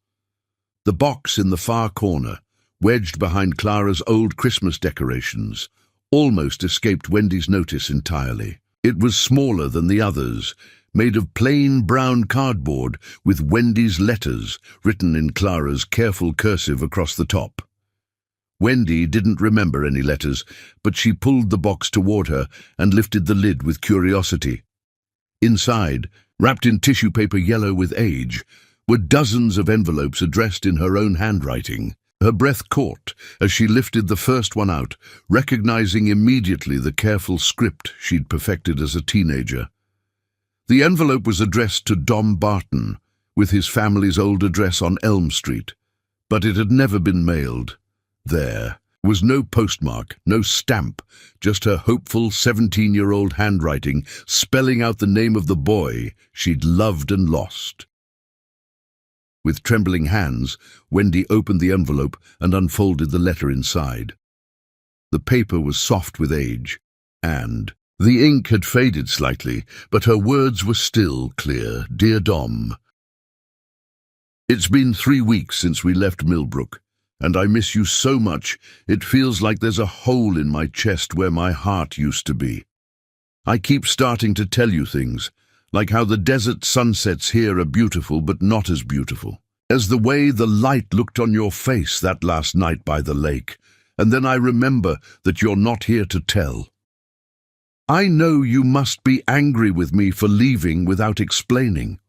The box in the far corner, wedged behind Clara's old Christmas decorations, almost escaped Wendy's notice entirely. It was smaller than the others, made of plain brown cardboard with Wendy's letters written in Clara's careful cursive across the top. Wendy didn't remember any letters, but she pulled the box toward her and lifted the lid with curiosity. Inside, wrapped in tissue paper yellow with age, were dozens of envelopes addressed in her own handwriting. Her breath caught as she lifted the first one out, recognizing immediately the careful script she'd perfected as a teenager. The envelope was addressed to Dom Barton, with his family's old address on Elm Street, but it had never been mailed. There was no postmark, no stamp, just her hopeful 17-year-old handwriting spelling out the name of the boy she'd loved and lost. With trembling hands, Wendy opened the envelope and unfolded the letter inside. The paper was soft with age, and the ink had faded slightly, but her words were still clear. "Dear Dom, it's been 3 weeks since we left Millbrook, and I miss you so much it feels like there's a hole in my chest where my heart used to be. I keep starting to tell you things, like how the desert sunsets here are beautiful but not as beautiful as the way the light looked on your face that last night by the lake, and then I remember that you're not here to tell. I know you must be angry with me for leaving without explaining.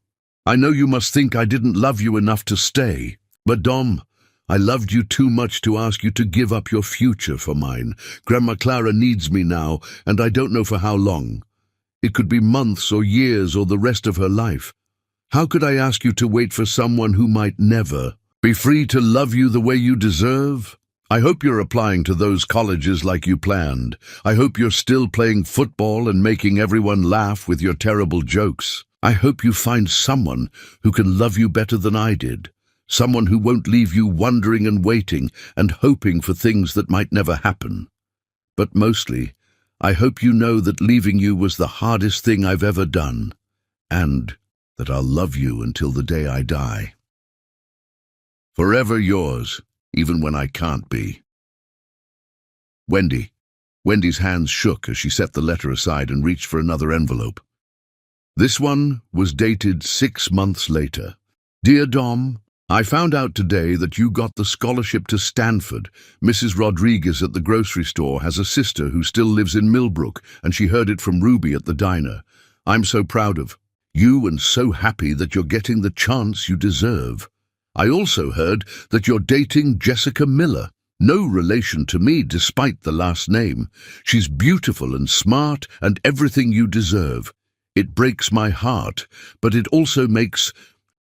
I know you must think I didn't love you enough to stay, but Dom, I loved you too much to ask you to give up your future for mine. Grandma Clara needs me now, and I don't know for how long. It could be months or years or the rest of her life. How could I ask you to wait for someone who might never be free to love you the way you deserve? I hope you're applying to those colleges like you planned. I hope you're still playing football and making everyone laugh with your terrible jokes. I hope you find someone who can love you better than I did. Someone who won't leave you wondering and waiting and hoping for things that might never happen. But mostly, I hope you know that leaving you was the hardest thing I've ever done, and that I'll love you until the day I die. Forever yours, even when I can't be. Wendy. Wendy's hands shook as she set the letter aside and reached for another envelope. This one was dated 6 months later. Dear Dom, I found out today that you got the scholarship to Stanford. Mrs. Rodriguez at the grocery store has a sister who still lives in Millbrook, and she heard it from Ruby at the diner. I'm so proud of You and so happy that you're getting the chance you deserve. I also heard that you're dating Jessica Miller. No relation to me despite the last name. She's beautiful and smart and everything you deserve. It breaks my heart, but it also makes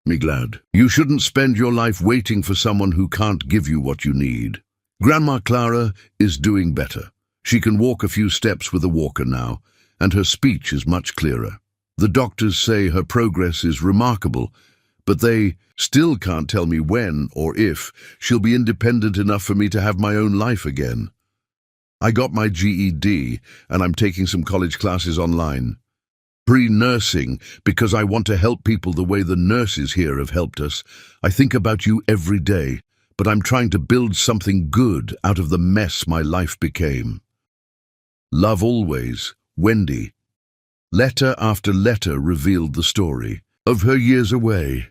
me glad. You shouldn't spend your life waiting for someone who can't give you what you need. Grandma Clara is doing better. She can walk a few steps with a walker now, and her speech is much clearer. The doctors say her progress is remarkable, but they still can't tell me when or if she'll be independent enough for me to have my own life again. I got my GED, and I'm taking some college classes online. Pre-nursing, because I want to help people the way the nurses here have helped us. I think about you every day, but I'm trying to build something good out of the mess my life became. Love always, Wendy. Letter after letter revealed the story of her years away,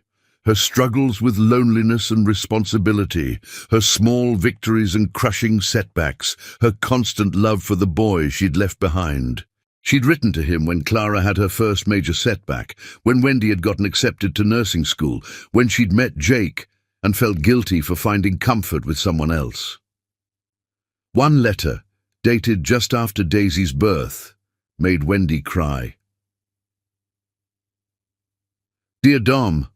her struggles with loneliness and responsibility, her small victories and crushing setbacks, her constant love for the boy she'd left behind. She'd written to him when Clara had her first major setback, when Wendy had gotten accepted to nursing school, when she'd met Jake and felt guilty for finding comfort with someone else. One letter, dated just after Daisy's birth, made Wendy cry. Dear Dom,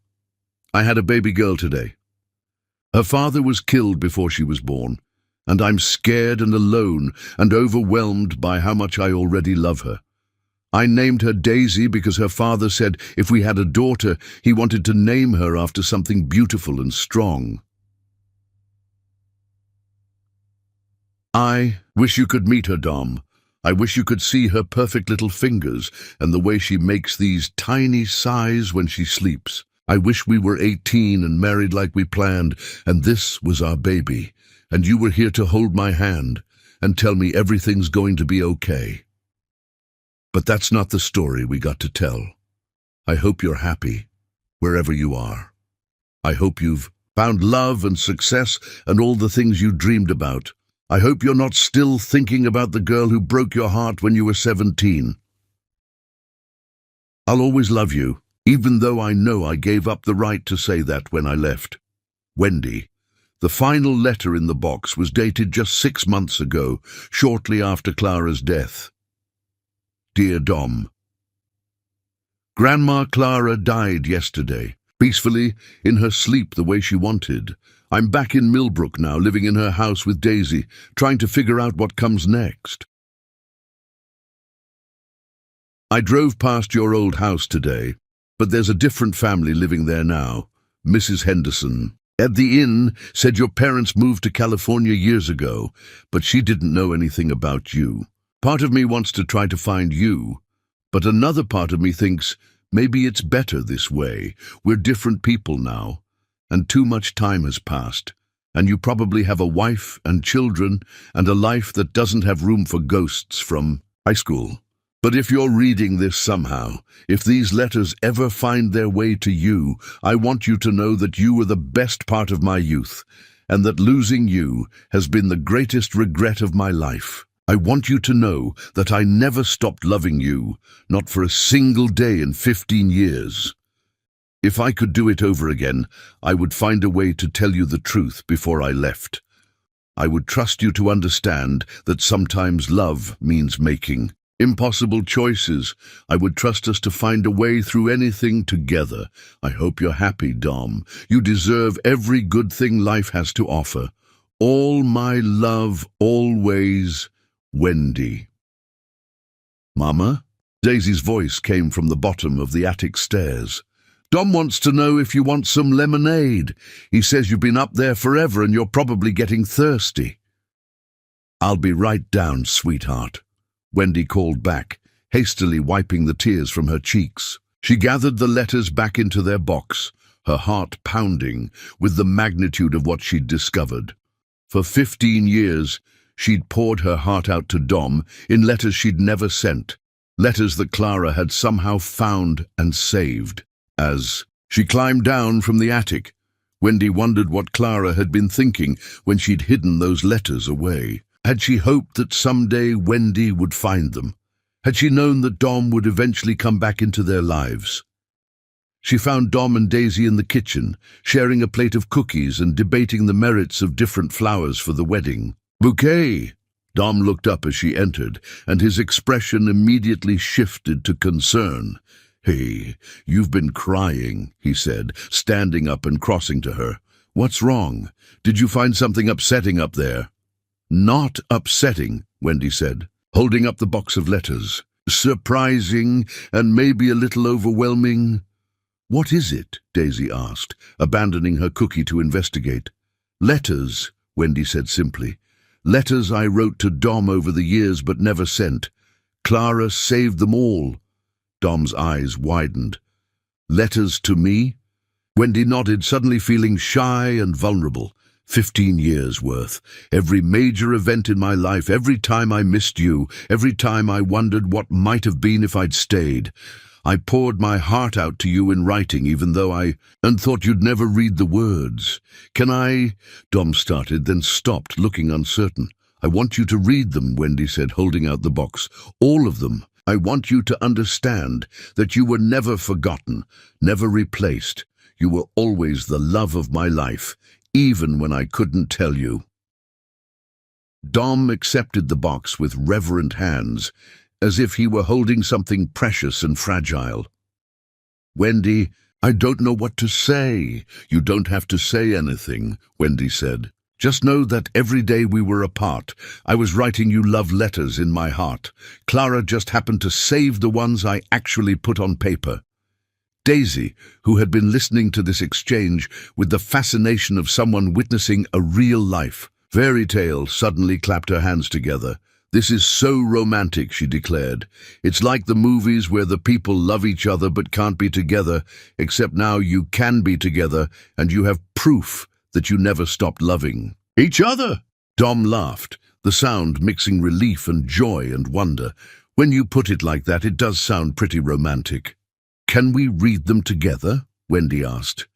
I had a baby girl today. Her father was killed before she was born, and I'm scared and alone and overwhelmed by how much I already love her. I named her Daisy because her father said if we had a daughter, he wanted to name her after something beautiful and strong. I wish you could meet her, Dom. I wish you could see her perfect little fingers and the way she makes these tiny sighs when she sleeps. I wish we were 18 and married like we planned, and this was our baby, and you were here to hold my hand and tell me everything's going to be okay. But that's not the story we got to tell. I hope you're happy, wherever you are. I hope you've found love and success and all the things you dreamed about. I hope you're not still thinking about the girl who broke your heart when you were 17. I'll always love you, even though I know I gave up the right to say that when I left. Wendy. The final letter in the box was dated just 6 months ago, shortly after Clara's death. Dear Dom, Grandma Clara died yesterday, peacefully, in her sleep the way she wanted. I'm back in Millbrook now, living in her house with Daisy, trying to figure out what comes next. I drove past your old house today, but there's a different family living there now, Mrs. Henderson. At the inn, said your parents moved to California years ago, but she didn't know anything about you. Part of me wants to try to find you, but another part of me thinks maybe it's better this way. We're different people now, and too much time has passed, and you probably have a wife and children and a life that doesn't have room for ghosts from high school. But if you're reading this somehow, if these letters ever find their way to you, I want you to know that you were the best part of my youth, and that losing you has been the greatest regret of my life. I want you to know that I never stopped loving you, not for a single day in 15 years. If I could do it over again, I would find a way to tell you the truth before I left. I would trust you to understand that sometimes love means making impossible choices. I would trust us to find a way through anything together. I hope you're happy, Dom. You deserve every good thing life has to offer. All my love, always, Wendy. Mama? Daisy's voice came from the bottom of the attic stairs. Dom wants to know if you want some lemonade. He says you've been up there forever and you're probably getting thirsty. I'll be right down, sweetheart, Wendy called back, hastily wiping the tears from her cheeks. She gathered the letters back into their box, her heart pounding with the magnitude of what she'd discovered. For 15 years, she'd poured her heart out to Dom in letters she'd never sent, letters that Clara had somehow found and saved. As she climbed down from the attic, Wendy wondered what Clara had been thinking when she'd hidden those letters away. Had she hoped that someday Wendy would find them? Had she known that Dom would eventually come back into their lives? She found Dom and Daisy in the kitchen, sharing a plate of cookies and debating the merits of different flowers for the wedding. "Bouquet!" Dom looked up as she entered, and his expression immediately shifted to concern. "Hey, you've been crying," he said, standing up and crossing to her. "What's wrong? Did you find something upsetting up there?" "Not upsetting," Wendy said, holding up the box of letters. "Surprising and maybe a little overwhelming." "What is it?" Daisy asked, abandoning her cookie to investigate. "Letters," Wendy said simply. "Letters I wrote to Dom over the years but never sent. Clara saved them all." Dom's eyes widened. "Letters to me?" Wendy nodded, suddenly feeling shy and vulnerable. 15 years worth. Every major event in my life, every time I missed you, every time I wondered what might have been if I'd stayed. I poured my heart out to you in writing, even though and thought you'd never read the words. "Can I?" Dom started, then stopped, looking uncertain. "I want you to read them," Wendy said, holding out the box. "All of them. I want you to understand that you were never forgotten, never replaced. You were always the love of my life, even when I couldn't tell you." Dom accepted the box with reverent hands, as if he were holding something precious and fragile. "Wendy, I don't know what to say." "You don't have to say anything," Wendy said. "Just know that every day we were apart, I was writing you love letters in my heart. Clara just happened to save the ones I actually put on paper." Daisy, who had been listening to this exchange with the fascination of someone witnessing a real-life fairy tale, suddenly clapped her hands together. "This is so romantic," she declared. "It's like the movies where the people love each other but can't be together, except now you can be together, and you have proof that you never stopped loving each other." Dom laughed, the sound mixing relief and joy and wonder. "When you put it like that, it does sound pretty romantic." "Can we read them together?" Wendy asked.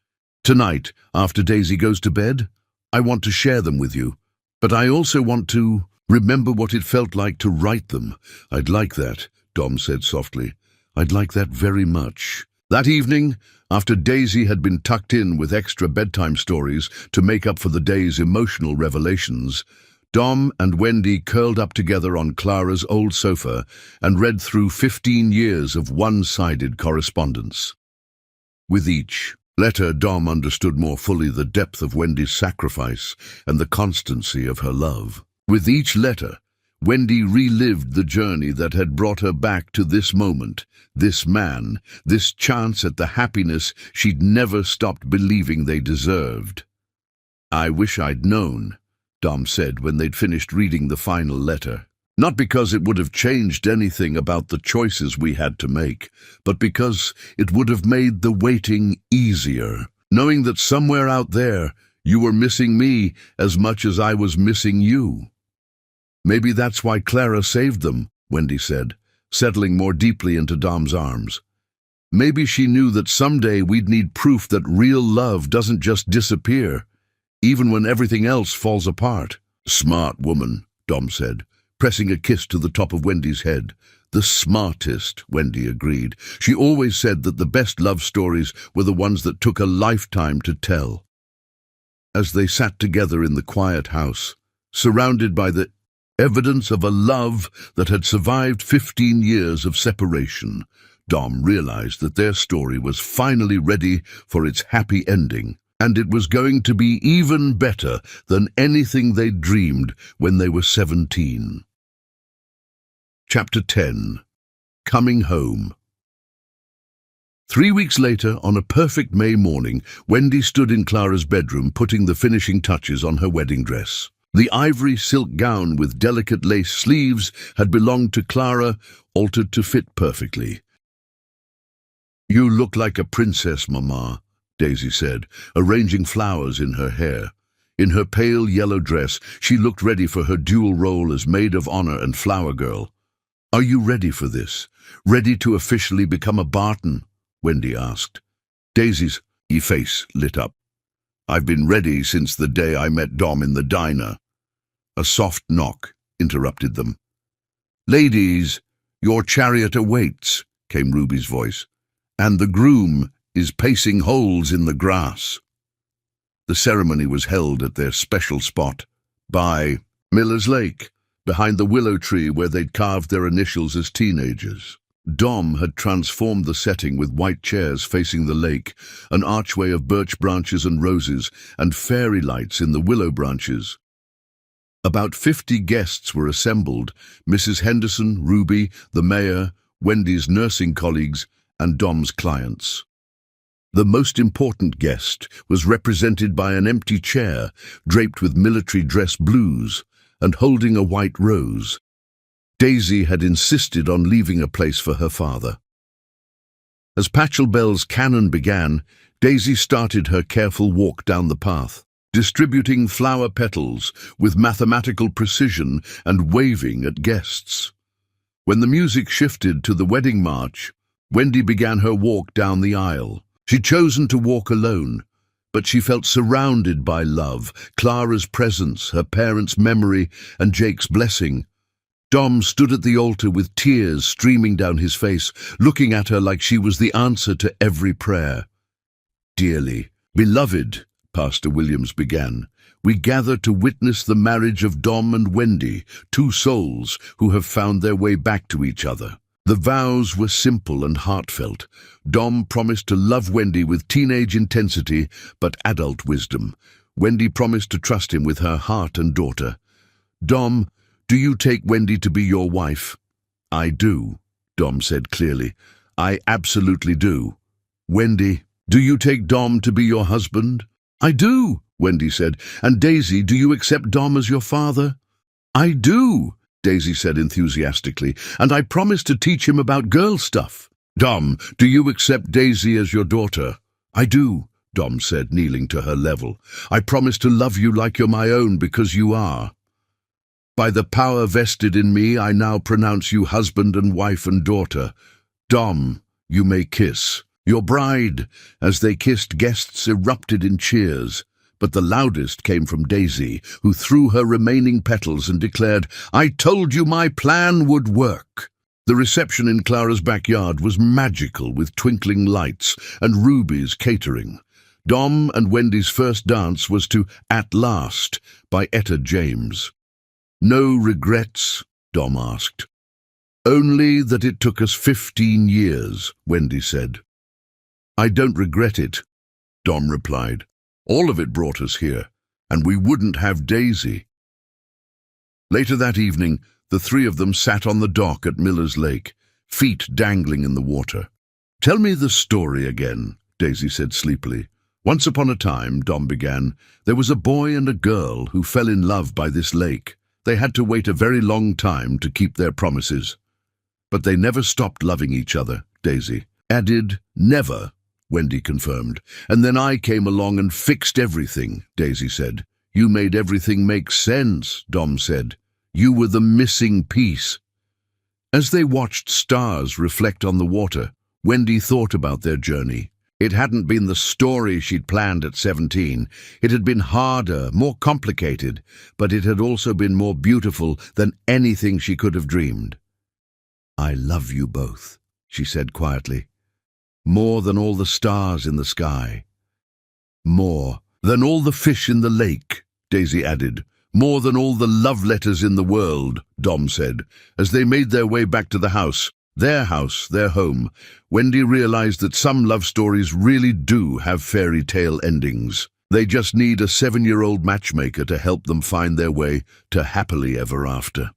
"Tonight, after Daisy goes to bed? I want to share them with you, but I also want to remember what it felt like to write them." "I'd like that," Dom said softly. "I'd like that very much." That evening, after Daisy had been tucked in with extra bedtime stories to make up for the day's emotional revelations, Dom and Wendy curled up together on Clara's old sofa and read through 15 years of one-sided correspondence. With each letter, Dom understood more fully the depth of Wendy's sacrifice and the constancy of her love. With each letter, Wendy relived the journey that had brought her back to this moment, this man, this chance at the happiness she'd never stopped believing they deserved. "I wish I'd known," Dom said when they'd finished reading the final letter. "Not because it would have changed anything about the choices we had to make, but because it would have made the waiting easier, knowing that somewhere out there you were missing me as much as I was missing you." "Maybe that's why Clara saved them," Wendy said, settling more deeply into Dom's arms. "Maybe she knew that someday we'd need proof that real love doesn't just disappear, even when everything else falls apart." "Smart woman," Dom said, pressing a kiss to the top of Wendy's head. "The smartest," Wendy agreed. "She always said that the best love stories were the ones that took a lifetime to tell." As they sat together in the quiet house, surrounded by the evidence of a love that had survived 15 years of separation, Dom realized that their story was finally ready for its happy ending, and it was going to be even better than anything they'd dreamed when they were 17. Chapter 10. Coming Home. 3 weeks later, on a perfect May morning, Wendy stood in Clara's bedroom putting the finishing touches on her wedding dress. The ivory silk gown with delicate lace sleeves had belonged to Clara, altered to fit perfectly. "You look like a princess, Mama," Daisy said, arranging flowers in her hair. In her pale yellow dress, she looked ready for her dual role as maid of honor and flower girl. "Are you ready for this? Ready to officially become a Barton?" Wendy asked. Daisy's face lit up. "I've been ready since the day I met Dom in the diner." A soft knock interrupted them. "Ladies, your chariot awaits," came Ruby's voice. "And the groom," is pacing holes in the grass. The ceremony was held at their special spot, by Miller's Lake, behind the willow tree where they'd carved their initials as teenagers. Dom had transformed the setting with white chairs facing the lake, an archway of birch branches and roses, and fairy lights in the willow branches. About 50 guests were assembled: Mrs. Henderson, Ruby, the mayor, Wendy's nursing colleagues, and Dom's clients. The most important guest was represented by an empty chair, draped with military dress blues, and holding a white rose. Daisy had insisted on leaving a place for her father. As Pachelbel's canon began, Daisy started her careful walk down the path, distributing flower petals with mathematical precision and waving at guests. When the music shifted to the wedding march, Wendy began her walk down the aisle. She'd chosen to walk alone, but she felt surrounded by love, Clara's presence, her parents' memory, and Jake's blessing. Dom stood at the altar with tears streaming down his face, looking at her like she was the answer to every prayer. "Dearly beloved," Pastor Williams began, "we gather to witness the marriage of Dom and Wendy, two souls who have found their way back to each other." The vows were simple and heartfelt. Dom promised to love Wendy with teenage intensity but adult wisdom. Wendy promised to trust him with her heart and daughter. "Dom, do you take Wendy to be your wife?" "I do," Dom said clearly. "I absolutely do." "Wendy, do you take Dom to be your husband?" "I do," Wendy said. "And Daisy, do you accept Dom as your father?" "I do," Daisy said enthusiastically. "And I promise to teach him about girl stuff." "Dom, do you accept Daisy as your daughter?" "I do," Dom said, kneeling to her level. "I promise to love you like you're my own because you are. By the power vested in me, I now pronounce you husband and wife and daughter. Dom, you may kiss." "Your bride." As they kissed, guests erupted in cheers, but the loudest came from Daisy, who threw her remaining petals and declared, "I told you my plan would work." The reception in Clara's backyard was magical, with twinkling lights and Ruby's catering. Dom and Wendy's first dance was to "At Last" by Etta James. "No regrets?" Dom asked. "Only that it took us 15 years, Wendy said. "I don't regret it," Dom replied. "All of it brought us here, and we wouldn't have Daisy." Later that evening, the three of them sat on the dock at Miller's Lake, feet dangling in the water. "Tell me the story again," Daisy said sleepily. "Once upon a time," Dom began, "there was a boy and a girl who fell in love by this lake. They had to wait a very long time to keep their promises. But they never stopped loving each other," Daisy added. "Never," Wendy confirmed. "And then I came along and fixed everything," Daisy said. "You made everything make sense," Dom said. "You were the missing piece." As they watched stars reflect on the water, Wendy thought about their journey. It hadn't been the story she'd planned at 17. It had been harder, more complicated, but it had also been more beautiful than anything she could have dreamed. "I love you both," she said quietly. "More than all the stars in the sky." "More than all the fish in the lake," Daisy added. "More than all the love letters in the world," Dom said. As they made their way back to the house, their home, Wendy realized that some love stories really do have fairy tale endings. They just need a 7-year-old matchmaker to help them find their way to happily ever after.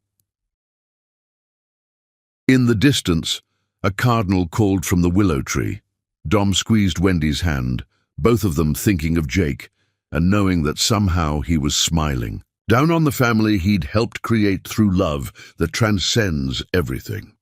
In the distance, a cardinal called from the willow tree. Dom squeezed Wendy's hand, both of them thinking of Jake, and knowing that somehow he was smiling. Down on the family he'd helped create through love that transcends everything.